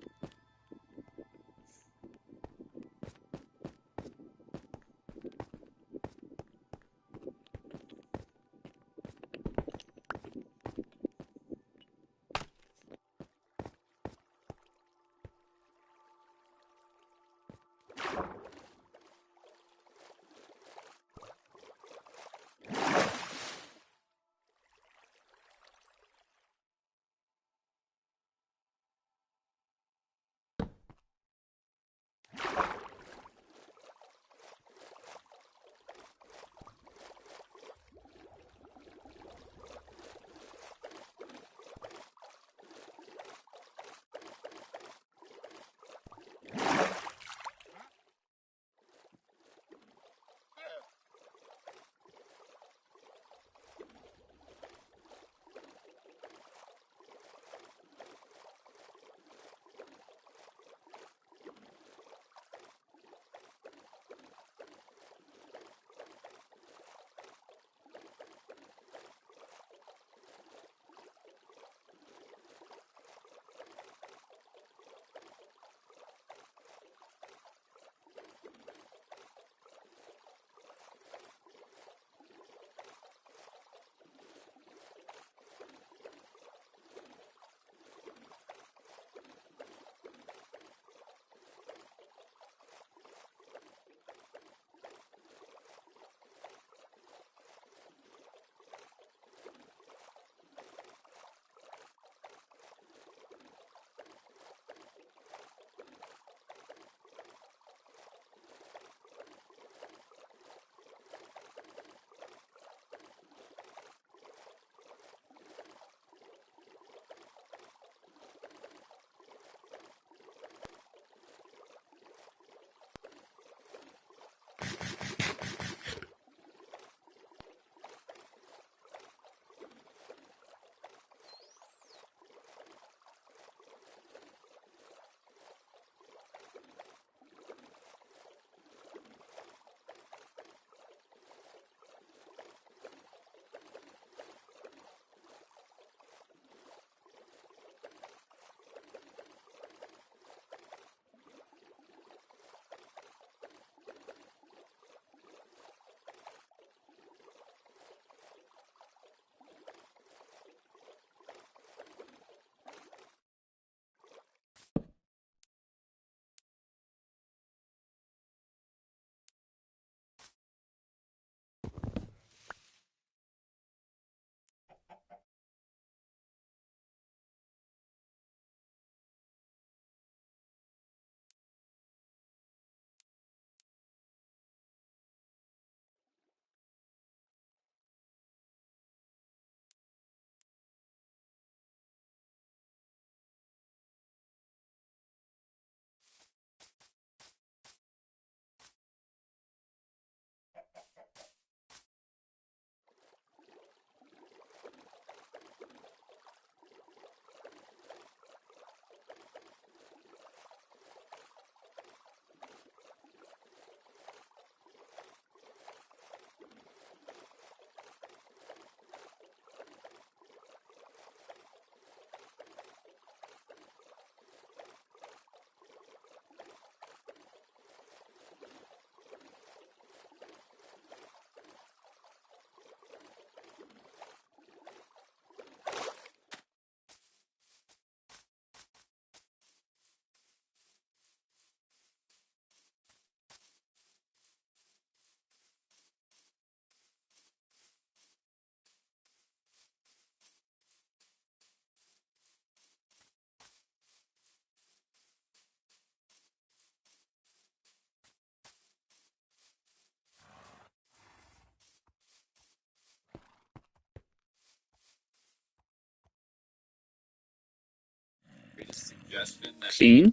Speaker 1: Clean.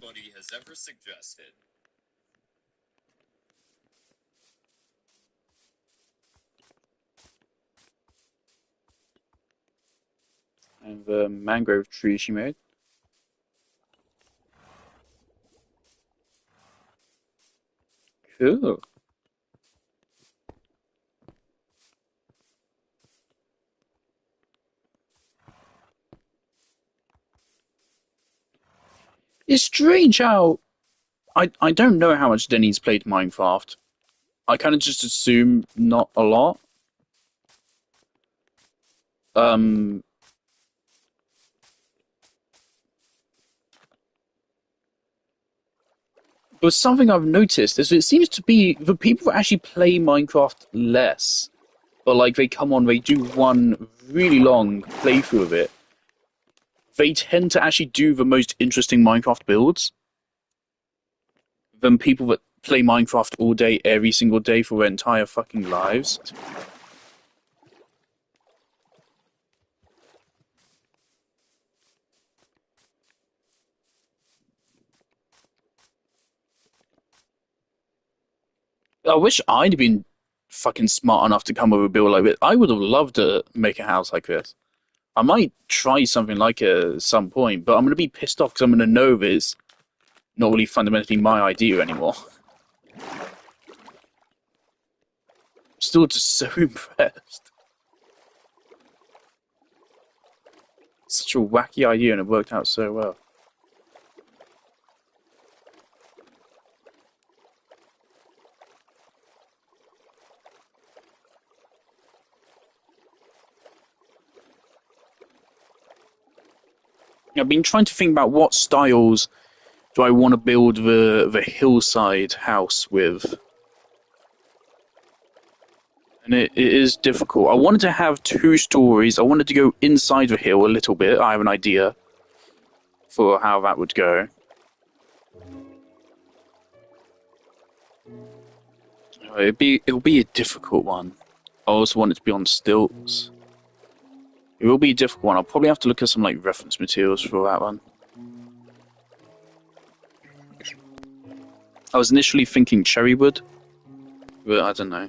Speaker 1: And the mangrove tree she made. Cool. It's strange how I don't know how much Denny's played Minecraft. I kind of just assume not a lot. Um, but something I've noticed is it seems to be the people that actually play Minecraft less, but like they come on, they do one really long playthrough of it. They tend to actually do the most interesting Minecraft builds than people that play Minecraft all day, every single day for their entire fucking lives. I wish I'd been fucking smart enough to come up with a build like this. I would have loved to make a house like this. I might try something like it at some point, but I'm going to be pissed off because I'm going to know that it's not really fundamentally my idea anymore. Still just so impressed. Such a wacky idea and it worked out so well. I've been trying to think about what styles do I want to build the hillside house with. And it is difficult. I wanted to have 2 stories. I wanted to go inside the hill a little bit. I have an idea for how that would go. It'll be a difficult one. I also want it to be on stilts. It will be a difficult one. I'll probably have to look at some like reference materials for that one. I was initially thinking cherry wood, but I don't know.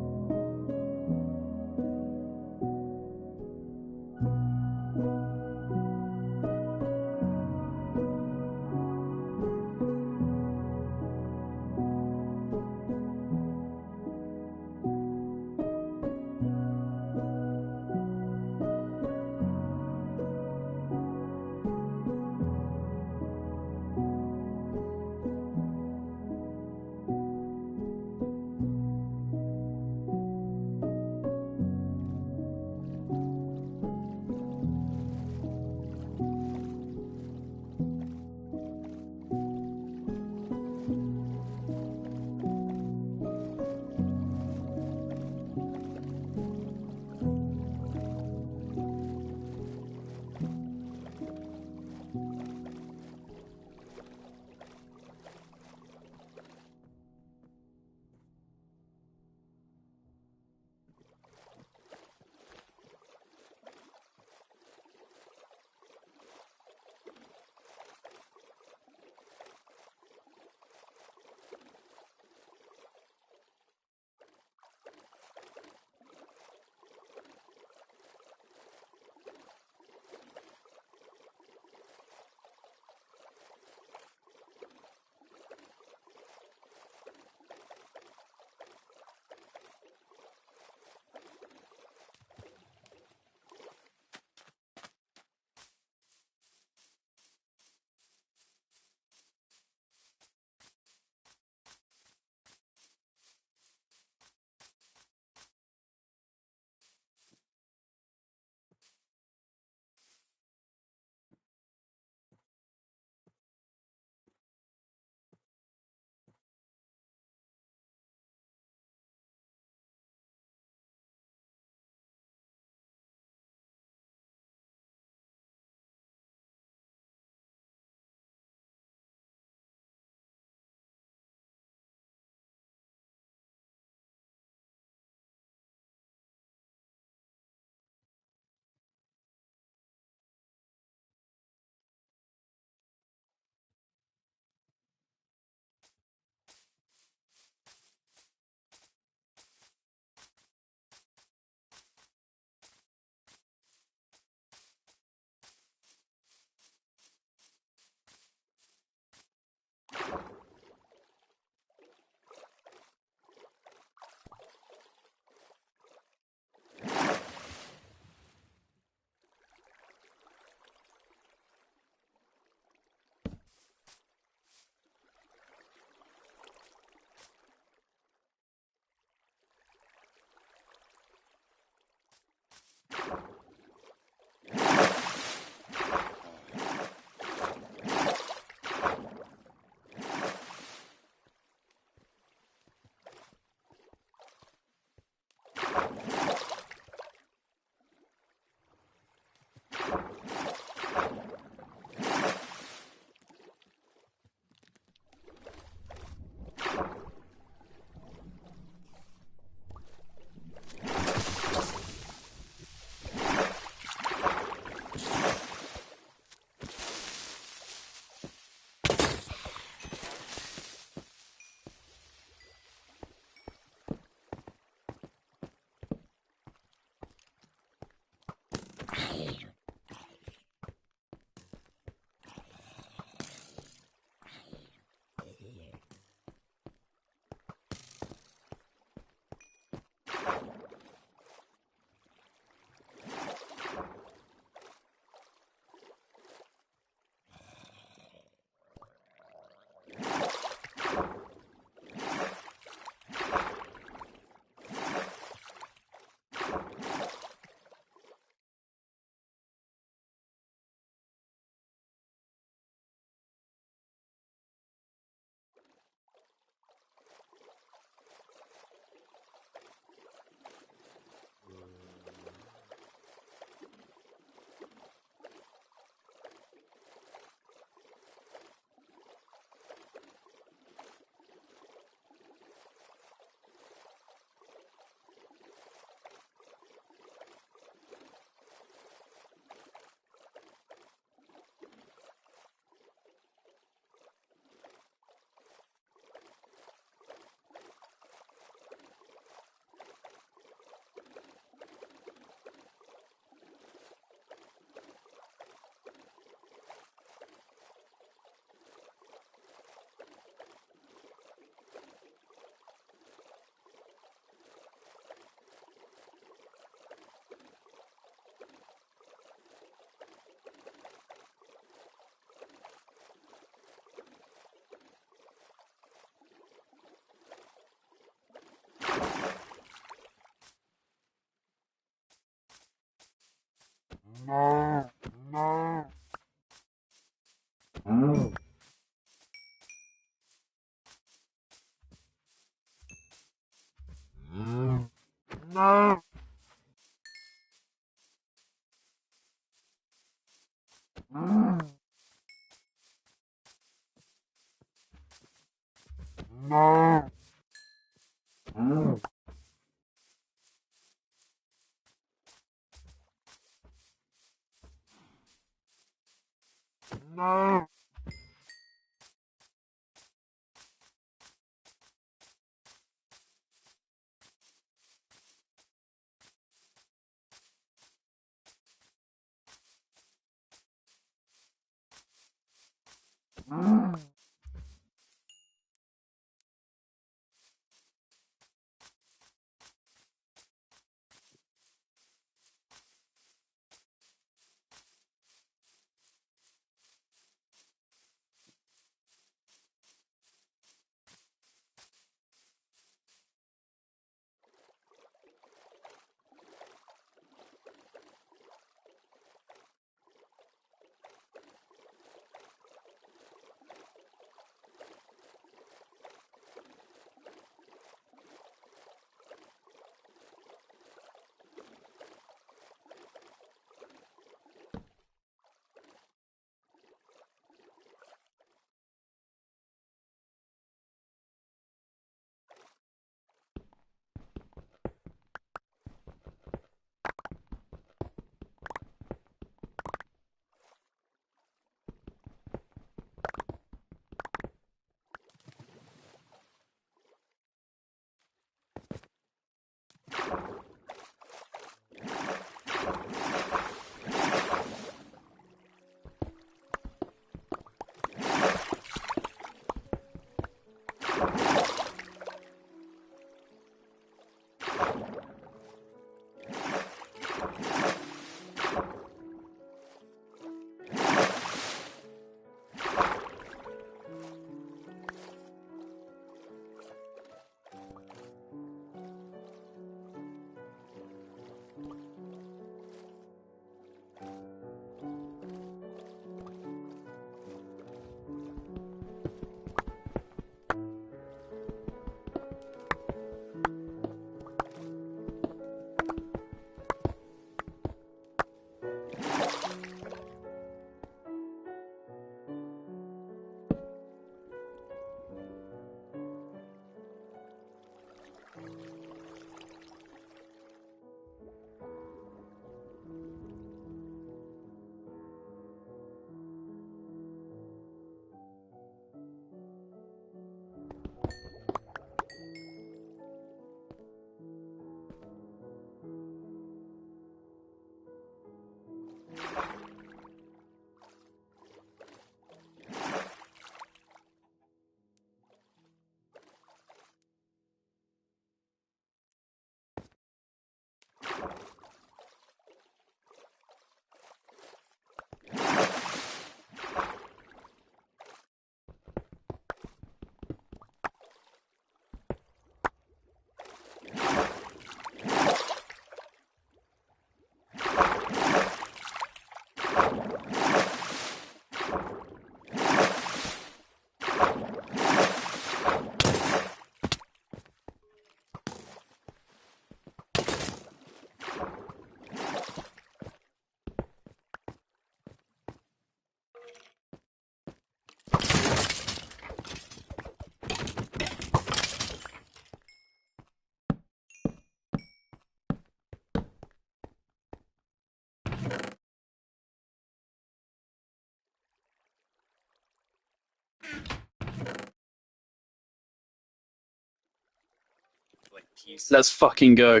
Speaker 1: Let's fucking go.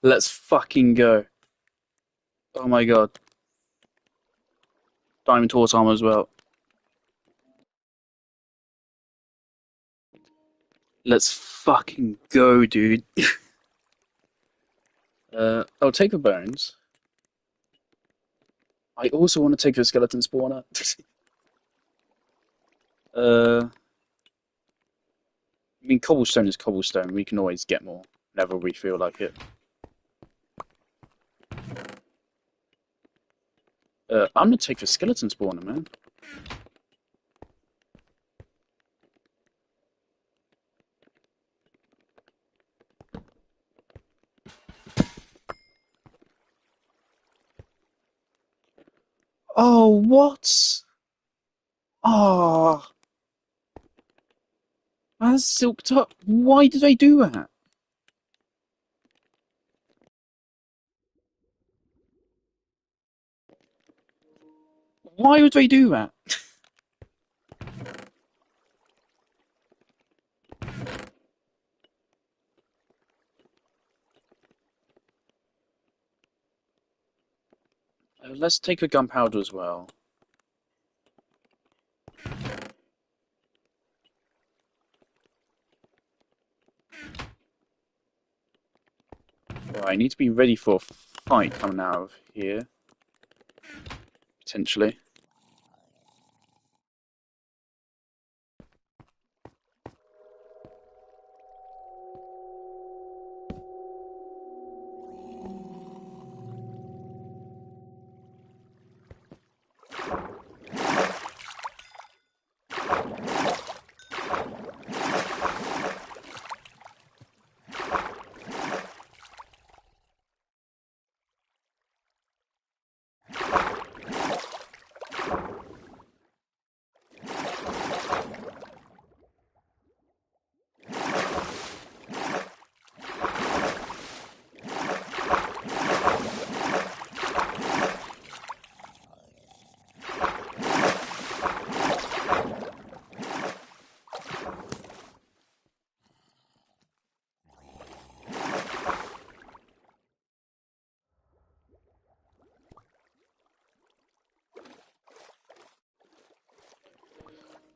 Speaker 1: Let's fucking go. Oh my god. Diamond Horse armor as well. Let's fucking go, dude. I'll take the bones. I also want to take the skeleton spawner. I mean, cobblestone is cobblestone. We can always get more whenever we feel like it. I'm gonna take the skeleton spawner, man. Oh, what? Oh, As silked up. Why did I do that? Why would I do that? Let's take the gunpowder as well. Right, I need to be ready for a fight coming out of here. Potentially.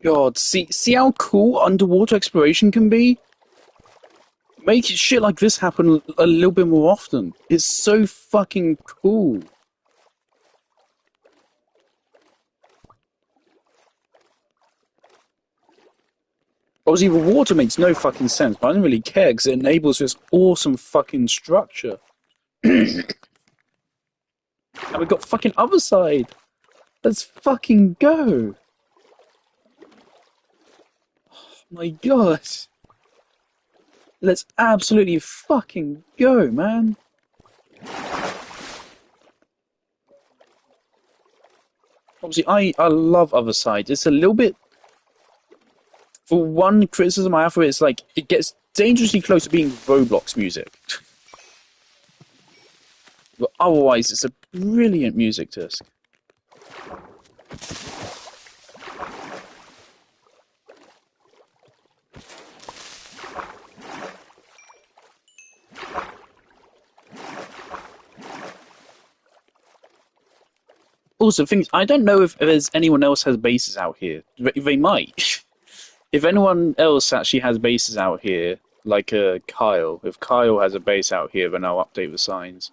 Speaker 1: God, see how cool underwater exploration can be? Make shit like this happen a little bit more often. It's so fucking cool. Obviously, the water makes no fucking sense, but I don't really care because it enables this awesome fucking structure. And we've got fucking other side. Let's fucking go. Oh my god. Let's absolutely fucking go, man. Obviously, I love other side. It's a little bit. For one criticism I have for it, it's like it gets dangerously close to being Roblox music. But otherwise, it's a brilliant music disc. Also, things I don't know if there's anyone else has bases out here. They might. If anyone else actually has bases out here, like Kyle, if Kyle has a base out here, then I'll update the signs.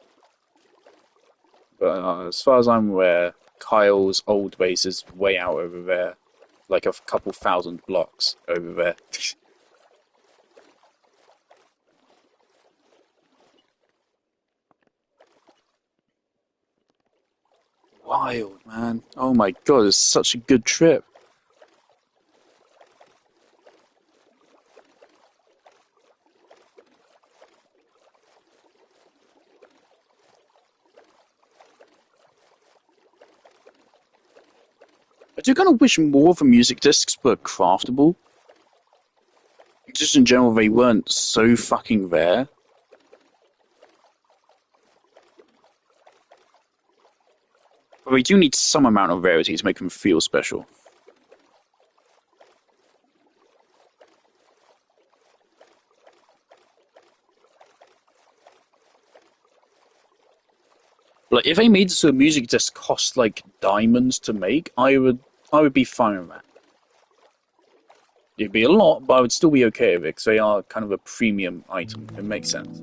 Speaker 1: But as far as I'm aware, Kyle's old base is way out over there, like a couple thousand blocks over there. Wild, man. Oh my god, it's such a good trip. I do kind of wish more of the music discs were craftable. Just in general, they weren't so fucking rare. But they do need some amount of rarity to make them feel special. Like, if they made it so a music disc cost like diamonds to make, I would be fine with that. It'd be a lot, but I would still be okay with it because they are kind of a premium item. It makes sense.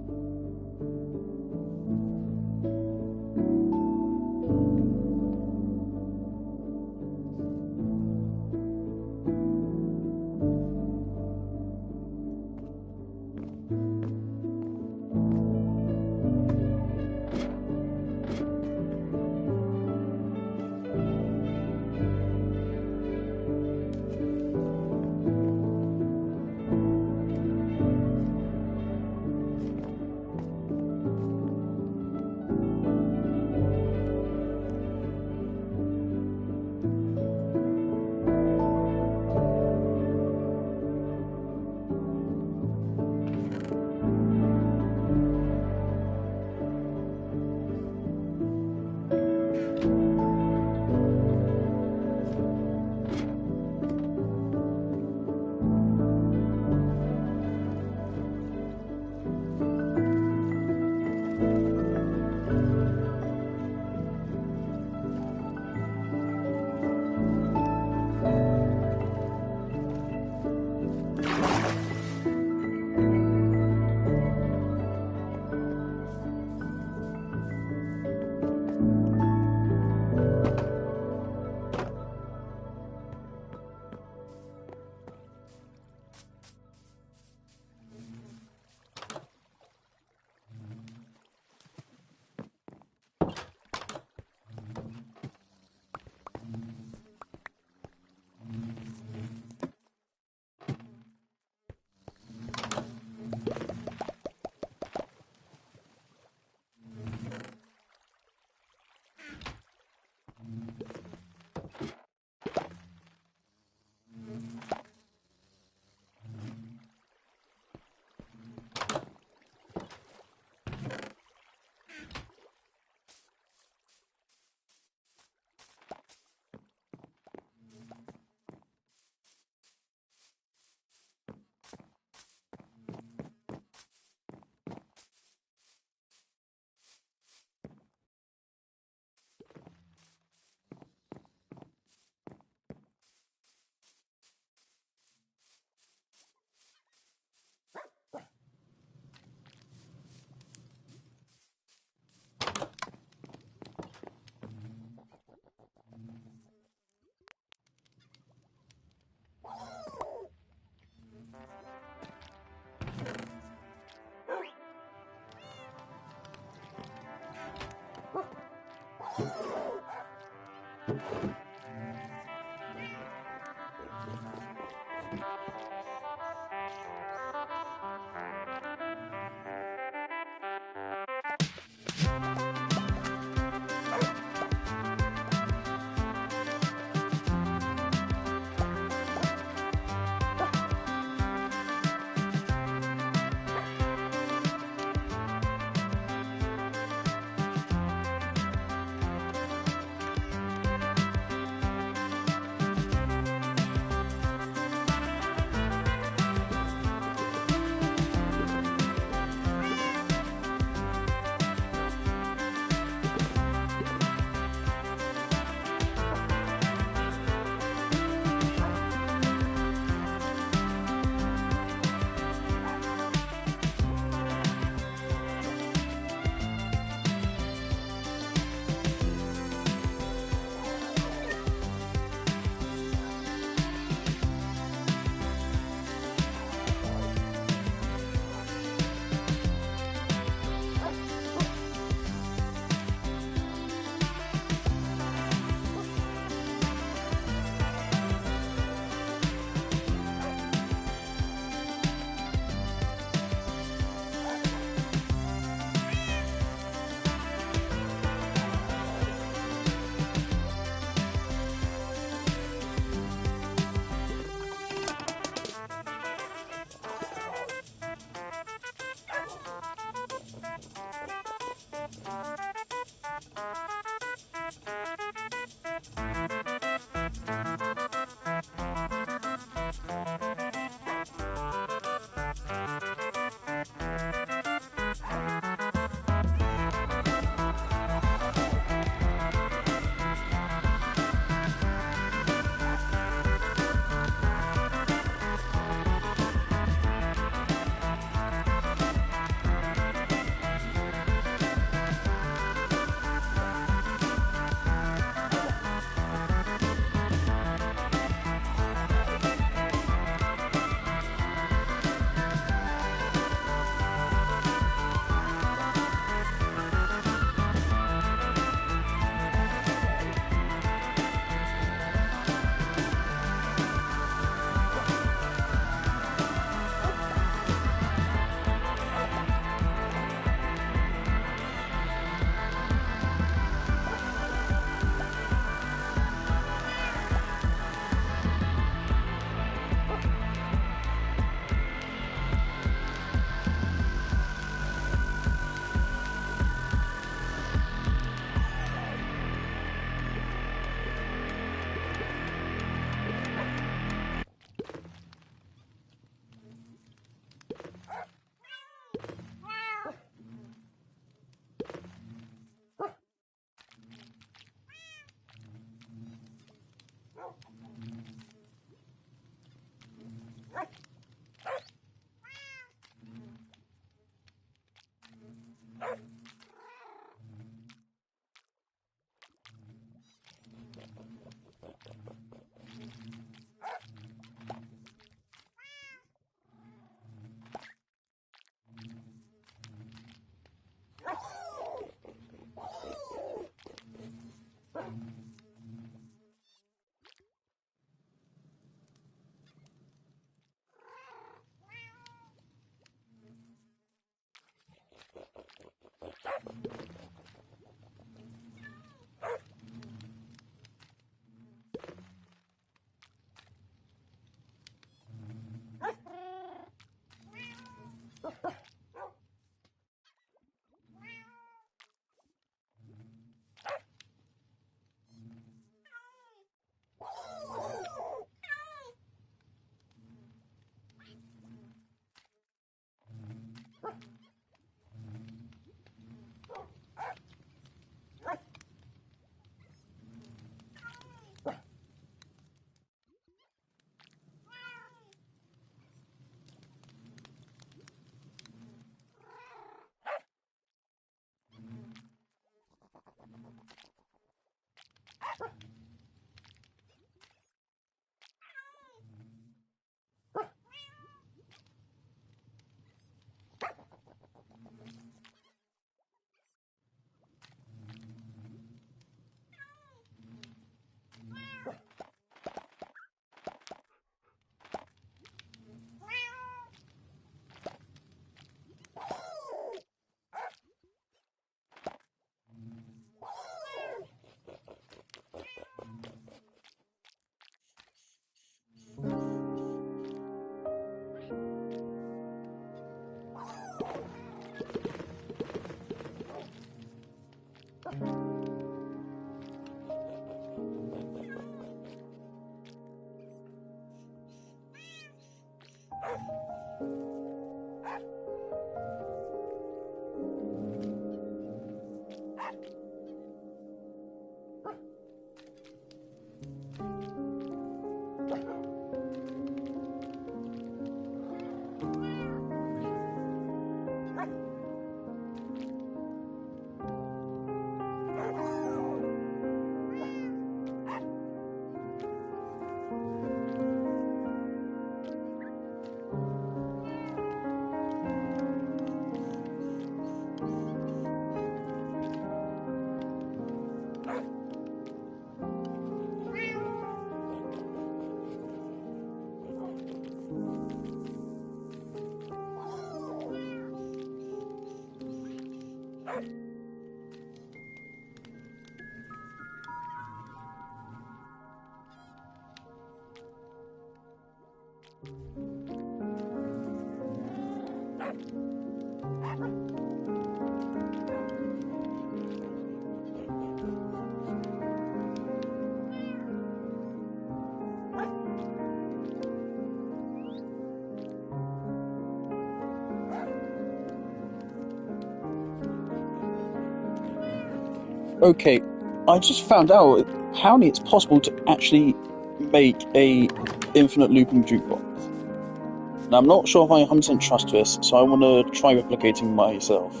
Speaker 1: Okay, I just found out apparently it's possible to actually make a infinite looping jukebox. Now I'm not sure if I 100% trust this, so I want to try replicating myself.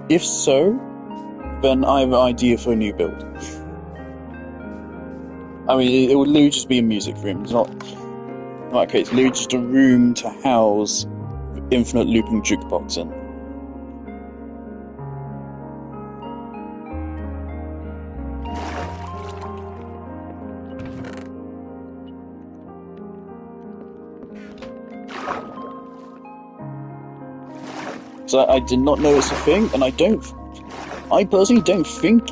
Speaker 1: If so, then I have an idea for a new build. I mean, it would literally just be a music room. It's not okay. It's literally just a room to house infinite looping jukebox in. So I did not know it's a thing, and I personally don't think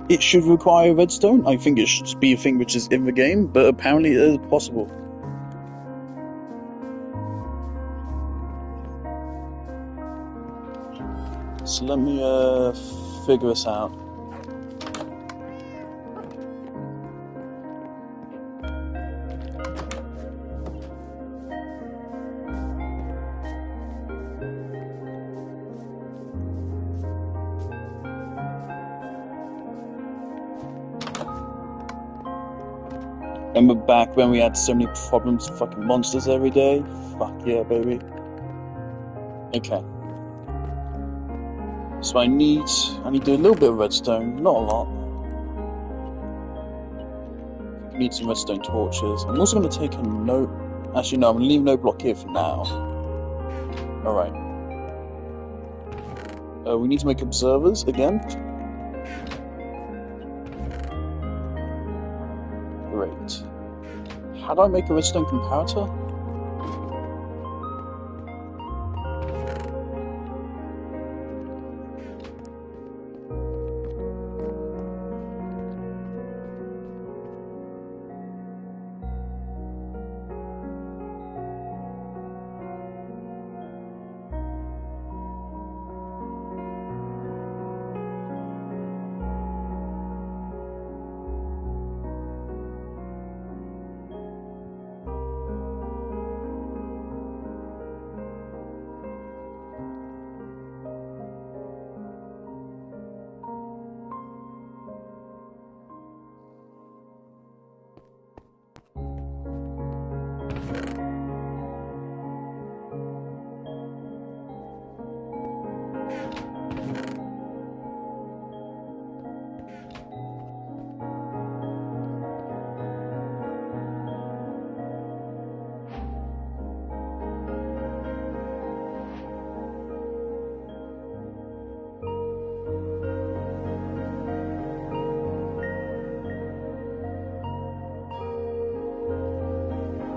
Speaker 1: it should require redstone. I think it should just be a thing which is in the game, but apparently it is possible. So let me figure this out. Remember back when we had so many problems with fucking monsters every day? Fuck yeah, baby. Okay. So I need to do a little bit of redstone, not a lot. I need some redstone torches. I'm also going to take a note. Actually, no, I'm going to leave a note block here for now. Alright. We need to make observers again. Great. How do I make a redstone comparator?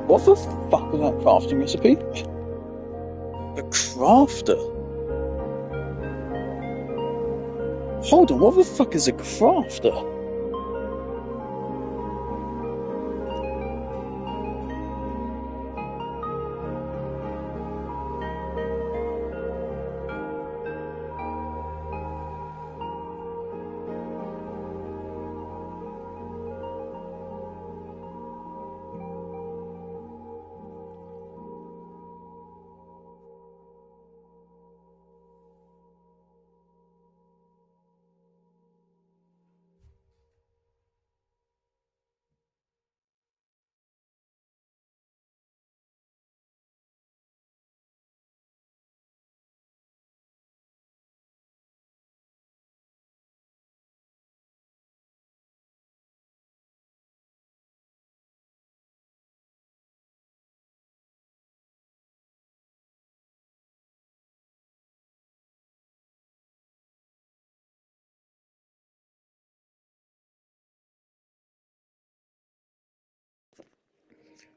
Speaker 1: What the fuck was that crafting recipe? A crafter? Hold on, what the fuck is a crafter?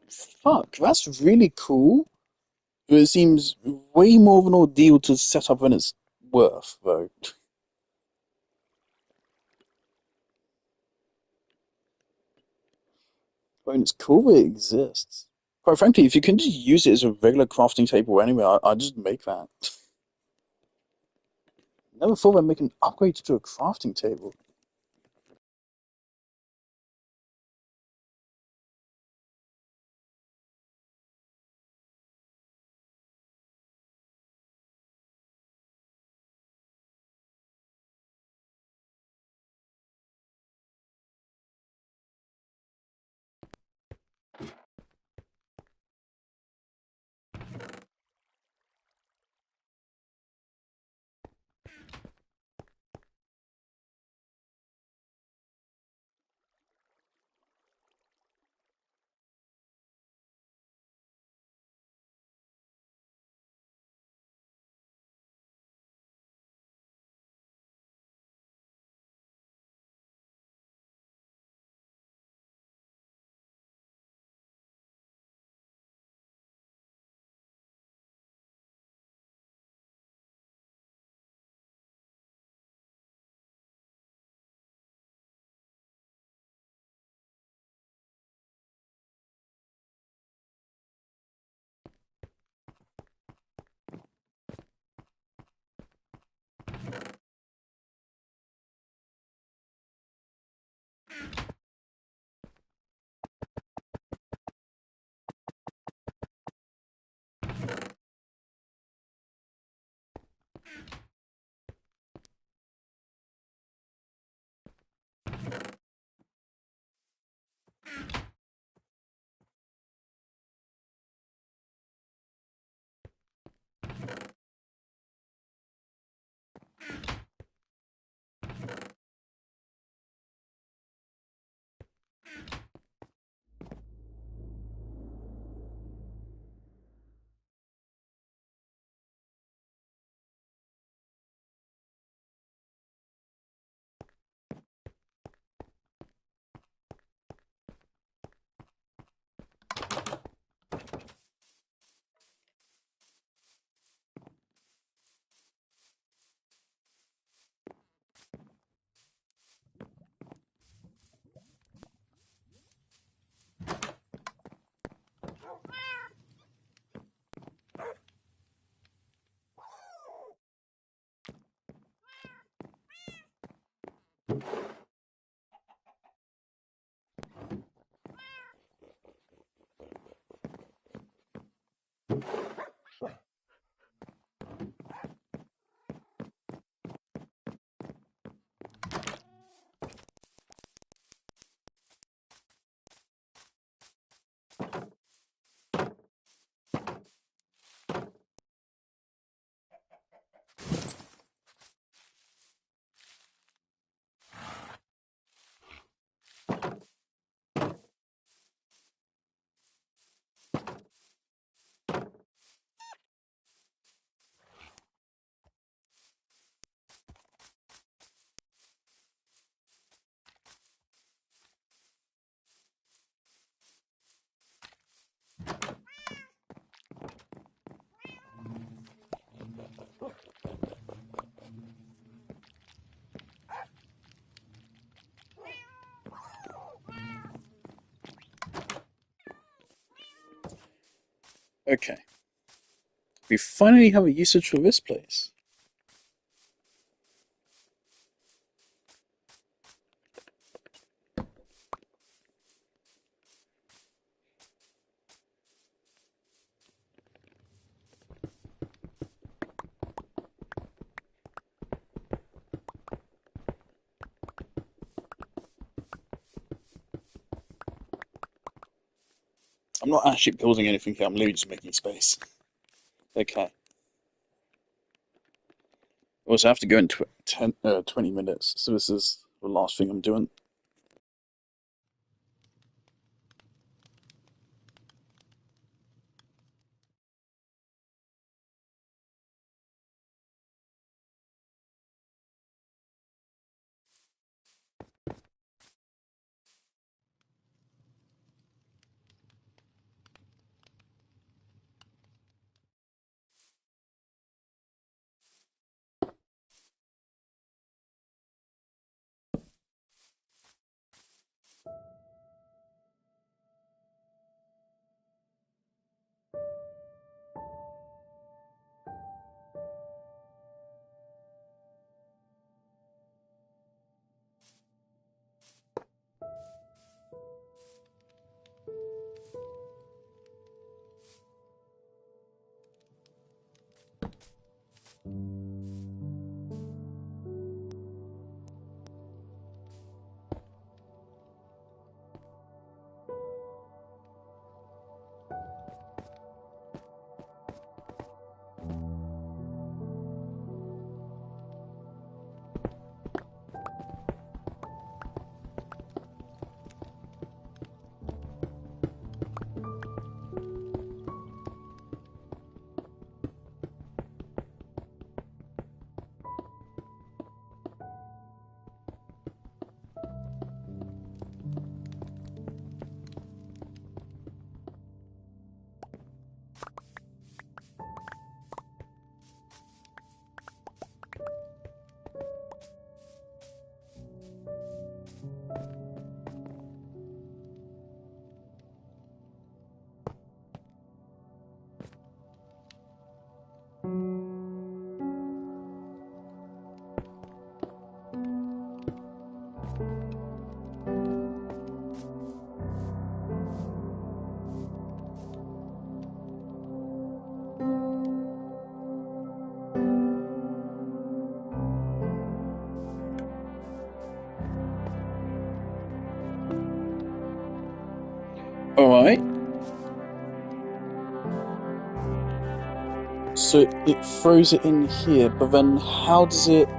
Speaker 1: Fuck, that's really cool. But it seems way more of an ordeal to set up than it's worth, though. I mean, it's cool that it exists. Quite frankly, if you can just use it as a regular crafting table anyway, I'd just make that. Never thought I'd make an upgrade to a crafting table. Okay, we finally have a usage for this place. I'm not actually building anything here, I'm literally just making space. Okay. Also, I have to go in 20 minutes, so this is the last thing I'm doing. Alright. So it throws it in here, but then how does it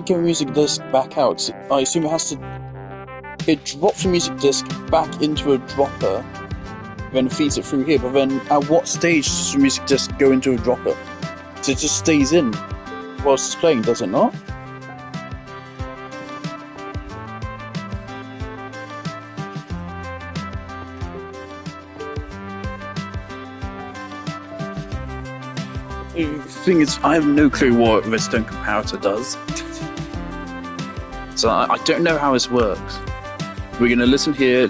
Speaker 1: get music disc back out? I assume it drops the music disc back into a dropper, then feeds it through here, but then at what stage does the music disc go into a dropper? So it just stays in whilst it's playing, does it not? The thing is, I have no clue what Redstone Comparator does. So I don't know how this works. We're going to listen here,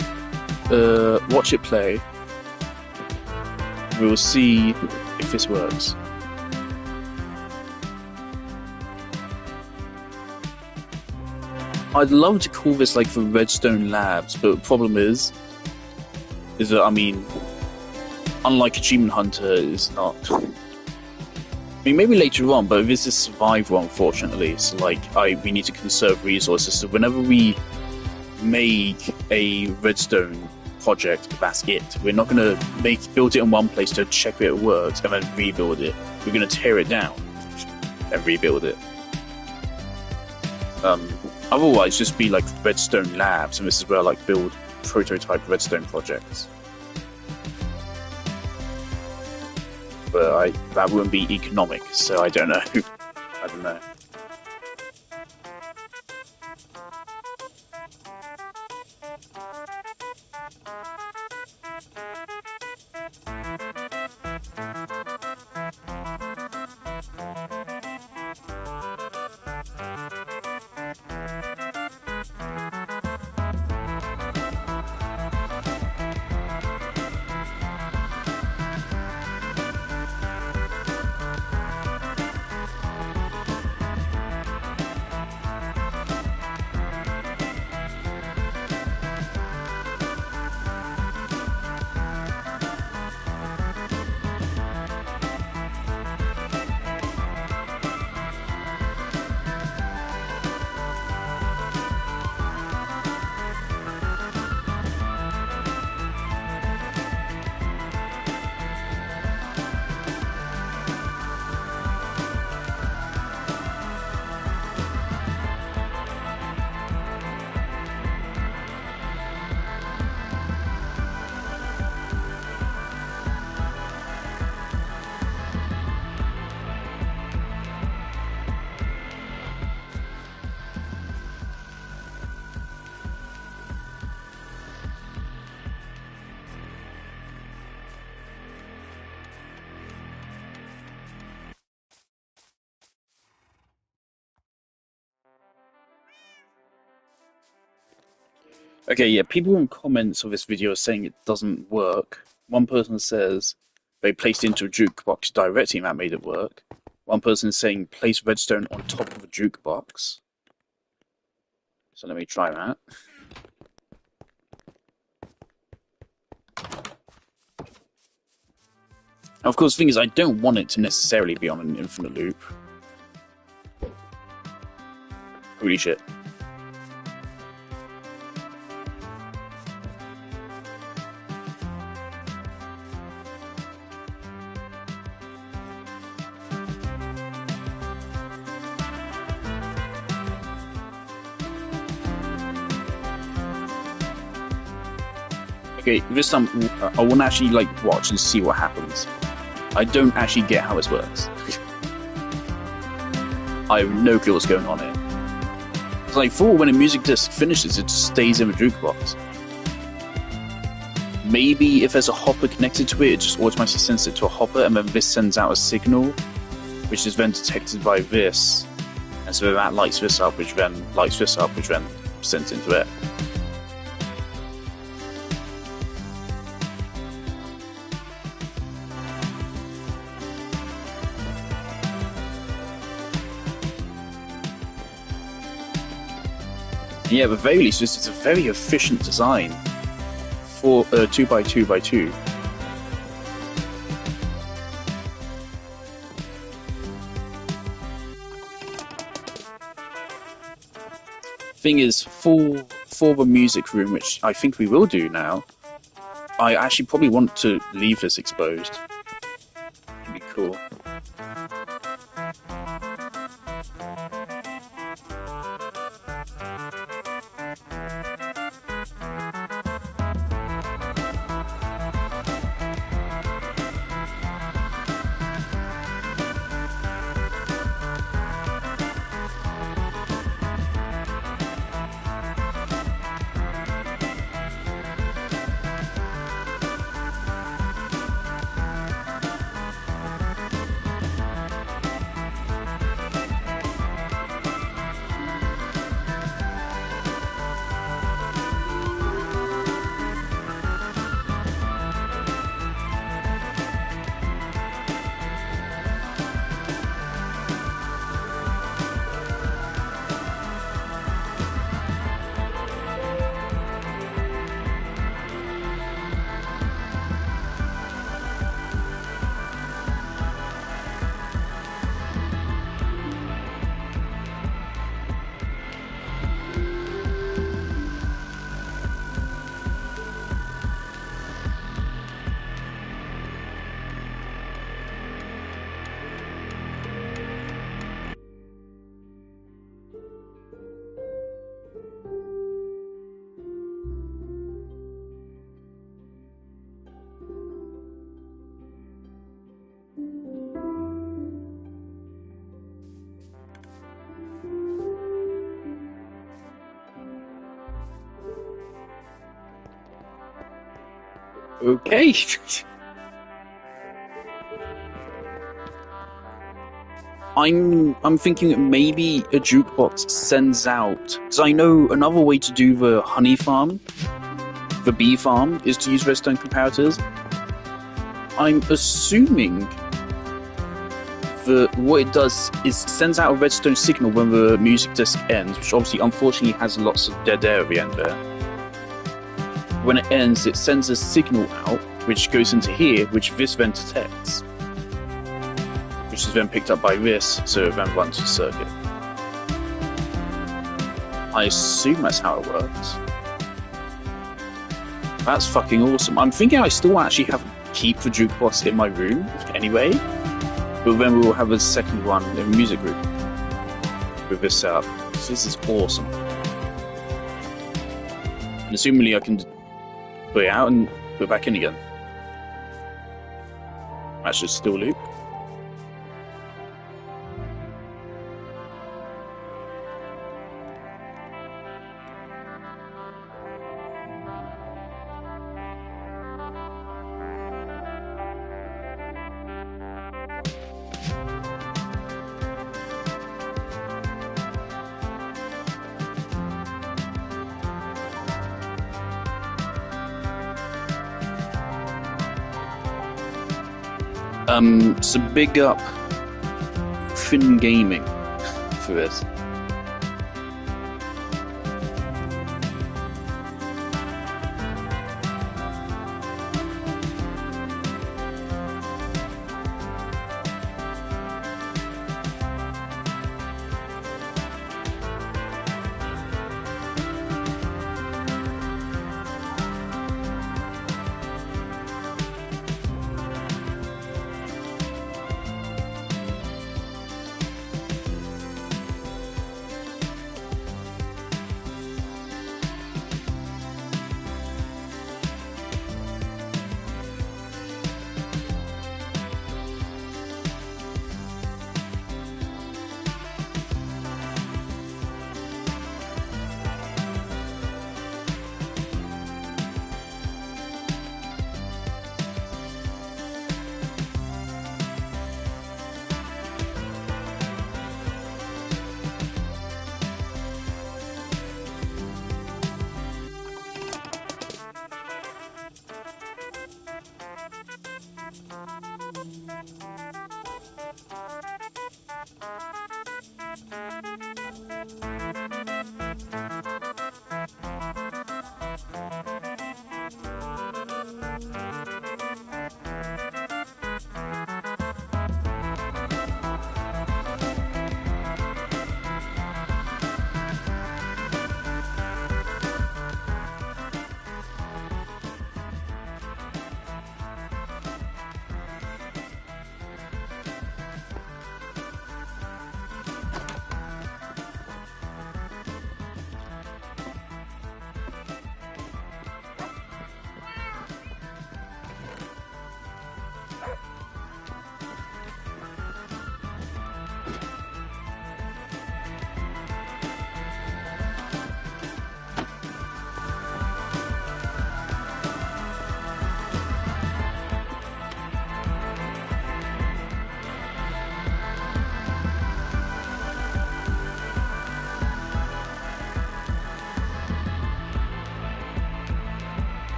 Speaker 1: watch it play. We will see if this works. I'd love to call this like the Redstone Labs, but the problem is that, I mean, unlike Achievement Hunter, it's not. I mean, maybe later on, but this is survival, unfortunately. So, like, we need to conserve resources. So whenever we make a redstone project, that's it. We're not going to build it in one place to check if it works and then rebuild it. We're going to tear it down and rebuild it. Otherwise, just be like Redstone Labs, and this is where I like build prototype redstone projects. But that wouldn't be economic, so I don't know. I don't know. Okay, yeah, people in comments of this video are saying it doesn't work. One person says they placed it into a jukebox directly and that made it work. One person is saying place redstone on top of a jukebox. So let me try that. Of course, the thing is, I don't want it to necessarily be on an infinite loop. Holy shit. Okay, this time I want to actually like watch and see what happens. I don't actually get how this works. I have no clue what's going on here. It's like when a music disc finishes, it just stays in the jukebox. Maybe if there's a hopper connected to it, it just automatically sends it to a hopper, and then this sends out a signal, which is then detected by this, and so that lights this up, which then lights this up, which then sends into it. Yeah, but very least, it's a very efficient design for 2x2x2. thing is, for the music room, which I think we will do now, I actually probably want to leave this exposed. It'd be cool. Okay. I'm thinking that maybe a jukebox sends out, because I know another way to do the honey farm, the bee farm, is to use redstone comparators. I'm assuming that what it does is sends out a redstone signal when the music disc ends, which obviously unfortunately has lots of dead air at the end there. When it ends, it sends a signal out, which goes into here, which this then detects, which is then picked up by this, so it then runs the circuit. I assume that's how it works. That's fucking awesome. I'm thinking I still actually have to keep the jukebox in my room, anyway, but then we'll have a second one in the music room with this setup. So this is awesome. And assumingly I can put it out and put it back in again. That should still loop. So big up Finn Gaming for this.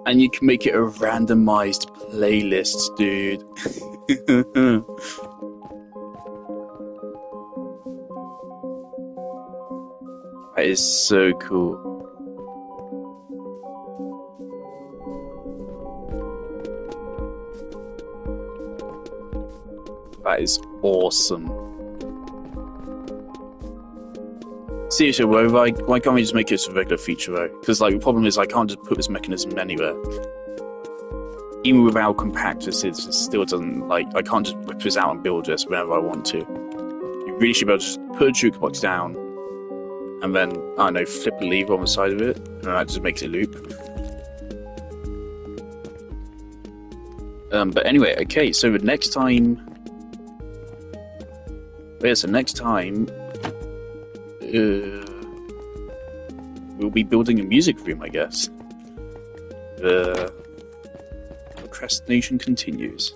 Speaker 1: And you can make it a randomized playlist, dude. That is so cool. That is awesome. Seriously, why can't we just make this a regular feature though? Because like the problem is I can't just put this mechanism anywhere. Even without compactors, it still doesn't, like, I can't just whip this out and build this whenever I want to. You really should be able to just put a jukebox down and then, I don't know, flip a lever on the side of it, and that just makes it loop. But anyway, okay, so the next time... we'll be building a music room, I guess. The procrastination continues.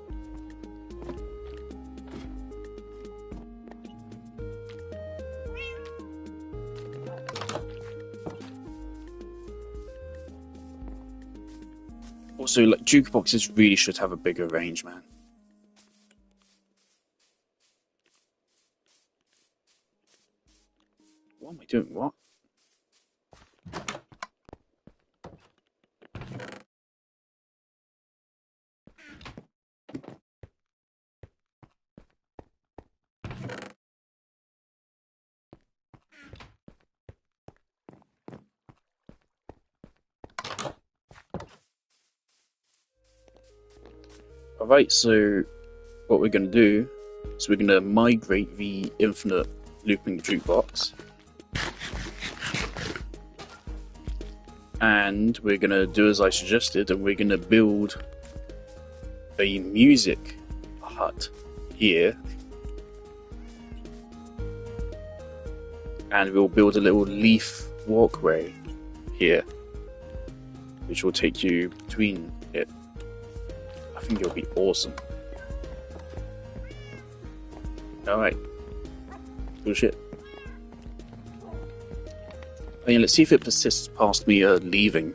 Speaker 1: Also, like, jukeboxes really should have a bigger range, man. What am I doing? What? Alright, so what we're going to do is we're going to migrate the infinite looping jukebox. And we're going to do as I suggested, and we're going to build a music hut here. And we'll build a little leaf walkway here, which will take you between it. I think it'll be awesome. Alright. Cool shit. I mean, let's see if it persists past me leaving.